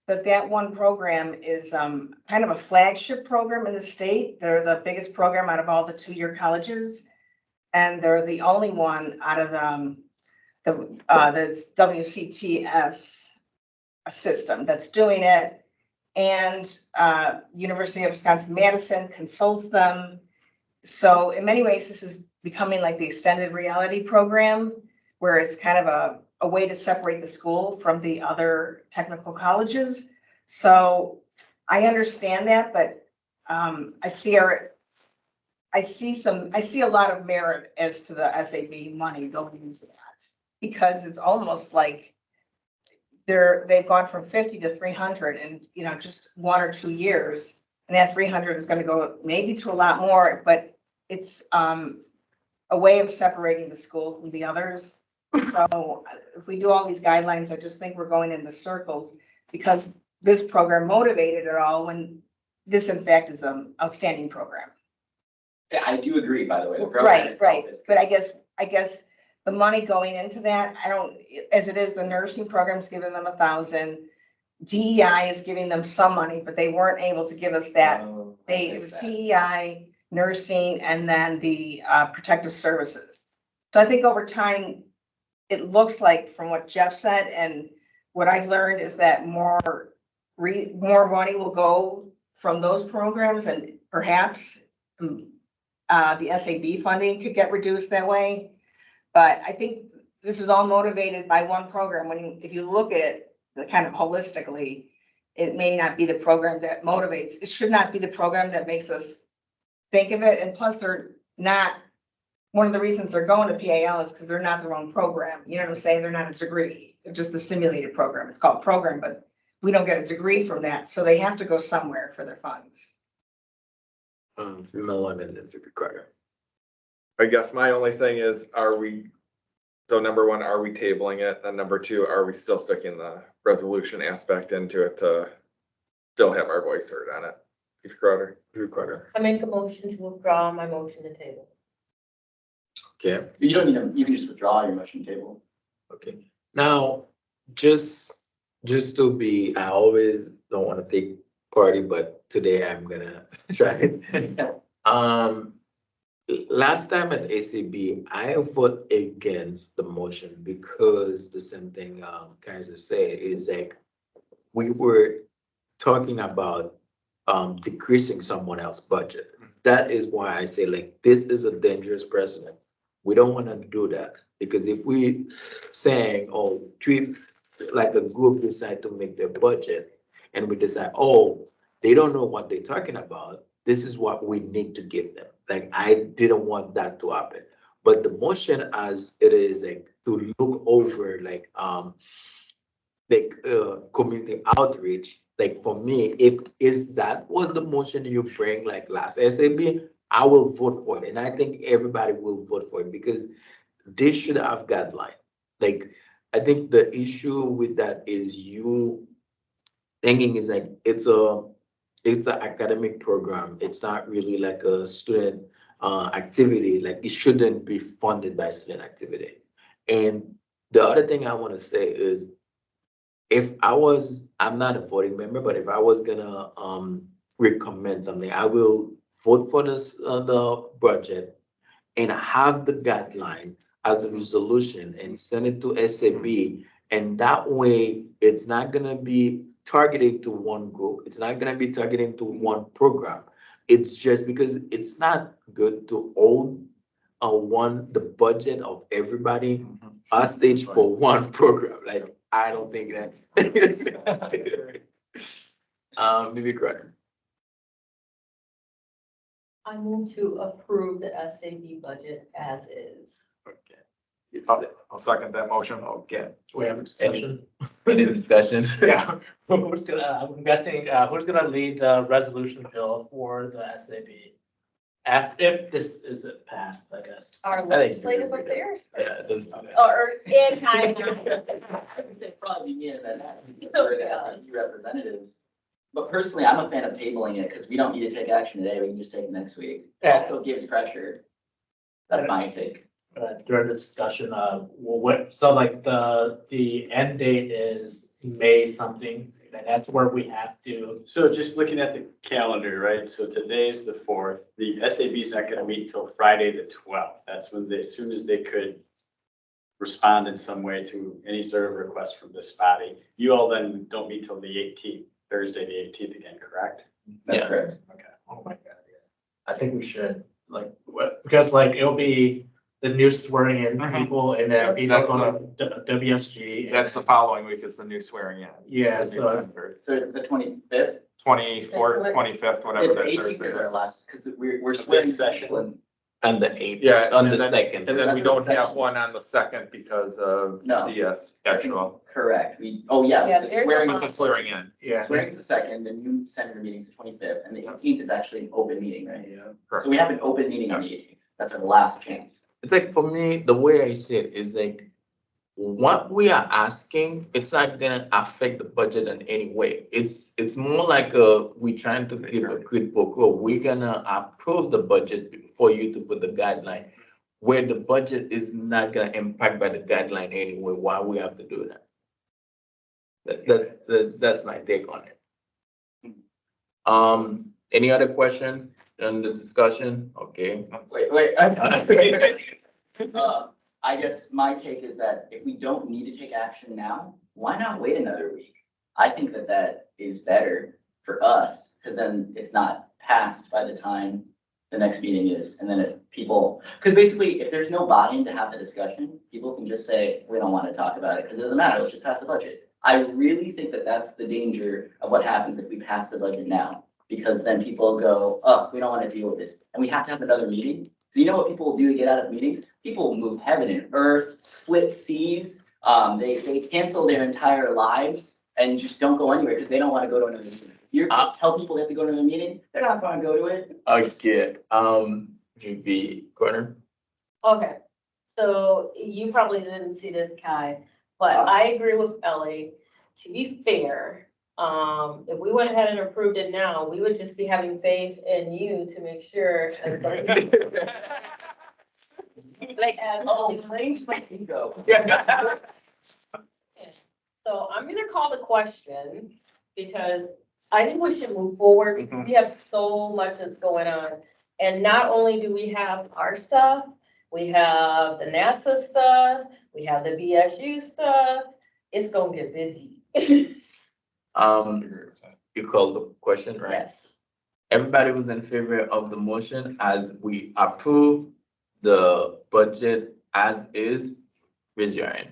but that one program is kind of a flagship program in the state. They're the biggest program out of all the two-year colleges, and they're the only one out of the WCTS system that's doing it. And University of Wisconsin-Madison consults them. So in many ways, this is becoming like the extended reality program, where it's kind of a way to separate the school from the other technical colleges. So I understand that, but I see a lot of merit as to the SAB money going into that, because it's almost like they've gone from 50 to 300 in, just 1 or 2 years. And that 300 is going to go maybe to a lot more, but it's a way of separating the school from the others. So if we do all these guidelines, I just think we're going into circles, because this program motivated it all when this in fact is an outstanding program. Yeah, I do agree, by the way. The program Right, itself right. is But I guess the money going into that, as it is, the nursing program's giving them 1,000. DEI is giving them some money, but they weren't able to give us that. It was DEI, nursing, and then the protective services. So I think over time, it looks like, from what Jeff said and what I've learned, is that more money will go from those programs, and perhaps the SAB funding could get reduced that way. But I think this is all motivated by one program. If you look at it kind of holistically, it may not be the program that motivates. It should not be the program that makes us think of it. And plus, they're not, one of the reasons they're going to PAL is because they're not their own program. You know what I'm saying? They're not a degree. They're just the simulated program. It's called program, but we don't get a degree from that. So they have to go somewhere for their funds. Malone and then Carter. I guess my only thing is, so number one, are we tabling it? And number two, are we still sticking the resolution aspect into it to still have our voice heard on it? Drew Carter. I make a motion to withdraw my motion to table. Okay. You don't need to, you can just withdraw your motion table. Okay. Now, just to be, I always don't want to take party, but today I'm gonna try it. Last time at ACB, I voted against the motion because the same thing Kaiser said is like, we were talking about decreasing someone else's budget. That is why I say, like, this is a dangerous precedent. We don't want to do that, because if we saying, oh, like a group decide to make their budget and we decide, oh, they don't know what they're talking about, this is what we need to give them. Like, I didn't want that to happen. But the motion as it is, like, to look over community outreach, like, for me, if that was the motion you bring like last SAB, I will vote for it. And I think everybody will vote for it, because they should have guideline. Like, I think the issue with that is you thinking is like, it's an academic program. It's not really like a student activity. Like, it shouldn't be funded by student activity. And the other thing I want to say is, I'm not a voting member, but if I was gonna recommend something, I will vote for this the budget and have the guideline as a resolution and send it to SAB. And that way, it's not gonna be targeted to one group. It's not gonna be targeting to one program. It's just because it's not good to hold the budget of everybody hostage for one program. Like, I don't think that. Maybe correct. I move to approve the SAB budget as is. I'll second that motion. Okay. We have a discussion. Any discussion? Yeah. I'm guessing, who's gonna lead the resolution bill for the SAB if this isn't passed, I guess. Our think legislative affairs, Yeah, those do that. or in kind I would say probably me and that, representatives. But personally, I'm a fan of tabling it because we don't need to take action today. We can just take it next week. It Yeah. also gives pressure. That's my take. During the discussion, so like the end date is May something, and that's where we have to. So just looking at the calendar, right? So today's the 4th. The SAB is not gonna meet until Friday, the 12th. That's when they, as soon as they could respond in some way to any sort of request from this body. You all then don't meet till the 18th, Thursday, the 18th again, correct? That's Yeah. correct. Okay. Oh my God, yeah. I think we should, like, because like it'll be the new swearing in people and then people That's go to WSG. That's the following week is the new swearing in. Yeah, The new so- member. So it's the 25th. 24th, 25th, whatever It's that 18th Thursday is our is. last, because we're swearing session. people in. And the 8th. Yeah, On and the then- 2nd. And then we That's don't the have second. one on the 2nd because of No. the actual, Correct. Yeah, The there's swearing, it's a swearing in. Yeah. swearing is the 2nd, the new senator meeting is the 25th, and the 18th is actually an open meeting, right? Yeah. So we have an open meeting on the 18th. That's our last chance. It's like for me, the way I see it is like, what we are asking, it's not gonna affect the budget in any way. It's more like we trying to give a quid pro quo. We're gonna approve the budget for you to put the guideline. Where the budget is not gonna impact by the guideline anyway, why we have to do that? That's my take on it. Any other question in the discussion? Okay. Wait. I guess my take is that if we don't need to take action now, why not wait another week? I think that that is better for us, because then it's not passed by the time the next meeting is, and then because basically, if there's no buy-in to have the discussion, people can just say, we don't want to talk about it, because it doesn't matter, let's just pass the budget. I really think that that's the danger of what happens if we pass the budget now, because then people go, oh, we don't want to deal with this, and we have to have another meeting. So you know what people will do to get out of meetings? People will move heaven and earth, split seas. They cancel their entire lives and just don't go anywhere because they don't want to go to another meeting. You tell people they have to go to another meeting, they're not going to go to it. Okay, GB Corner. Okay, so you probably didn't see this, Kai, but I agree with Ellie. To be fair, if we went ahead and approved it now, we would just be having faith in you to make sure. Like, claims my ego. So I'm gonna call the question because I think we should move forward. because We have so much that's going on. And not only do we have our stuff, we have the NASA stuff, we have the BSU stuff. It's gonna get busy. You called the question, right? Yes. Everybody was in favor of the motion as we approve the budget as is. Raise your hand.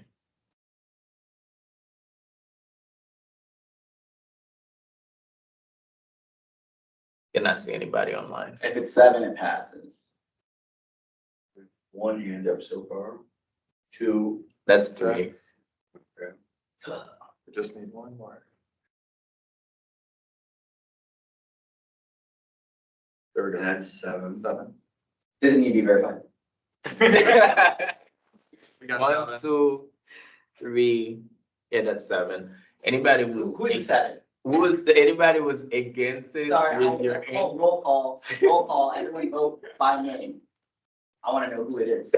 Cannot see anybody online. If it's 7, it passes. One hand up so far. 2. That's 3. We just need one more. Third, and that's 7. Doesn't need to be verified. We got 1, 7. 2, 3. Yeah, that's 7. Anybody who's Who's the 7? Anybody was against it? Sorry, Raise your hand. roll call, everyone vote by name. I want to know who it is.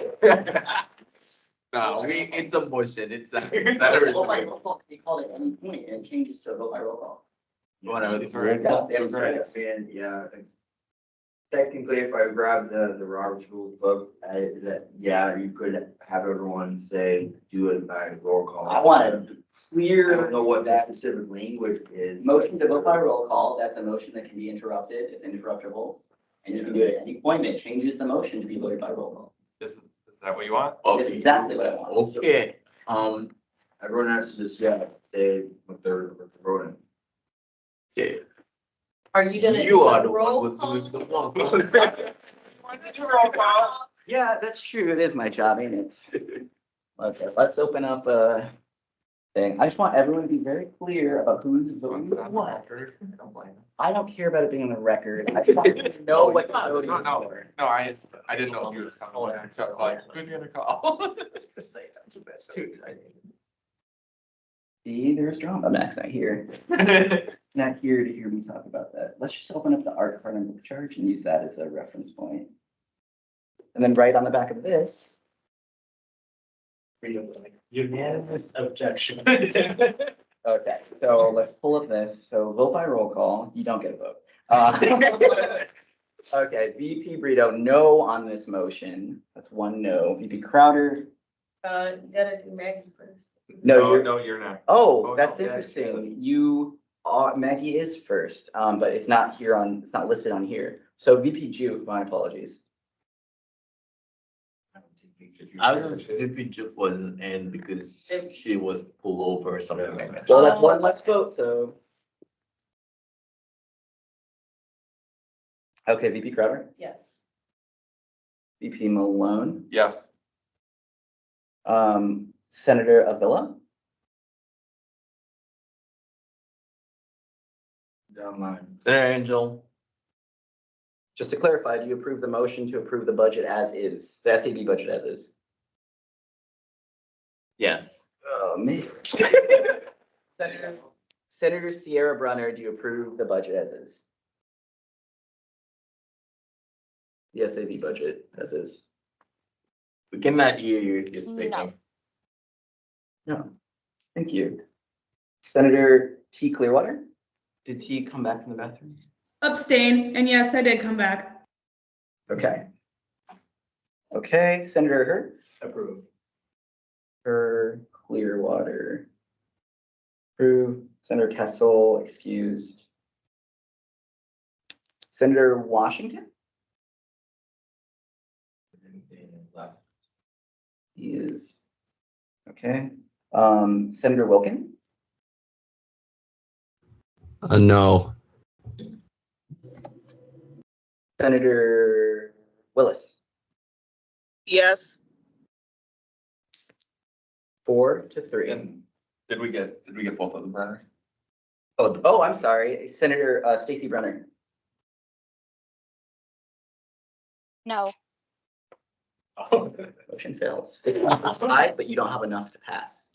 No, it's a motion. It's a. Vote by roll call can be called at any point and it changes to a vote by roll call. Whatever. It's right. Yeah, It's right. And yeah, technically, if I grab the Robert's Rules book, you could have everyone say, do it by roll call. I want a I clear. don't know what that specific language is. Motion to vote by roll call, that's a motion that can be interrupted, it's interruptible. And you can do it at any point, and it changes the motion to be voted by roll call. Is that what you want? That's exactly what I want. Okay, Everyone has to just, say what they're voting. yeah. Are you gonna? You are the roll one call? who's doing the roll call. Yeah, that's true, it is my job, ain't it? Okay, let's open up, thing. I just want everyone to be very clear about who's voting what. I don't care about it being on the record. I just want you to know what you're voting for. No, I didn't know he was coming back, so I was like, who's gonna call? It's too exciting. See, there's drama. Max not here. Not here to hear me talk about that. Let's just open up the art department book charge and use that as a reference point. And then right on the back of this. Unanimous objection. Okay, so let's pull up this. So vote by roll call. You don't get a vote. Okay, VP Brito, no on this motion. That's one no. VP Crowder, You gotta do Maggie first. no, you're, No, you're not. oh, no, that's yeah, interesting. You, Maggie is first, but it's not here on, it's not listed on here. So VP Juke, my apologies. I don't think VP Juke was in because she was pulled over or something like that. Well, that's one less vote, so. Okay, VP Crowder, Yes. VP Malone, Yes. Senator Avila, Senator Angel, just to clarify, do you approve the motion to approve the budget as is, the SAB budget as is? yes. Oh, man. Senator Sierra Brunner, do you approve the budget as is? The SAB budget as is? We cannot hear you if you're speaking. No, thank you. Senator T Clearwater, did T come back from the bathroom? Abstain, and yes, I did come back. Okay. Okay, Senator Hurt? Approve. Clearwater. Approve. Senator Kessel, excused. Senator Washington? He is, okay. Senator Wilkin? No. Senator Willis? Yes. 4-3. And did we get both of the Brenners? Oh, I'm sorry. Senator Stacey Brenner. No. Motion fails. It's tied, but you don't have enough to pass.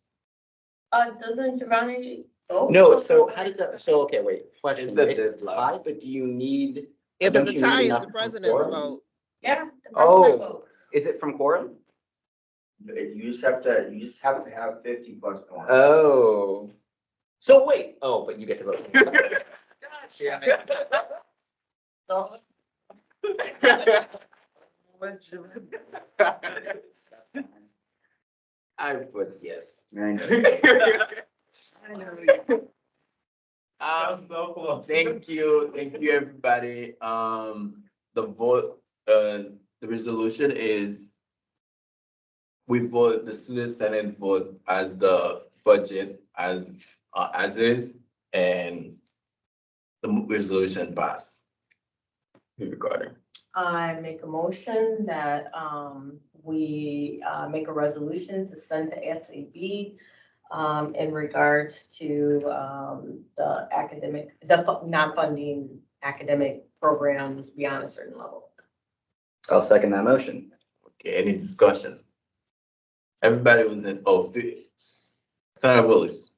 Doesn't Giovanni? Oh. No, so how does that, so, okay, wait, question. It's a It's deadline. tied, but do you need? If don't it's a you need tie, it's enough the from president's quorum? vote. Yeah. the Oh. president votes. Is it from quorum? You just have to have 50 plus one. Oh. So wait, oh, but you get to vote. I put yes. So close. Thank you, everybody. The vote, the resolution is we vote, the student senate vote as the budget as is, and the resolution pass. Regarding. I make a motion that we make a resolution to send to SAB in regards to the non-funding academic programs beyond a certain level. I'll second that motion. Okay, any discussion? Everybody was in, Senator Willis.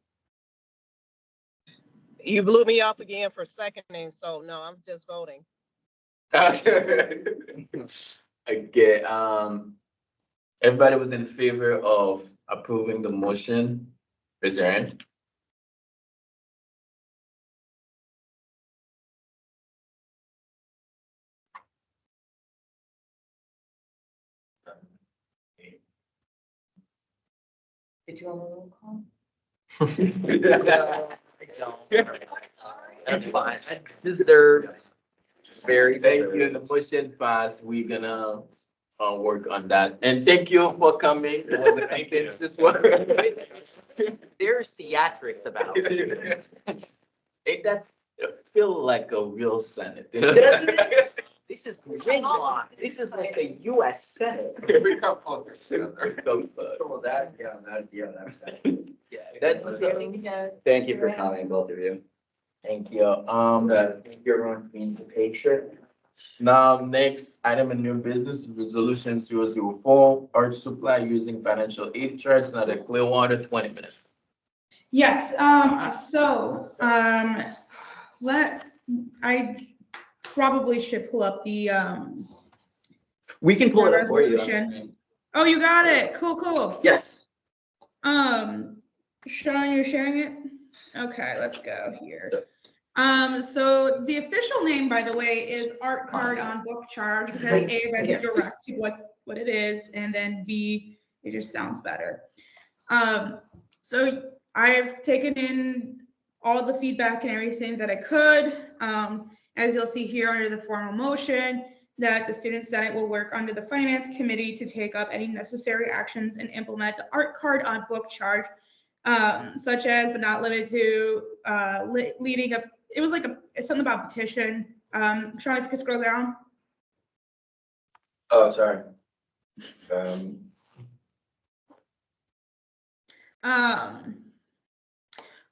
You blew me off again for seconding, so no, I'm just voting. Okay, everybody was in favor of approving the motion. Raise your hand. Did you have a roll call? That's fine. I deserved. Very Thank you. deserved. The motion passed. We're gonna work on that. And thank you for coming. It was a contentious one. There's theatrics about it. That's feel like a real Senate. Doesn't it? This is gridlock. This is like the US Senate. We come closer together. So that, yeah, that's. That's, thank you for coming, both of you. Thank you. Thank you everyone for being patient. Now, next item in new business, resolution 004, art supply using financial aid charts, another Clearwater, 20 minutes. Yes, I probably should pull up the, We can pull the it up for you. resolution. Oh, you got it. Cool, cool. Yes. Sean, you're sharing it? Okay, let's go here. So the official name, by the way, is art card on book charge, because A, that's direct to what it is, and then B, it just sounds better. So I've taken in all the feedback and everything that I could. As you'll see here under the formal motion, that the Student Senate will work under the Finance Committee to take up any necessary actions and implement the art card on book charge, such as, but not limited to, leading up. It was like it's something about petition. Sean, if you could scroll down. Oh, sorry.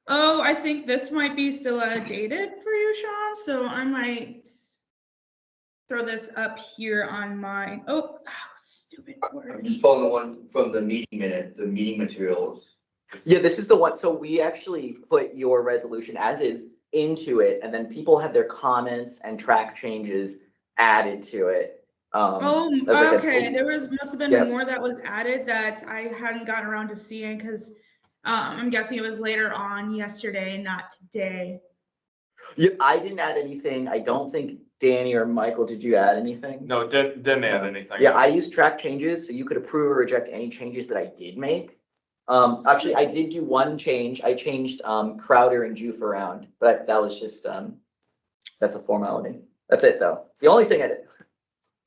Oh, I think this might be still outdated for you, Sean. So I might throw this up here on mine. Oh, stupid word. I'm just pulling the one from the meeting minute, the meeting materials. Yeah, this is the one. So we actually put your resolution as is into it, and then people have their comments and track changes added to it. Oh, as like okay. There must have been Yeah. more that was added that I hadn't gotten around to seeing, because I'm guessing it was later on yesterday, not today. Yeah, I didn't add anything. I don't think Danny or Michael, did you add anything? No, didn't add anything. Yeah, I used track changes, so you could approve or reject any changes that I did make. Actually, I did do one change. I changed Crowder and Juve around, but that was just that's a formality. That's it though. The only thing I did.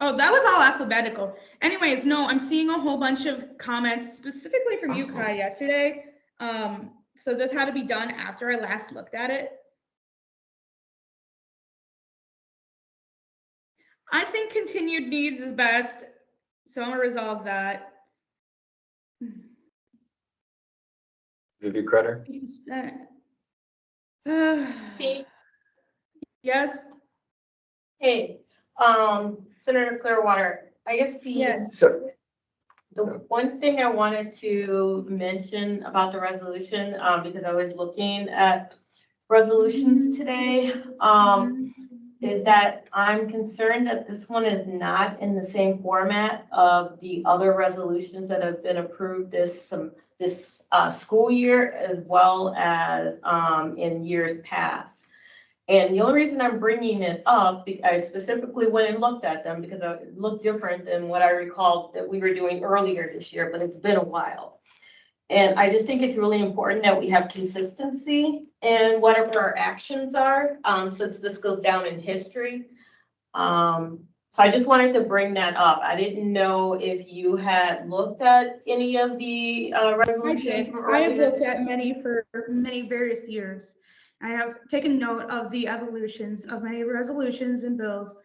Oh, that was all alphabetical. Anyways, no, I'm seeing a whole bunch of comments specifically from you, Kai, yesterday. So this had to be done after I last looked at it. I think continued needs is best, so I'm gonna resolve that. Vivi Crutter? Yes. Hey, Senator Clearwater, I guess the one thing I wanted to mention about the resolution, because I was looking at resolutions today, is that I'm concerned that this one is not in the same format of the other resolutions that have been approved this school year, as well as in years past. And the only reason I'm bringing it up, I specifically went and looked at them because it looked different than what I recalled that we were doing earlier this year, but it's been a while. And I just think it's really important that we have consistency in whatever our actions are, since this goes down in history. So I just wanted to bring that up. I didn't know if you had looked at any of the resolutions from I have earlier. looked at many for many various years. I have taken note of the evolutions of many resolutions and bills,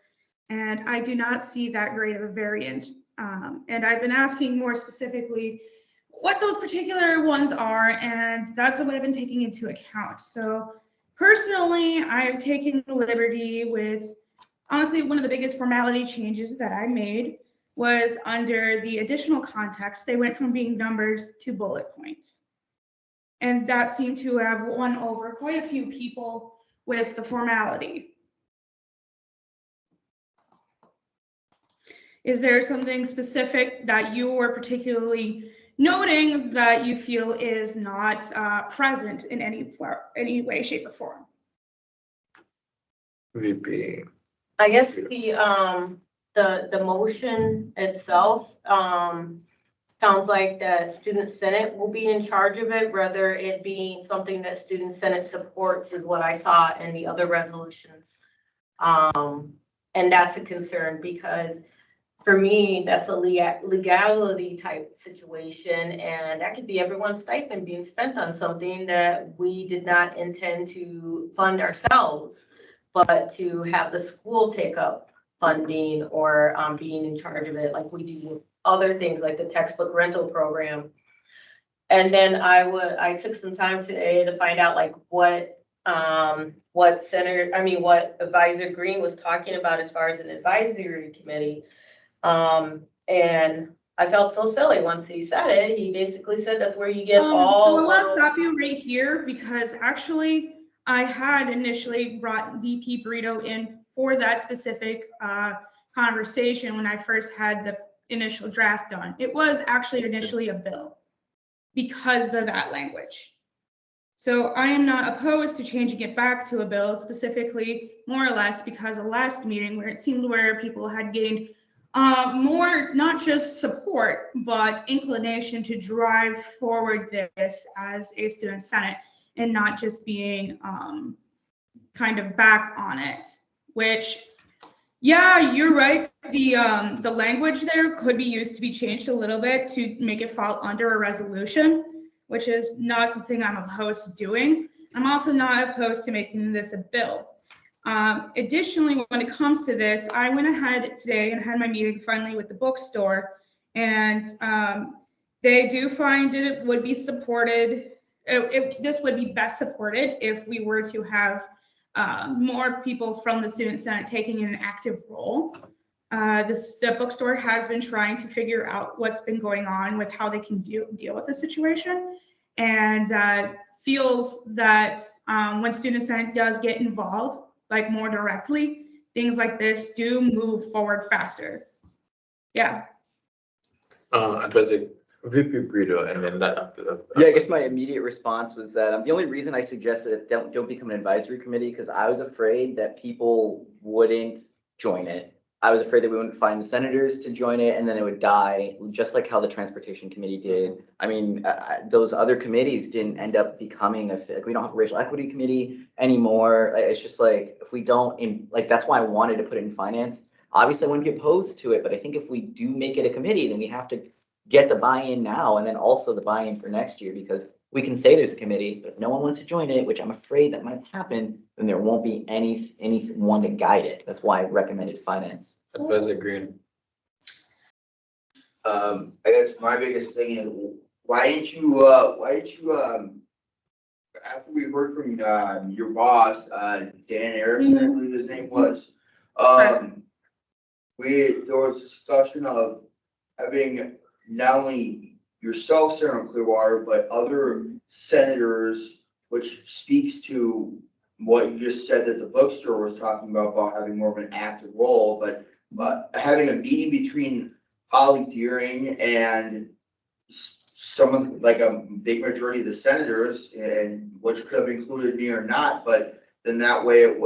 and I do not see that great of a variant. And I've been asking more specifically what those particular ones are, and that's what I've been taking into account. So personally, I've taken the liberty with, honestly, one of the biggest formality changes that I made was under the additional context. They went from being numbers to bullet points. And that seemed to have won over quite a few people with the formality. Is there something specific that you were particularly noting that you feel is not present in any way, shape, or form? VP. I guess the motion itself, sounds like the Student Senate will be in charge of it, rather it being something that Student Senate supports is what I saw in the other resolutions. And that's a concern because for me, that's a legality type situation, and that could be everyone's stipend being spent on something that we did not intend to fund ourselves, but to have the school take up funding or being in charge of it like we do with other things like the textbook rental program. And then I took some time today to find out like what Advisor Green was talking about as far as an advisory committee. And I felt so silly once he said it. He basically said that's where you get all. So I want to stop you right here because actually I had initially brought VP Burrito in for that specific conversation when I first had the initial draft done. It was actually initially a bill because of that language. So I am not opposed to changing it back to a bill, specifically more or less because of last meeting where it seemed where people had gained more, not just support, but inclination to drive forward this as a student senate and not just being kind of back on it, which, yeah, you're right. The language there could be used to be changed a little bit to make it fall under a resolution, which is not something I'm opposed to doing. I'm also not opposed to making this a bill. Additionally, when it comes to this, I went ahead today and had my meeting finally with the bookstore, and they do find it would be supported. This would be best supported if we were to have more people from the Student Senate taking an active role. The bookstore has been trying to figure out what's been going on with how they can deal with the situation, and feels that when Student Senate does get involved, like more directly, things like this do move forward faster. Yeah. Advisor VP Brito, and then that after that. Yeah, I guess my immediate response was that the only reason I suggested it don't become an advisory committee because I was afraid that people wouldn't join it. I was afraid that we wouldn't find the senators to join it and then it would die, just like how the transportation committee did. I mean, those other committees didn't end up becoming like we don't have a racial equity committee anymore. It's just like if we don't, that's why I wanted to put it in finance. Obviously, I wouldn't be opposed to it, but I think if we do make it a committee, then we have to get the buy-in now and then also the buy-in for next year because we can say there's a committee, but if no one wants to join it, which I'm afraid that might happen, then there won't be anyone to guide it. That's why I recommended finance. Advisor Green. I guess my biggest thing is why didn't you after we heard from your boss, Dan Erickson, I believe his name was, there was discussion of having not only yourself, Sarah Clearwater, but other senators, which speaks to what you just said that the bookstore was talking about having more of an active role, but having a meeting between Holly Deering and some of, like a big majority of the senators, and which could have included me or not, but then that way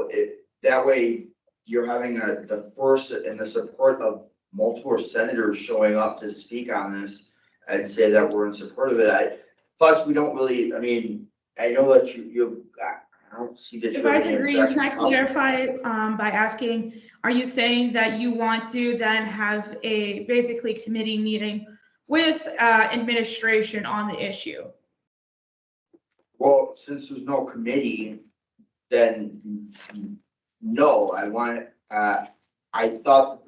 that way you're having the first and the support of multiple senators showing up to speak on this and say that we're in support of it. Plus, we don't really, I mean, I know that I don't see that. Advisor Green, can I clarify by asking, are you saying that you want to then have a basically committee meeting with administration on the issue? Well, since there's no committee, then no, I thought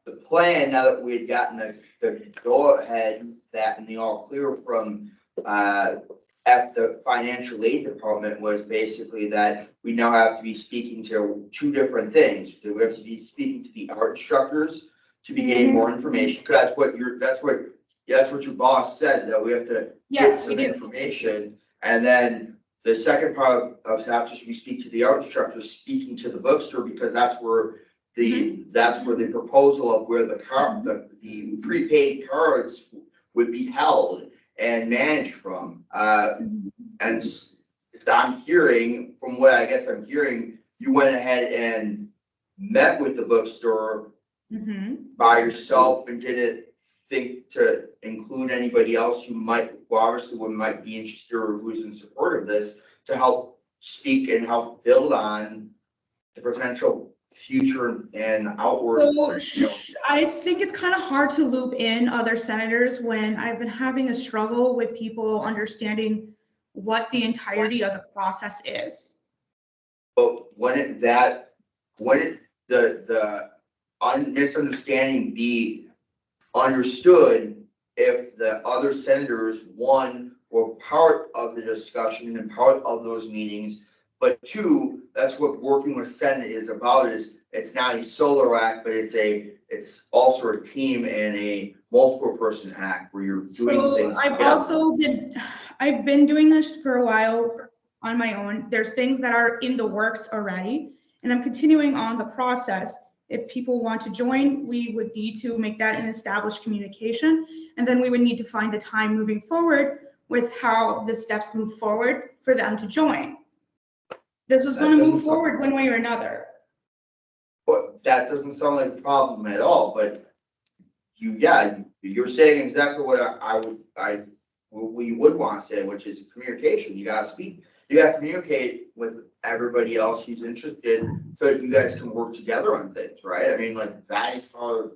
the plan, now that we had gotten the go ahead, that and the all clear from at the financial aid department, was basically that we now have to be speaking to two different things. We have to be speaking to the art instructors to be getting more information, because that's what your boss said, that we have to get some information. And then the second part of after we speak to the art instructors, speaking to the bookstore, because that's where the proposal of where the prepaid cards would be held and managed from. And I'm hearing, from what I guess I'm hearing, you went ahead and met with the bookstore by yourself and didn't think to include anybody else who might be interested or who's in support of this, to help speak and help build on the potential future and outward. So I think it's kind of hard to loop in other senators when I've been having a struggle with people understanding what the entirety of the process is. But wouldn't the misunderstanding be understood if the other senators, one, we're part of the discussion and part of those meetings. But two, that's what working with Senate is about, is it's not a solo act, but it's also a team and a multiple person act where you're doing So things I've been doing this for a while on my own. There's things that are in the works already, and I'm continuing on the process. If people want to join, we would need to make that an established communication, and then we would need to find the time moving forward with how the steps move forward for them to join. This was going to move forward one way or another. But that doesn't sound like a problem at all, but you're saying exactly what we would want to say, which is communication. You gotta speak, you gotta communicate with everybody else who's interested so that you guys can work together on things, right? I mean, like, that's how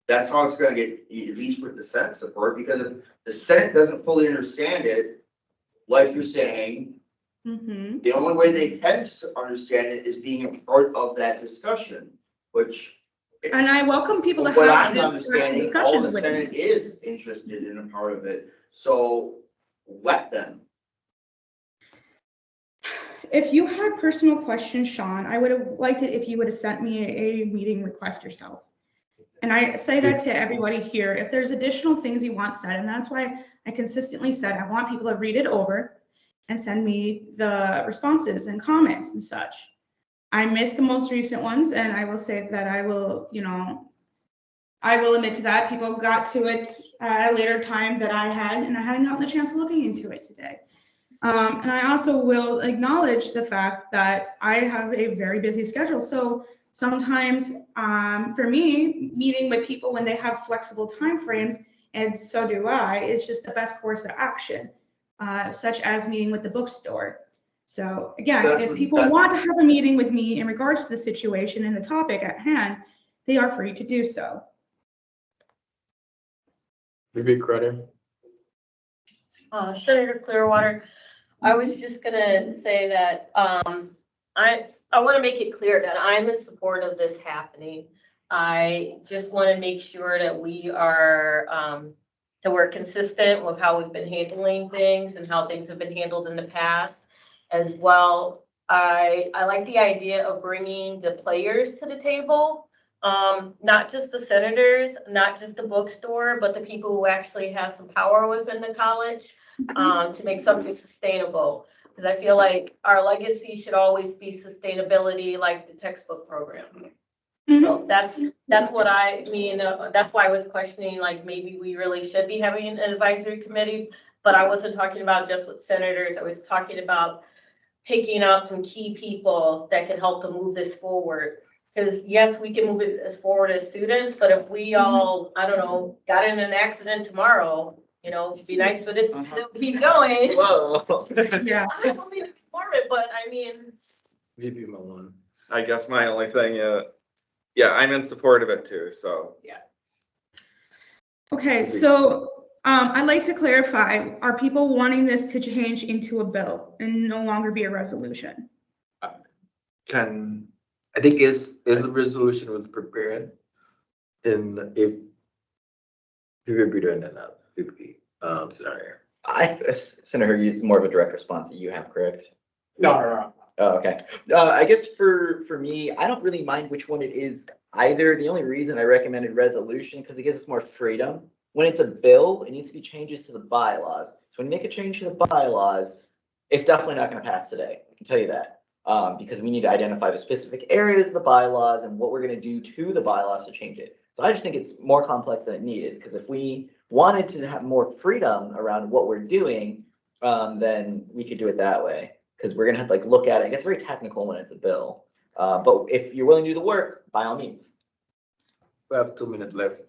it's gonna get, at least with the Senate support, because if the Senate doesn't fully understand it, like you're saying, the only way they can understand it is being a part of that discussion, which. And I welcome people to What have I'm these understanding, all discussions the with Senate me. is interested in a part of it, so let them. If you had personal questions, Sean, I would have liked it if you would have sent me a meeting request yourself. And I say that to everybody here. If there's additional things you want said, and that's why I consistently said I want people to read it over and send me the responses and comments and such. I missed the most recent ones, and I will say that I will admit to that. People got to it at a later time that I had, and I hadn't gotten the chance of looking into it today. And I also will acknowledge the fact that I have a very busy schedule. So sometimes for me, meeting with people when they have flexible timeframes, and so do I, is just the best course of action, such as meeting with the bookstore. So again, if people want to have a meeting with me in regards to the situation and the topic at hand, they are free to do so. Maybe credit. Senator Clearwater, I was just gonna say that I want to make it clear that I'm in support of this happening. I just want to make sure that we are that we're consistent with how we've been handling things and how things have been handled in the past as well. I like the idea of bringing the players to the table, not just the senators, not just the bookstore, but the people who actually have some power within the college to make something sustainable. Because I feel like our legacy should always be sustainability, like the textbook program. So that's what I mean. That's why I was questioning, like, maybe we really should be having an advisory committee, but I wasn't talking about just with senators. I was talking about picking up some key people that can help to move this forward. Because yes, we can move it as forward as students, but if we all, I don't know, got in an accident tomorrow, it'd be nice for this to still keep going. Whoa. Yeah. I don't mean to be morbid, but I mean. VP Malone. I guess my only thing, yeah, I'm in support of it too, so. Yeah. Okay, so I'd like to clarify, are people wanting this to change into a bill and no longer be a resolution? I think is a resolution was prepared in if we would be doing that now, scenario. Senator, it's more of a direct response that you have, correct? No. Oh, okay. I guess for me, I don't really mind which one it is either. The only reason I recommended resolution because it gives us more freedom. When it's a bill, it needs to be changes to the bylaws. So when you make a change to the bylaws, it's definitely not going to pass today. I can tell you that. Because we need to identify the specific areas of the bylaws and what we're going to do to the bylaws to change it. So I just think it's more complex than it needed, because if we wanted to have more freedom around what we're doing, then we could do it that way. Because we're going to have to look at it. It gets very technical when it's a bill. But if you're willing to do the work, by all means. We have 2 minutes left.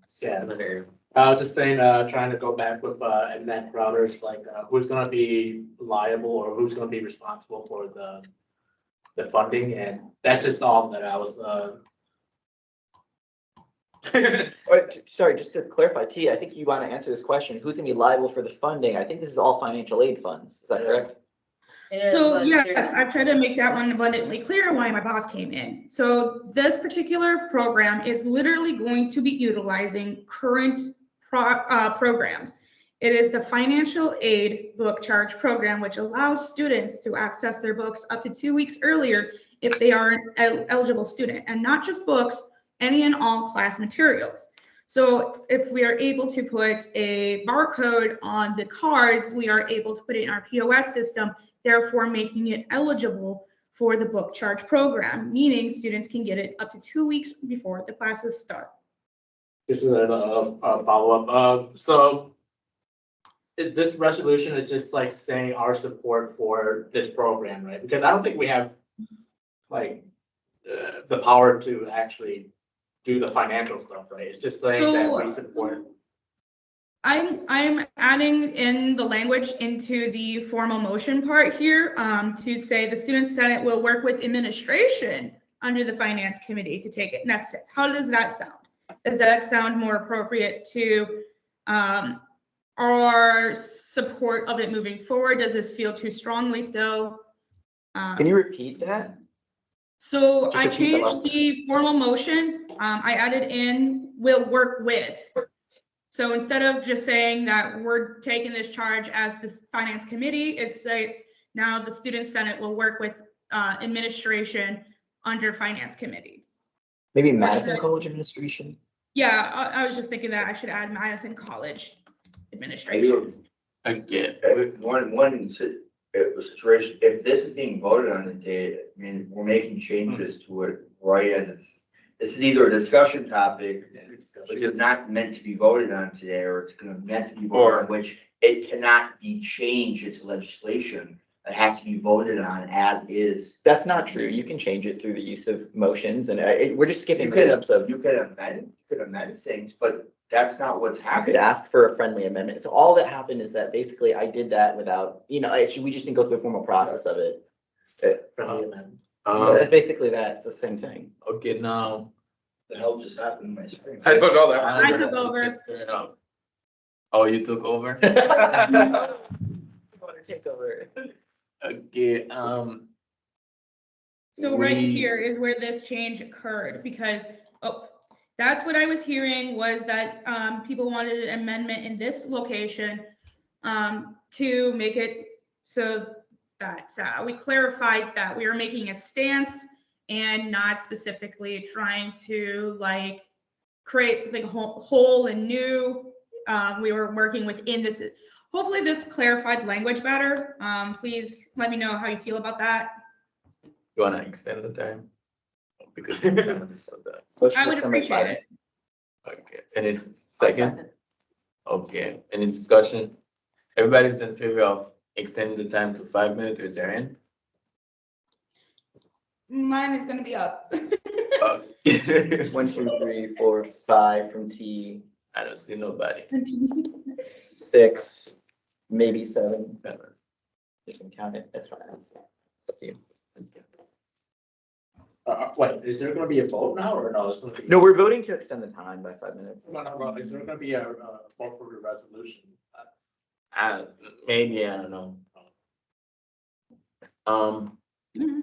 Senator. Just saying, trying to go back with net routers, like who's going to be liable or who's going to be responsible for the funding, and that's just all that I was. Sorry, just to clarify, T, I think you want to answer this question. Who's going to be liable for the funding? I think this is all financial aid funds. Is that correct? So yes, I've tried to make that one abundantly clear why my boss came in. So this particular program is literally going to be utilizing current programs. It is the financial aid book charge program, which allows students to access their books up to 2 weeks earlier if they are an eligible student, and not just books, any and all class materials. So if we are able to put a barcode on the cards, we are able to put it in our POS system, therefore making it eligible for the book charge program, meaning students can get it up to 2 weeks before the classes start. This is a follow-up. So this resolution is just like saying our support for this program, right? Because I don't think we have like the power to actually do the financial stuff, right? It's just saying that we support. I'm adding in the language into the formal motion part here to say the Student Senate will work with administration under the Finance Committee to take it necessary. How does that sound? Does that sound more appropriate to our support of it moving forward? Does this feel too strongly still? Can you repeat that? So Just I repeat the last changed the formal motion. I added in will work with. So instead of just saying that we're taking this charge as the Finance Committee, it states now the Student Senate will work with administration under Finance Committee. Maybe Madison College administration? Yeah, I was just thinking that I should add Madison College administration. Again, One situation, if this is being voted on today, I mean, we're making changes to it, right, as this is either a discussion topic, which is not meant to be voted on today, or it's gonna meant to be voted on, which it cannot be changed, it's legislation. It has to be voted on as is. That's not true. You can change it through the use of motions, and we're just skipping You the steps of. could amend things, but that's not what's You happening. could ask for a friendly amendment. So all that happened is that basically I did that without, we just didn't go through the formal process of it. Friendly amendment. That's basically that, the same thing. Okay, now. The hell just happened in my screen? I took over. I took over. Oh, you took over? Take over. Okay, So right we- here is where this change occurred, because, that's what I was hearing was that people wanted an amendment in this location to make it so that we clarified that we were making a stance and not specifically trying to like create something whole and new. We were working within this. Hopefully this clarified language better. Please let me know how you feel about that. You wanna extend the time? Because I would appreciate it. Okay, and it's second? Okay, any discussion? Everybody's in favor of extending the time to 5 minutes, is there any? Mine is gonna be up. 1, 2, 3, 4, 5 from T. I don't see nobody. 6, maybe 7. You can count it. That's fine. That's fine. It's up to you. Wait, is there gonna be a vote now or no? It's gonna be. No, we're voting to extend the time by 5 minutes. No, is there gonna be a vote for the resolution? Maybe, I don't know.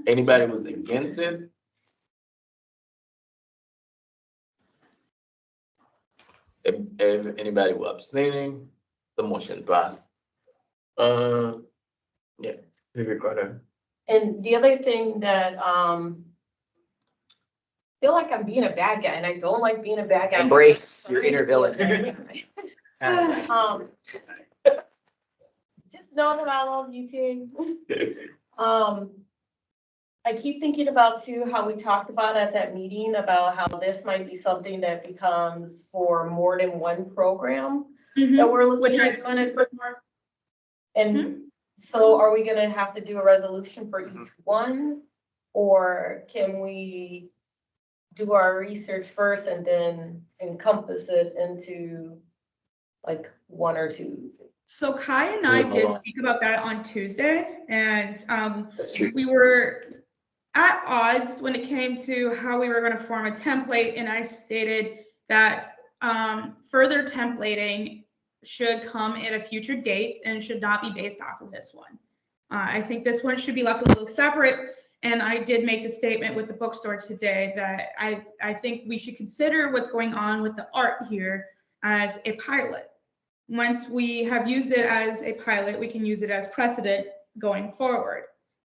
Anybody was against it? If anybody was abstaining, the motion passed. Yeah, Ricardo. And the other thing that, feel like I'm being a bad guy and I don't like being a bad guy. Embrace your inner villain. Just know that I love you too. I keep thinking about too, how we talked about at that meeting about how this might be something that becomes for more than one program that we're looking at doing it for. And so are we gonna have to do a resolution for each one? Or can we do our research first and then encompass it into like one or two? So Kai and I did speak about that on Tuesday, and we were at odds when it came to how we were going to form a template, and I stated that further templating should come at a future date and should not be based off of this one. I think this one should be left a little separate, and I did make the statement with the bookstore today that I think we should consider what's going on with the art here as a pilot. once we have used it as a pilot, we can use it as precedent going forward.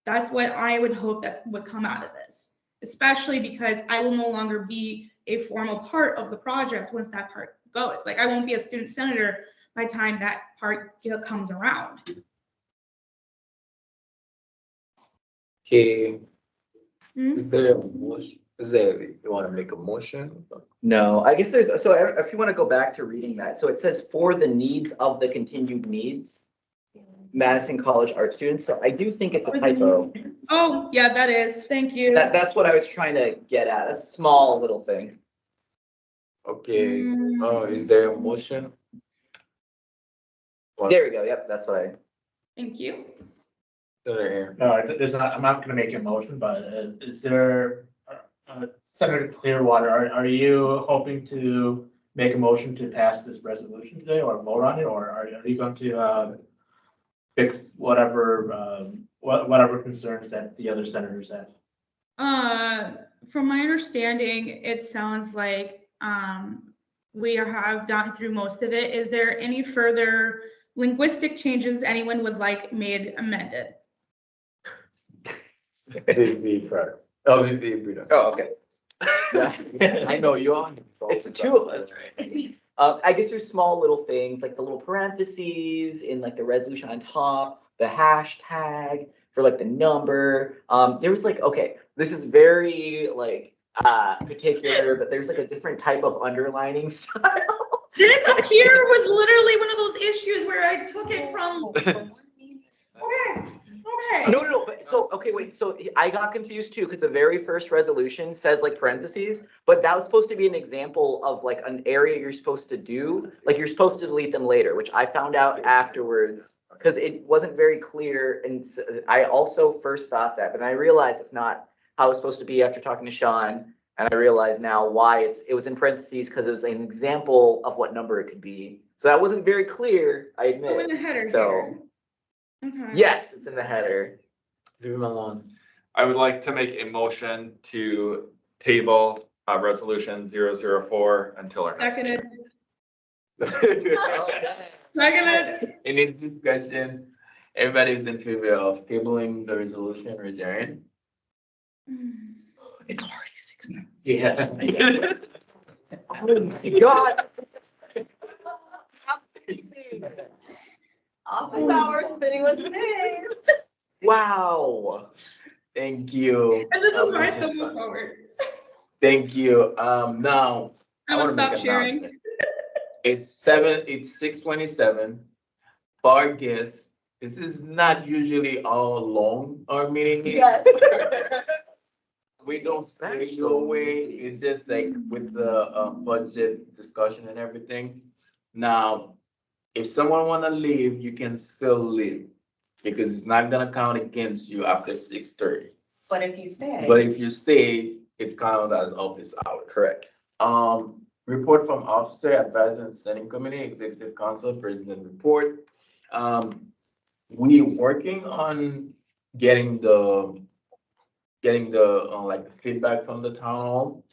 That's what I would hope that would come out of this, especially because I will no longer be a formal part of the project once that part goes. Like, I won't be a student senator by the time that part comes around. Okay, Hmm? is there a motion? Is there, you want to make a motion? No, I guess there's, so if you want to go back to reading that, so it says for the needs of the continued needs, Madison College art students, so I do think it's a typo. Oh, yeah, that is. Thank you. That's what I was trying to get at, a small little thing. Okay, is there a motion? There we go, yep, that's what I. Thank you. There. No, there's not, I'm not gonna make a motion, but is there, Senator Clearwater, are you hoping to make a motion to pass this resolution today or vote on it, or are you going to, fix whatever, whatever concerns that the other senators have? From my understanding, it sounds like we have gotten through most of it. Is there any further linguistic changes anyone would like made amended? Oh, okay. I know you are. It's the two of us, right? I guess there's small little things like the little parentheses in like the resolution on top, the hashtag for like the number. There was like, okay, this is very like particular, but there's like a different type of underlining style. This up here was literally one of those issues where I took it from. Okay. No, but so, okay, wait, so I got confused too, because the very first resolution says like parentheses, but that was supposed to be an example of like an area you're supposed to do, like you're supposed to delete them later, which I found out afterwards, because it wasn't very clear, and I also first thought that, but I realized it's not how it's supposed to be after talking to Sean, and I realize now why it was in parentheses, because it was an example of what number it could be. So that wasn't very clear, I admit. Oh, in the header So, here. Okay. yes, it's in the header. Leave him alone. I would like to make a motion to table resolution 004 until our. Seconded. Seconded. Any discussion? Everybody is in favor of tabling the resolution, raise your hand. It's already 6 now. Yeah. Oh my God. Office hours, spinning with today's. Wow. Thank you. And this is where I still move forward. Thank you. Now. I will stop sharing. It's 6:27. Bar guests, this is not usually how long our meeting is. Yes. We don't stay your way. It's just like with the budget discussion and everything. Now, if someone wanna leave, you can still leave because it's not gonna count against you after 6:30. But if you stay. But if you stay, it's counted as office hours. Correct. Report from Officer, Advisor and Standing Committee, Executive Council, President report. We working on getting the like the feedback from the town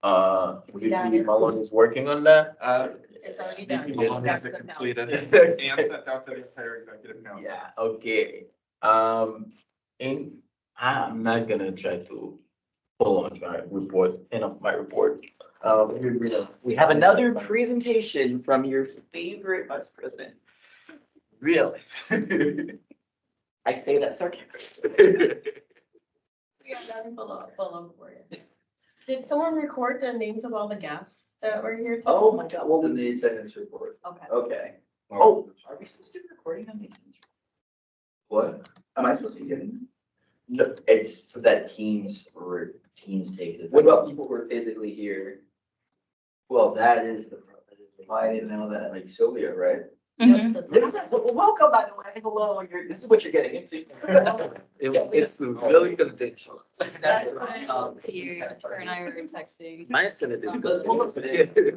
hall. VP Malone is working on that. It's already done. VP Malone has it That's the count. completed and sent out to the entire executive council. Yeah, okay. And I'm not gonna try to pull on my report, my report. We have another presentation from your favorite vice president. Really? I say that sarcastically. We got nothing below for you. Did someone record the names of all the guests that were here? Oh my God, what was the attendance report. Okay. Okay. Oh, are we supposed to be recording on the? What? Am I supposed to be doing No, it's for that Teams or Teams takes it. that? What about people who are physically here? Well, that is the. I didn't know that. Like Sylvia, right? Yeah, well, welcome, by the way. Hello, this is what you're getting into. It's really contentious. That's what her and I were texting. My Senate is.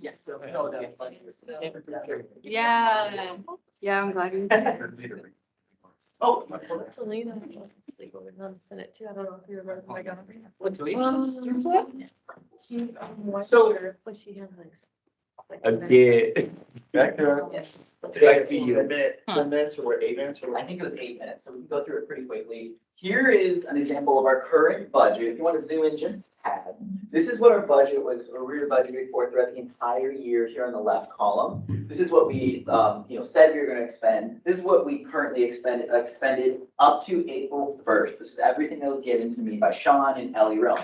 Yes, so. Yeah, I'm glad you. Oh. Selena, like over on the Senate too. I don't know if you remember my daughter. What's She's So- but she had like Okay. Back to you. The minutes or 8 minutes or? I think it was 8 minutes, so we can go through it pretty quickly. Here is an example of our current budget. If you want to zoom in just a tad, this is what our budget was, or we were budgeted for throughout the entire year here on the left column. This is what we, said we were going to expend. This is what we currently expended up to April 1st. This is everything that was given to me by Sean and Ellie Rowe.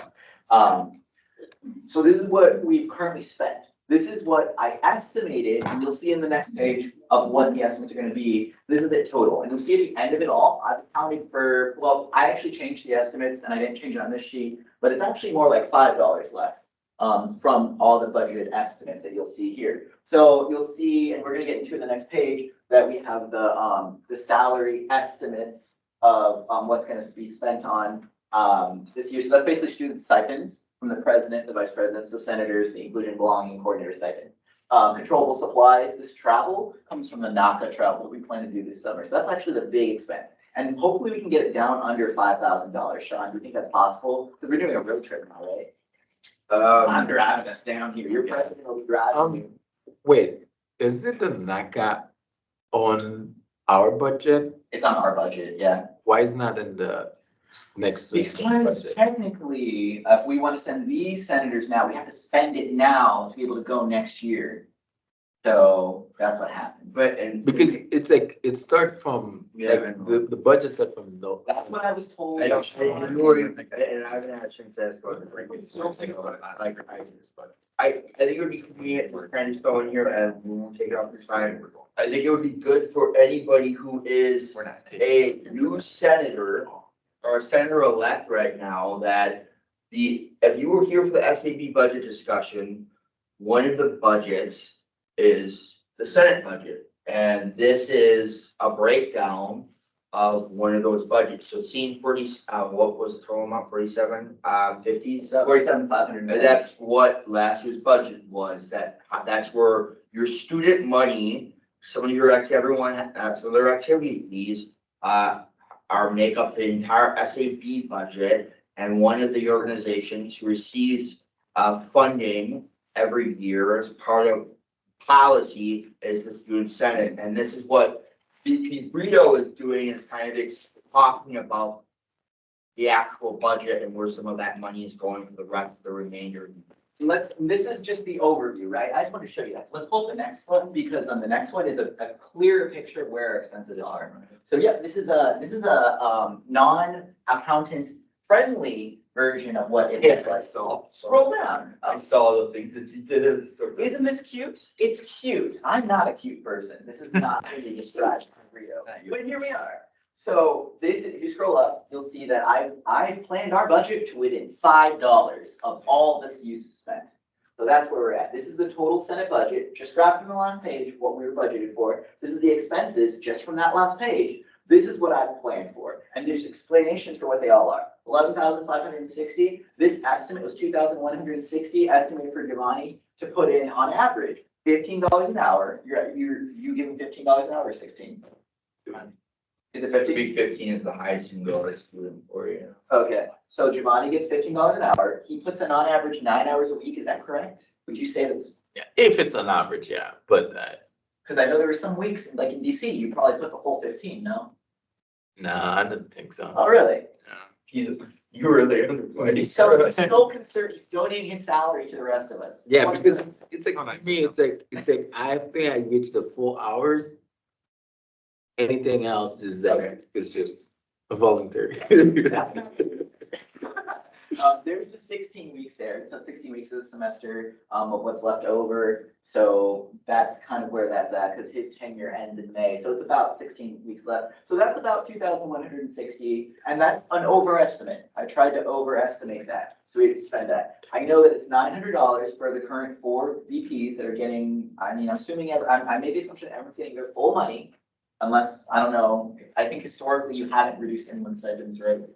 So this is what we've currently spent. This is what I estimated, and you'll see in the next page of what the estimates are going to be. This is the total, and you'll see at the end of it all, I've accounted for, well, I actually changed the estimates, and I didn't change it on this sheet, but it's actually more like $5 left from all the budgeted estimates that you'll see here. So you'll see, and we're going to get into it in the next page, that we have the salary estimates of what's going to be spent on this year. So that's basically student stipends from the president, the vice presidents, the senators, the inclusion belonging coordinator stipend. Controllable supplies, this travel comes from the NACA travel that we plan to do this summer. So that's actually the big expense. And hopefully we can get it down under $5,000. Sean, do you think that's possible? Because we're doing a road trip now, right? I'm driving us down here. Your president will be driving. Wait, is it the NACA on our budget? It's on our budget, yeah. Why is not in the next? Because budget? technically, if we want to send these senators now, we have to spend it now to be able to go next year. So that's what happened. But, and. Because it's like, it start from, like, the budget start from no. That's what I was told. I don't, and I haven't had a chance to ask about the break. Like advisors, but. I think it would be convenient for friends going here and we won't take it off this time. I think it would be good for anybody who is a new senator or a senator-elect right now that if you were here for the SAB budget discussion, one of the budgets is the Senate budget. And this is a breakdown of one of those budgets. So seeing 40, what was the total amount, 4750? 47,500. That's what last year's budget was. That's where your student money, some of your everyone, some of their activity fees, make up the entire SAB budget. And one of the organizations who receives funding every year as part of policy is the Student Senate. And this is what VP Brito is doing, is kind of talking about the actual budget and where some of that money is going for the rest of the remainder. This is just the overview, right? I just want to show you that. Let's pull up the next one, because on the next one is a clear picture of where our expenses are. So yeah, this is a non-accountant friendly version of what it looks like. So scroll down. I saw the things that you did. Isn't this cute? It's cute. I'm not a cute person. This is not really described by Rito. But here we are. So this, if you scroll up, you'll see that I planned our budget to within $5 of all that's used to spend. So that's where we're at. This is the total Senate budget, just grabbed from the last page, what we were budgeted for. This is the expenses just from that last page. This is what I've planned for. And there's explanations for what they all are. 11,560. This estimate was 2,160 estimated for Giovanni to put in on average $15 an hour. You give him $15 an hour or 16? Is it 15? 15 is the highest you can go as a student for you. Okay, so Giovanni gets $15 an hour. He puts in on average 9 hours a week. Is that correct? Would you say that's? Yeah, if it's an average, yeah, but. Because I know there were some weeks, like in DC, you probably put the whole 15, no? No, I didn't think so. Oh, really? You were there. He's so concerned. He's donating his salary to the rest of us. Yeah, because it's like, for me, it's like I think I reached the 4 hours. Anything else is just a voluntary. There's the 16 weeks there. It's not 16 weeks of the semester of what's left over. So that's kind of where that's at, because his tenure ends in May. So it's about 16 weeks left. So that's about 2,160. And that's an overestimate. I tried to overestimate that. So we didn't spend that. I know that it's $900 for the current 4 VPs that are getting, I'm assuming, I made the assumption that everyone's getting their full money. Unless, I don't know, I think historically you haven't reduced anyone's stipends, right?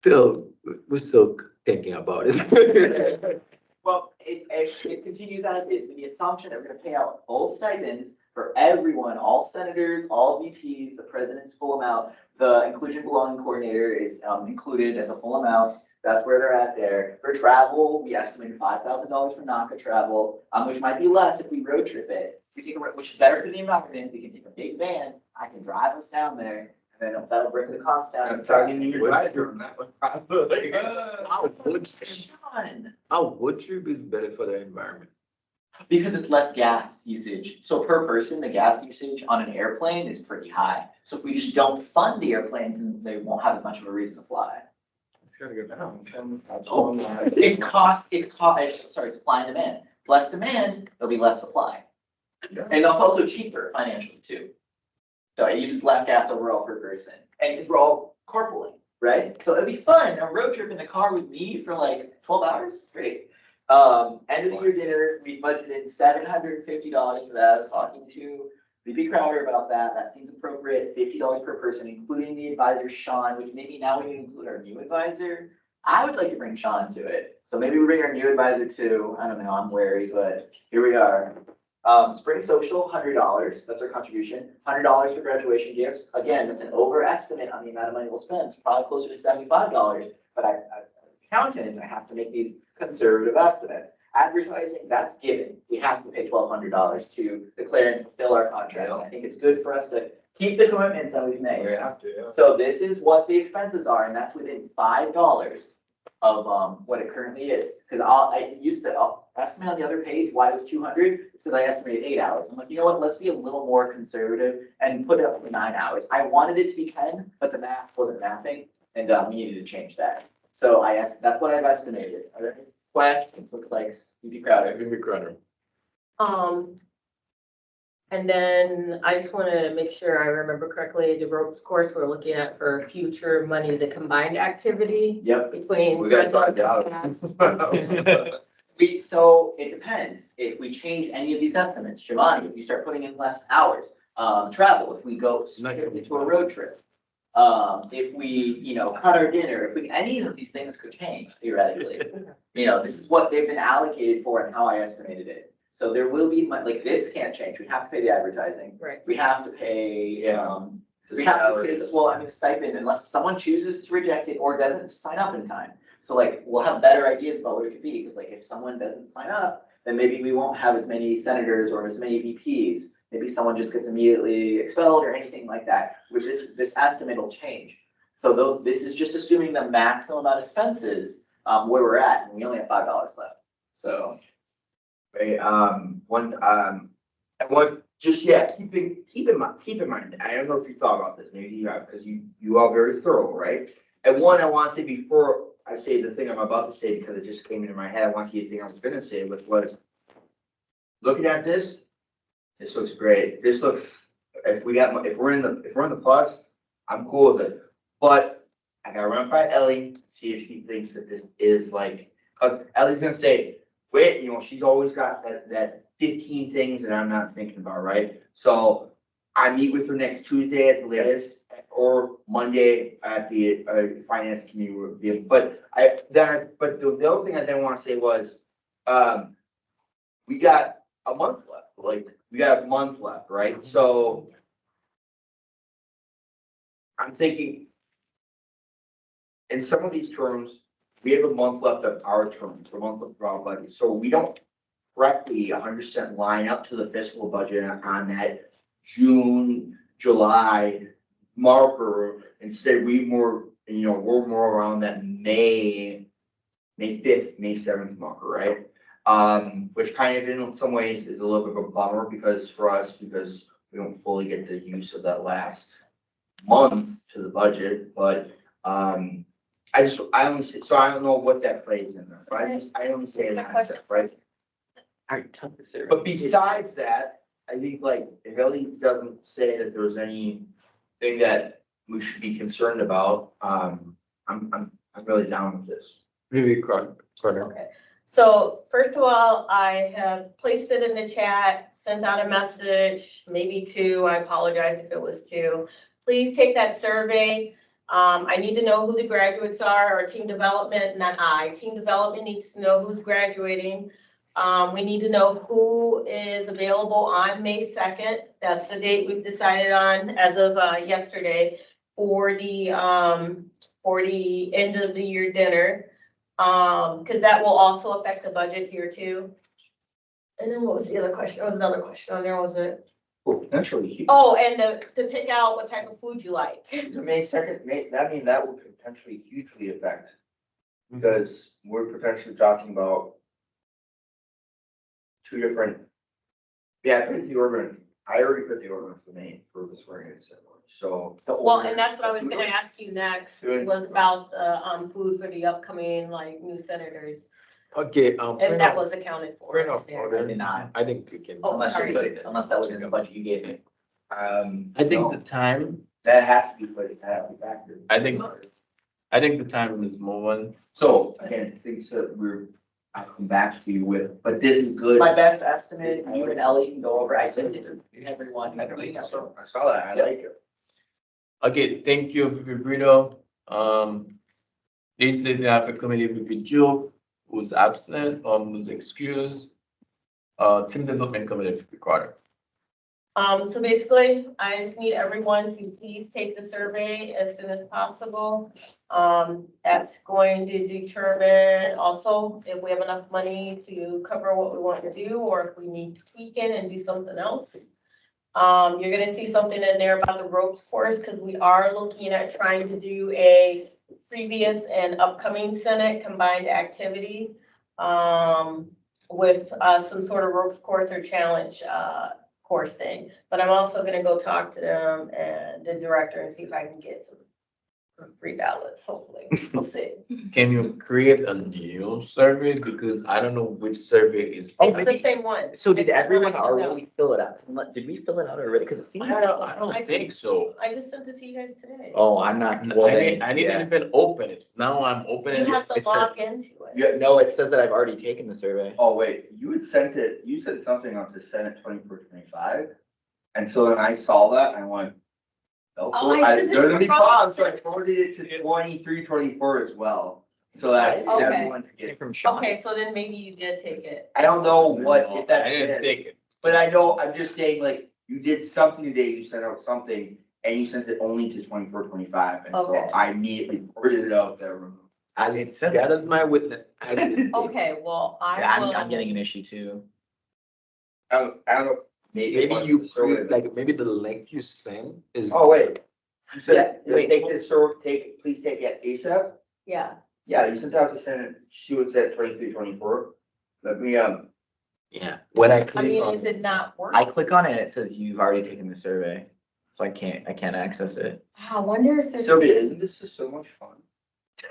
We're still thinking about it. Well, it continues as is with the assumption that we're going to pay out full stipends for everyone, all senators, all VPs, the president's full amount. The inclusion belonging coordinator is included as a full amount. That's where they're at there. For travel, we estimated $5,000 for NACA travel, which might be less if we road trip it. We take a, which is better for the environment. We can take a big van. I can drive us down there, and then that'll bring the cost down. I'm talking to your advisor on that one, probably. Our wood trip is better for the environment. Because it's less gas usage. So per person, the gas usage on an airplane is pretty high. So if we just don't fund the airplanes, then they won't have as much of a reason to fly. It's gotta go down. Sorry, supply and demand. Less demand, there'll be less supply. And it's also cheaper financially too. So it uses less gas overall per person. And because we're all carpooling, right? So it'd be fun, a road trip in a car with me for like 12 hours, great. End of the year dinner, we budgeted $750 for that. I was talking to VP Crowder about that. That seems appropriate, $50 per person, including the advisor Sean, which maybe now we need to include our new advisor. I would like to bring Sean to it. So maybe we bring our new advisor too. I don't know, I'm wary, but here we are. Spring Social, $100. That's our contribution. $100 for graduation gifts. Again, that's an overestimate on the amount of money we'll spend. It's probably closer to $75. But as an accountant, I have to make these conservative estimates. Advertising, that's given. We have to pay $1,200 to declare and fulfill our contract. I think it's good for us to keep the commitments that we've made. We have to, yeah. So this is what the expenses are, and that's within $5 of what it currently is. Because I used to estimate on the other page why it was 200, so I estimated 8 hours. I'm like, you know what? Let's be a little more conservative and put it up to 9 hours. I wanted it to be 10, but the math wasn't mathing, and we needed to change that. So that's what I've estimated. Are there any questions? Looks like VP Crowder. VP Crowder. And then I just want to make sure I remember correctly, the ropes course we're looking at for future money, the combined activity. Yep. Between. We got So it depends. If we change any of these estimates, Giovanni, if you start putting in less hours, travel, if we go into a road trip, if we, cut our dinner, if we, any of these things could change theoretically. This is what they've been allocated for and how I estimated it. So there will be, like, this can't change. We have to pay the advertising. Right. We have to pay, we have to pay the stipend unless someone chooses to reject it or doesn't sign up in time. So like, we'll have better ideas about what it could be, because like, if someone doesn't sign up, then maybe we won't have as many senators or as many VPs. Maybe someone just gets immediately expelled or anything like that, which this estimate will change. So this is just assuming the maximum amount of expenses, where we're at, and we only have $5 left, so. Right, keep in mind, I don't know if you thought about this, maybe you have, because you are very thorough, right? And one, I want to say before I say the thing I'm about to say, because it just came into my head, I want to see the thing I was gonna say, which was, looking at this looks great. This looks, if we're in the plus, I'm cool with it. But I gotta run by Ellie, see if she thinks that this is like, because Ellie's gonna say, wait, she's always got that 15 things that I'm not thinking about, right? So I meet with her next Tuesday at the latest, or Monday at the finance committee review. But the other thing I then want to say was, we got a month left. Like, we got a month left, right? So I'm thinking, in some of these terms, we have a month left of our terms, a month left of our budget. So we don't correctly 100% line up to the fiscal budget on that June, July marker. Instead, we're more around that May 5th, May 7th marker, right? Which kind of in some ways is a little bit of a bummer because we don't fully get the use of that last month to the budget, but I don't know what that plays in there, but I only say in that sense, right? But besides that, I think like if Ellie doesn't say that there's anything that we should be concerned about, I'm really down with this. Really, Carter. Okay. So first of all, I have placed it in the chat, sent out a message, maybe 2. I apologize if it was 2. Please take that survey. I need to know who the graduates are, or team development, not I. Team development needs to know who's graduating. We need to know who is available on May 2nd. That's the date we've decided on as of yesterday for the end of the year dinner. Because that will also affect the budget here too. And then what was the other question? There was another question on there, was it? Potentially. Oh, and to pick out what type of food you like. May 2nd, that would potentially hugely affect. Because we're potentially talking about two different. Yeah, I already put the ordinance for Maine for the swearing in ceremony, so. Well, and that's what I was gonna ask you next, was about the food for the upcoming like new senators. Okay, If that was accounted for. point of there. order. I did not. I think we can. Oh, Unless sorry. unless that was in the budget you gave me. I think No, the time, that has to be put, that has to be factored. I think the time is moving. So again, things that I'll come back to you with, but this is good. My best estimate, you and Ellie can go over, I sent it to everyone. I saw that, I like it. Okay, thank you, VP Brito. This is the committee, VP Joe, who's absent, who's excused. Team Development Committee, VP Carter. So basically, I just need everyone to please take the survey as soon as possible. That's going to determine also if we have enough money to cover what we want to do, or if we need to tweak it and do something else. You're gonna see something in there about the ropes course, because we are looking at trying to do a previous and upcoming Senate combined activity with some sort of ropes course or challenge course thing. But I'm also gonna go talk to them and the director and see if I can get some free ballots, hopefully. We'll see. Can you create a new survey? Because I don't know which survey is. It's the same one. So did It's the one everyone I sent out. already fill it out? Did we fill it out already? Because it seems. I don't think so. I just sent it to you guys today. Oh, I'm not. Well, then, I didn't yeah. even open it. Now I'm opening You it. have to It said- log into it. Yeah, no, it says that I've already taken the survey. Oh, wait, you sent something on to Senate 24-25, and so then I saw that, and I went. Oh, I sent it There's gonna be from- problems, so I forwarded it to 23-24 as well, so that Okay. everyone could get. From Sean. Okay, so then maybe you did take it. I don't know what, if that I didn't is, take it. but I know, I'm just saying, like, you did something today, you sent out something, and you sent it only to 24-25, and so Okay. I immediately forwarded it out there. It says That is my witness. I didn't take it. Okay, well, Yeah, I will. I'm getting an issue too. I don't know, Maybe once you the survey- create, like, maybe the link you sent is. Oh, wait. You Yeah, said, wait. take this, please take it ASAP? Yeah, Yeah, you sent out to Senate, she was at 23-24. Let me, Yeah, when I I click mean, on. is it not working? I click on it and it says you've already taken the survey. So I can't access it. I wonder if there's. Sylvia, isn't this just so much fun?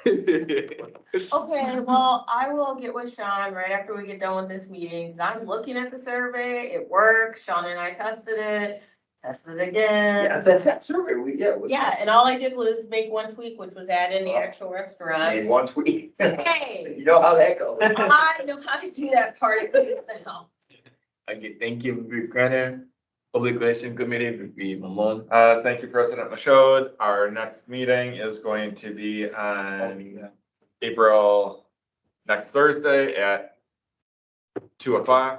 Okay, well, I will get with Sean right after we get done with this meeting. I'm looking at the survey, it works. Sean and I tested it again. Yeah, that's that survey, yeah. Yeah, and all I did was make one tweak, which was add in the actual Made restaurant. one tweet. Hey, You know how that goes. I know how to do that part of this now. Okay, thank you, VP Carter. Public Relations Committee, VP Malone. Thank you, President Michaud. Our next meeting is going to be on April, next Thursday at 2:00.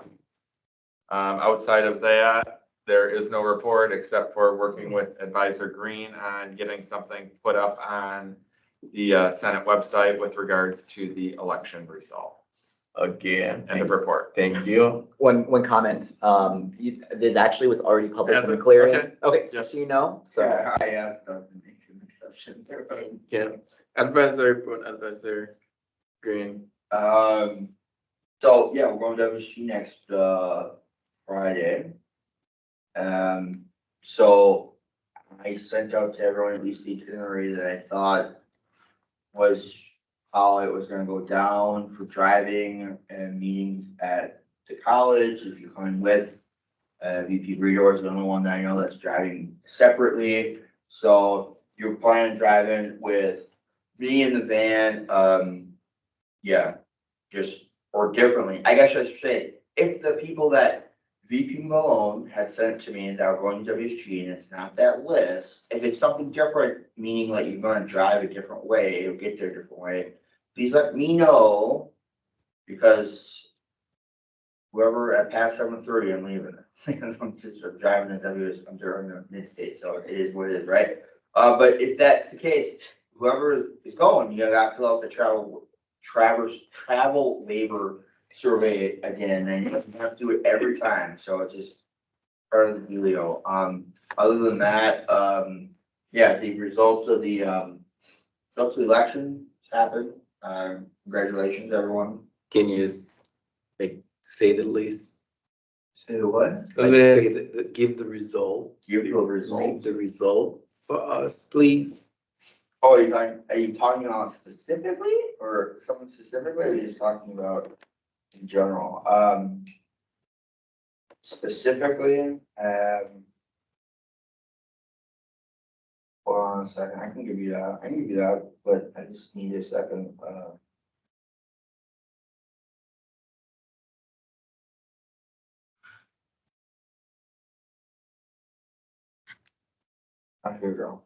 Outside of that, there is no report except for working with Advisor Green on getting something put up on the Senate website with regards to the election results Again, and the report. thank you. One comment, this actually was already published in the Okay. Clarion. Okay, Yeah. just so you know, so. Yeah, I asked them to make an exception there, but. Yeah, advisor report, advisor Green. So, yeah, we're going to WSG next, Friday. So I sent out to everyone at least the itinerary that I thought was how it was gonna go down for driving and meetings at the college, if you're coming with. VP Breedor is the only one that I know that's driving separately, so you're planning on driving with me in the van, yeah, just, or differently, I guess I should say, if the people that VP Malone had sent to me that were going to WSG and it's not that list, if it's something different, meaning like you're gonna drive a different way or get there a different way, please let me know, because whoever at past 7:30, I'm leaving. I'm just driving I'm during the mid-state, so it is what it is, right? But if that's the case, whoever is going, you gotta fill out the travel travel labor survey again, and you have to do it every time, so it's just part of the dealio. Other than that, yeah, the results of the election happened. Congratulations, everyone. Can you say the least? Say the what? Like give the result. Give the result. Read the result for us, please. Oh, are you talking about specifically or someone specifically, or are you just talking about in general? Specifically, hold on a second, I can give you that, but I just need a second, here we go.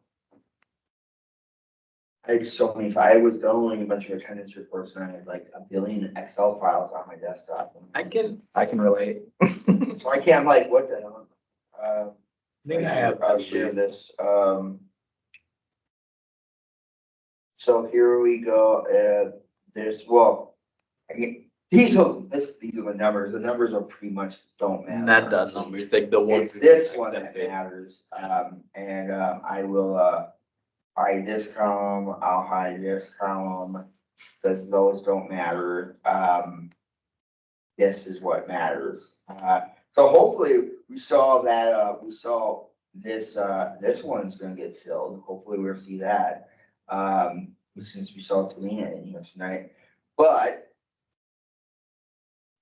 I had so many, I was downloading a bunch of attendance reports and I had like a billion Excel files on my desktop. I can relate. So I can't, I'm like, what the hell? I think I have I'll share this. So here we go. There's, well, I mean, these are the numbers. The numbers are pretty much don't matter. not that number. It's like the ones. It's this one that matters. And I will hide this column. I'll hide this column because those don't matter. This is what matters. So hopefully we saw that, we saw this, this one's gonna get filled. Hopefully we'll see that. Since we saw Talina in here tonight, but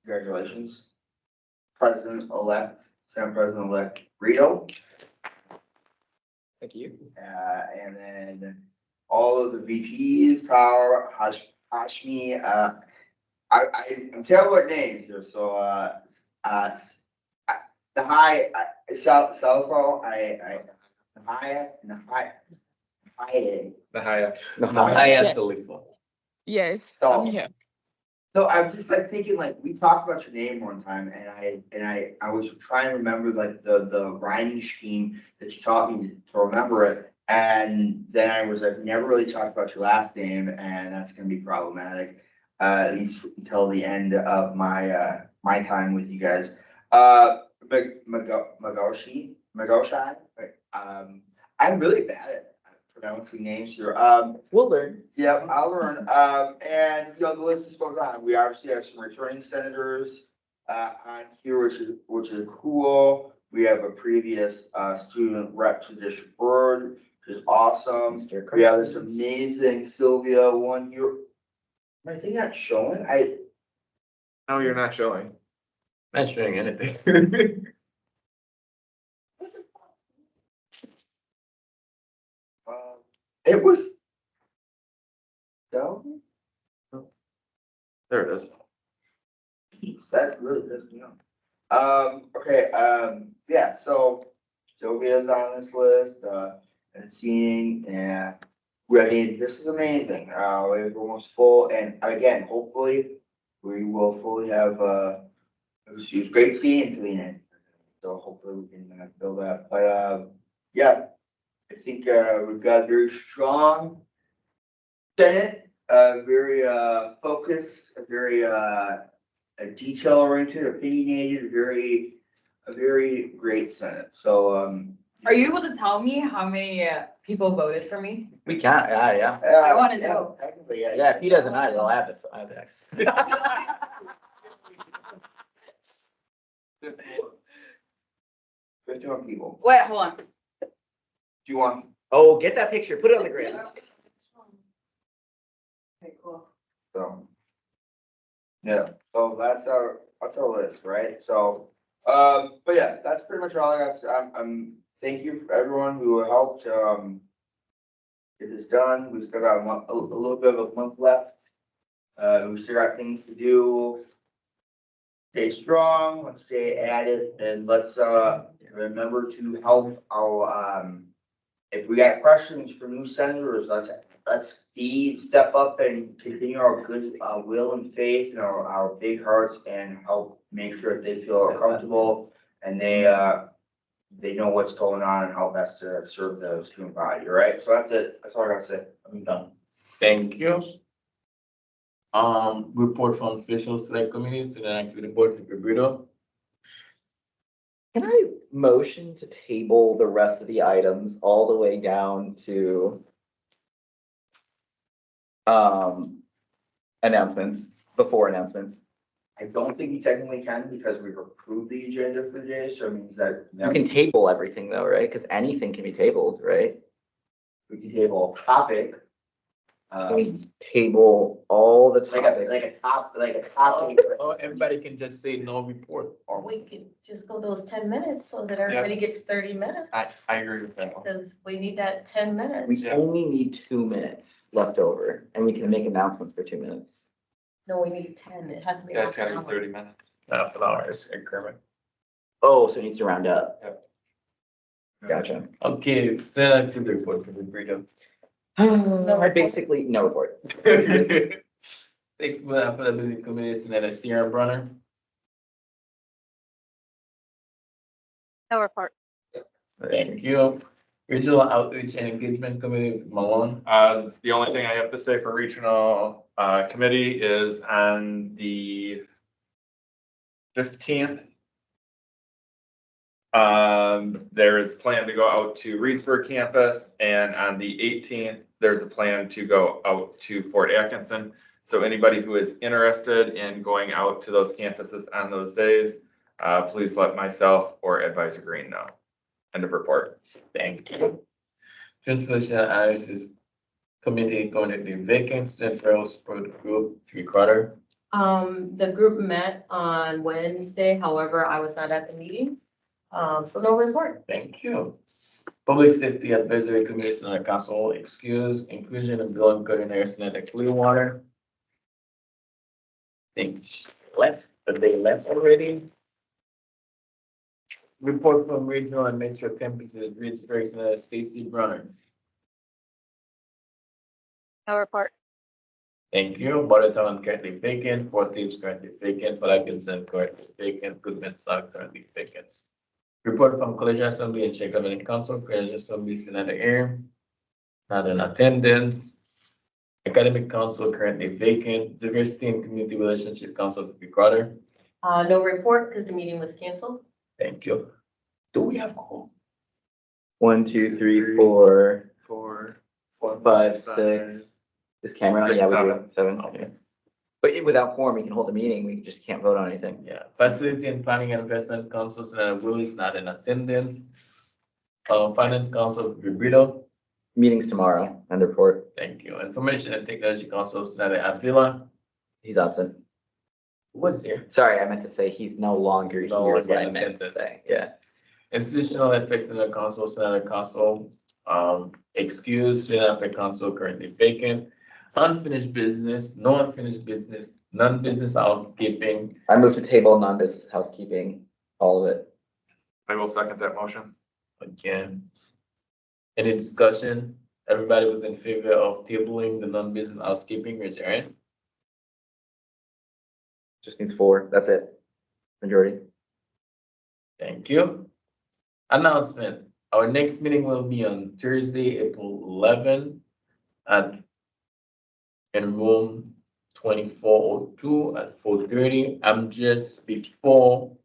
congratulations, President-elect, Senate President-elect Rito. Thank you. And then all of the VPs, Tara, Hashmi, I'm terrible at names here, so, the high, Salafo, Yes, So- I'm here. So I'm just like thinking, like, we talked about your name one time and I was trying to remember like the rhyming scheme that you taught me to remember it. And then I was like, never really talked about your last name, and that's gonna be problematic, at least until the end of my my time with you guys. Magoshi, I'm really bad at pronouncing names here. We'll learn. Yeah, I'll learn. And you know, the list just goes on. We obviously have some returning senators on here, which is cool. We have a previous student rep to district board, which is awesome. We have this amazing Sylvia one here. I think that's showing. No, you're not showing. Not showing anything. It was. So. There it is. That really pissed me off. Okay, yeah, so Sylvia's on this list, and seeing, and I mean, this is amazing. We're almost full, and again, hopefully, we will fully have, it was great seeing Talina. So hopefully we can build that, but, yeah, I think, we've got a very strong Senate, very, focused, a very, detail oriented, opinionated, a very great Senate. So, Are you able to tell me how many people voted for me? We can't, yeah. I wanna know. Technically, yeah. Yeah, if he doesn't, I'll have the access. 51 people. Wait, hold on. Do you want? Oh, get that picture, put it on the grid. Okay, cool. So. Yeah, so that's our list, right? So, but yeah, that's pretty much all I got. Thank you for everyone who helped, get this done. We still got a little bit of a month left. We still got things to do. Stay strong, let's stay at it, and let's, remember to help our, if we got questions for new senators, let's step up and continue our good will and faith and our big hearts and help make sure that they feel comfortable and they know what's going on and how best to serve the student body, all right? So that's it. That's all I gotta say. I'm done. Thank you. Report from Special Select Committee, Student Activity Board, Vicky Brito. Can I motion to table the rest of the items all the way down to announcements, before announcements? I don't think you technically can because we've approved the agenda for today, so it means that. You can table everything though, right? Because anything can be tabled, right? We can table a topic. Can we table all the topics? Like a topic. Or everybody can just say no report. Or we could just go those 10 minutes so that everybody gets 30 minutes. I agree with that. Because we need that 10 minutes. We only need 2 minutes left over and we can make announcements for 2 minutes. No, we need 10. It has to be. Yeah, it's half gotta an be hour. 30 minutes. Half an hour is increment. Oh, so it needs to round up. Yep. Gotcha. Okay, Student Activity Report, Vicky Brito. I basically, no report. Six Affordability Committee, Senator Sierra Brunner. No report. Thank you. Regional Outreach and Engagement Committee, Malone. The only thing I have to say for regional, committee is on the 15th. There is a plan to go out to Reedsburg campus, and on the 18th, there's a plan to go out to Fort Atkinson. So anybody who is interested in going out to those campuses on those days, please let myself or Advisor Green know. End of report. Thank you. Transportation Analysis Committee going to be vacant, Student Rail Support Group, 3/4. The group met on Wednesday, however, I was not at the meeting. So no report. Thank you. Public Safety Advisory Committee, Senator Council, excuse, inclusion of building coordinator, Senator Clearwater. Think left, but they left already. Report from regional and metro campuses, Reedsburg, Senator Stacy Brunner. No report. Thank you. Watertown currently vacant, Fort Thieves currently vacant, Atkinson currently vacant, Goodman South currently vacant. Report from College Assembly and Czech Governing Council, College Assembly, Senator Air, not in attendance. Academic Council currently vacant, Diversity and Community Relationship Council, Vicky Crowder. No report because the meeting was canceled. Thank you. Do we have call? 1, 2, 3, 4, 4, 5, 6. Is Cameron on? Yeah, we do. 7. Okay. But without quorum, we can hold the meeting. We just can't vote on anything. Yeah, Facility and Planning and Investment Council, Senator Willis not in attendance. Finance Council, Vicky Brito. Meetings tomorrow and report. Thank you. Information and Technology Council, Senator Avila. He's absent. Who was here? Sorry, I meant to say he's no longer here is what I meant to say. Yeah. Institutional Effectiveness Council, Senator Council, excused, Student Affairs Council currently vacant. Unfinished business, no unfinished business, non-business housekeeping. I move to table non-business housekeeping, all of it. I will second that motion. Again. Any discussion? Everybody was in favor of tabling the non-business housekeeping, raise your hand. Just needs 4. That's it. Majority. Thank you. Announcement. Our next meeting will be on Thursday, April 11 in room 2402 at 4:30. I'm just before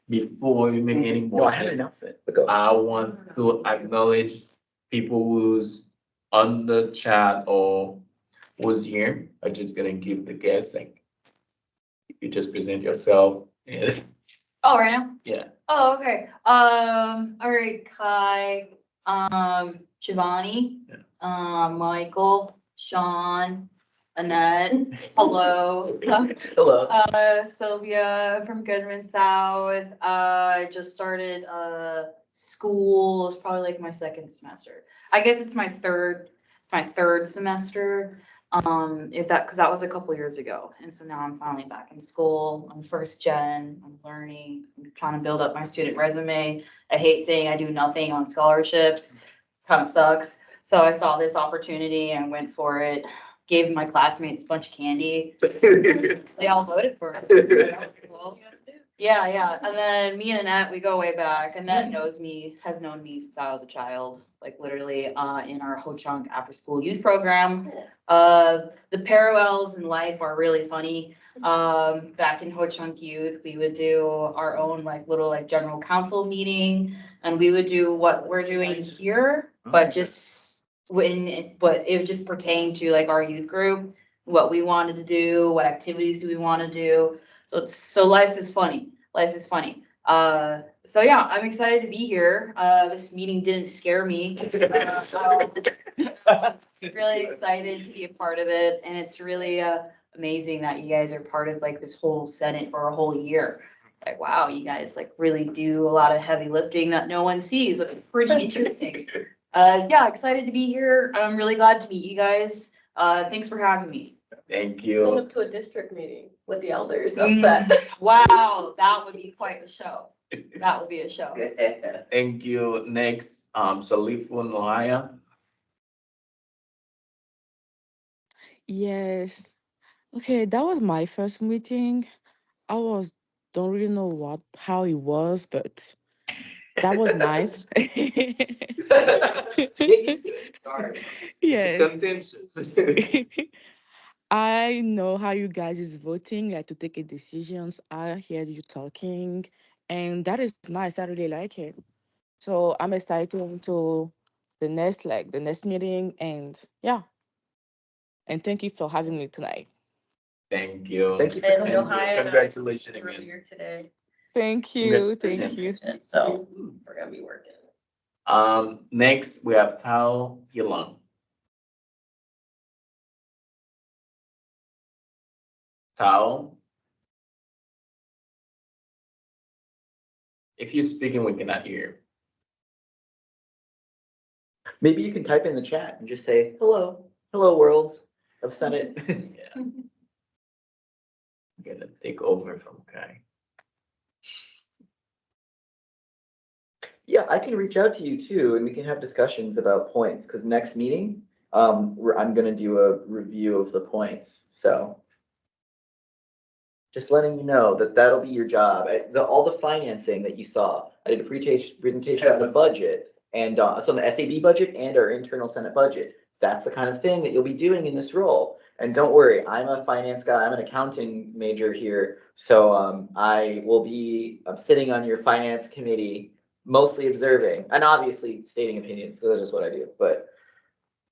you make any No, I had an motion, announcement. But go. I want to acknowledge people who's on the chat or was here. I'm just gonna give the guessing. You just present yourself. and- Oh, right now? Yeah. Oh, okay. All right, Kai, Giovanni, Michael, Sean, Annette, hello. Hello. Sylvia from Goodman South. I just started school. It's probably like my second semester. I guess it's my third semester. Because that was a couple years ago, and so now I'm finally back in school. I'm first gen. I'm learning. I'm trying to build up my student resume. I hate saying I do nothing on scholarships. Kind of sucks. So I saw this opportunity and went for it. Gave my classmates a bunch of candy. They all voted for it. So that was cool. Yeah. And then me and Annette, we go way back. Annette has known me since I was a child, like literally in our Ho-Chunk after school youth program. The parallels in life are really funny. Back in Ho-Chunk youth, we would do our own like little like general council meeting, and we would do what we're doing here, but but it would just pertain to like our youth group, what we wanted to do, what activities do we want to do. So life is funny. Life is funny. So yeah, I'm excited to be here. This meeting didn't scare me. Really excited to be a part of it, and it's really amazing that you guys are part of like this whole Senate for a whole year. Like, wow, you guys like really do a lot of heavy lifting that no one sees. It's pretty interesting. Yeah, excited to be here. I'm really glad to meet you guys. Thanks for having me. Thank Send you. up to a district meeting with the elders upset. Wow, that would be quite a show. That would be a show. Thank you. Next, Salifu Noaya. Yes. Okay, that was my first meeting. Don't really know how it was, but that was nice. Yes. Contentious. I know how you guys is voting, like to take a decisions. I hear you talking, and that is nice. I really like it. So I'm excited to the next meeting, and yeah. And thank you for having me tonight. Thank you. Thank you for And coming. Ohio. Congratulations again. Earlier today, Thank you. Thank you. so we're gonna be working. Next we have Tao Yilang. Tao. If you're speaking, we cannot hear. Maybe you can type in the chat and just say, hello, hello world of Senate. Yeah. I'm gonna take over from Kai. Yeah, I can reach out to you too, and we can have discussions about points, because next meeting, I'm gonna do a review of the points, so. Just letting you know that that'll be your job. All the financing that you saw, I did a presentation on the budget, and so the SAB budget and our internal Senate budget. That's the kind of thing that you'll be doing in this role. And don't worry, I'm a finance guy, I'm an accounting major here, so I'm sitting on your finance committee, mostly observing, and obviously stating opinions, so that's just what I do, but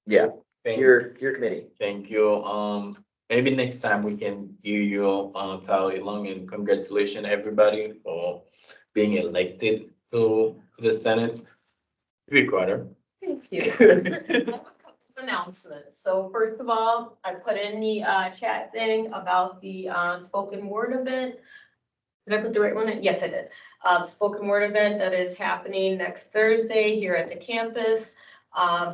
yeah, it's your committee. Thank you. Maybe next time we can hear you, Tao Yilang, and congratulations everybody for being elected to the Senate. Recorder. Thank you. Announcements. So first of all, I put in the chat thing about the spoken word event. Did I put the right one in? Yes, I did. The spoken word event that is happening next Thursday here at the campus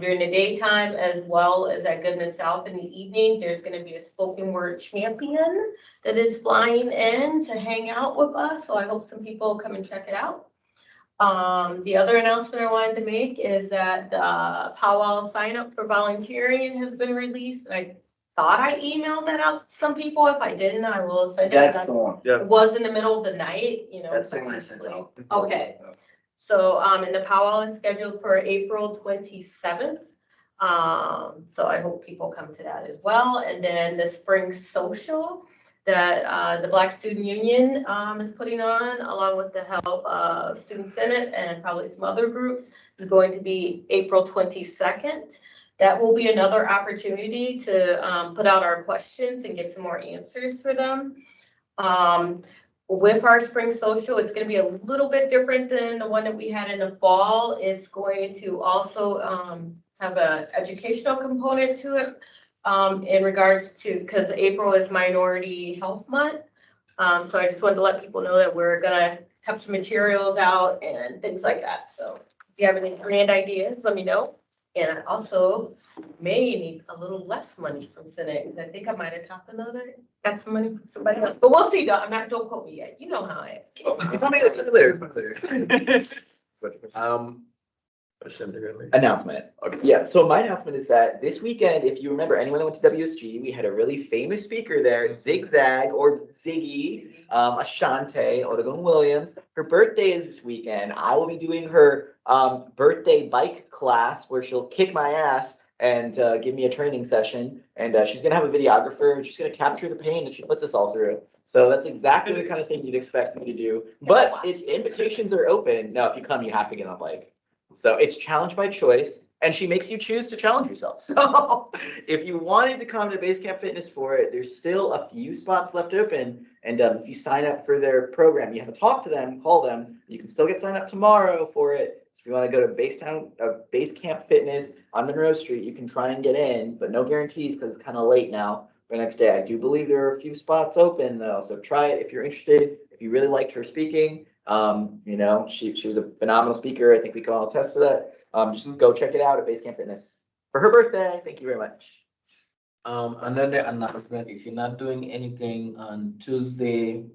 during the daytime, as well as at Goodman South in the evening. There's going to be a spoken word champion that is flying in to hang out with us. So I hope some people come and check it out. The other announcement I wanted to make is that the powwow sign up for volunteering has been released. I thought I emailed that out to some people. If I didn't, I will send it. That's the one. It was in the middle of the night, you know. That's the one I sent purposely. out. Okay. So, and the powwow is scheduled for April 27th. So I hope people come to that as well. And then the spring social that the Black Student Union is putting on, along with the help of Student Senate and probably some other groups, is going to be April 22nd. That will be another opportunity to put out our questions and get some more answers for them. With our spring social, it's going to be a little bit different than the one that we had in the fall. It's going to also have an educational component to it. In regards to, because April is Minority Health Month. So I just wanted to let people know that we're gonna have some materials out and things like that. So if you have any grand ideas, let me know. And I also may need a little less money from Senate, because I think I might have talked another, got some money from somebody else, but we'll see though. Don't quote me yet. You know how I am. Tell me later. Announcement. Okay. Yeah, so my announcement is that this weekend, if you remember, anyone that went to WSG, we had a really famous speaker there, Zigzag or Ziggy, Ashante Oregon Williams. Her birthday is this weekend. I will be doing her birthday bike class where she'll kick my ass and give me a training session. And she's gonna have a videographer and she's gonna capture the pain that she puts us all through. So that's exactly the kind of thing you'd expect me to do. But if invitations are open, no, if you come, you have to get on a bike. So it's challenge by choice, and she makes you choose to challenge yourself. So if you wanted to come to Basecamp Fitness for it, there's still a few spots left open. And if you sign up for their program, you have to talk to them, call them. You can still get signed up tomorrow for it. So if you want to go to Basecamp Fitness on Monroe Street, you can try and get in, but no guarantees because it's kind of late now for next day. I do believe there are a few spots open though, so try it if you're interested. If you really liked her speaking. You know, she was a phenomenal speaker. I think we can all attest to that. Just go check it out at Basecamp Fitness for her birthday. Thank you very much. Another announcement, if you're not doing anything on Tuesday,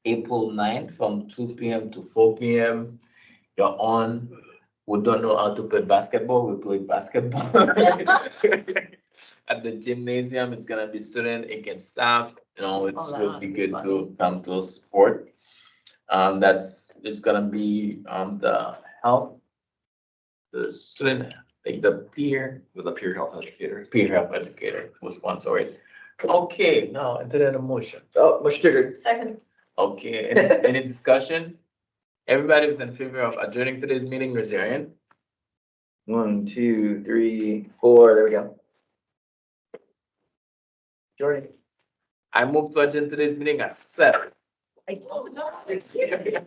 April 9th from 2 p.m. to 4 p.m., you're on. We don't know how to play basketball. We play basketball at the gymnasium. It's gonna be student against staff. You know, it's will be good to come to a sport. It's gonna be the health, the student, like the peer health educator who sponsor it. Okay, now into the motion. Oh, motion triggered. Second. Okay, any discussion? Everybody was in favor of adjourning today's meeting, raise your hand. 1, 2, 3, 4. There we go. Jordan. I move to adjourn today's meeting at 7. I don't know. Exactly.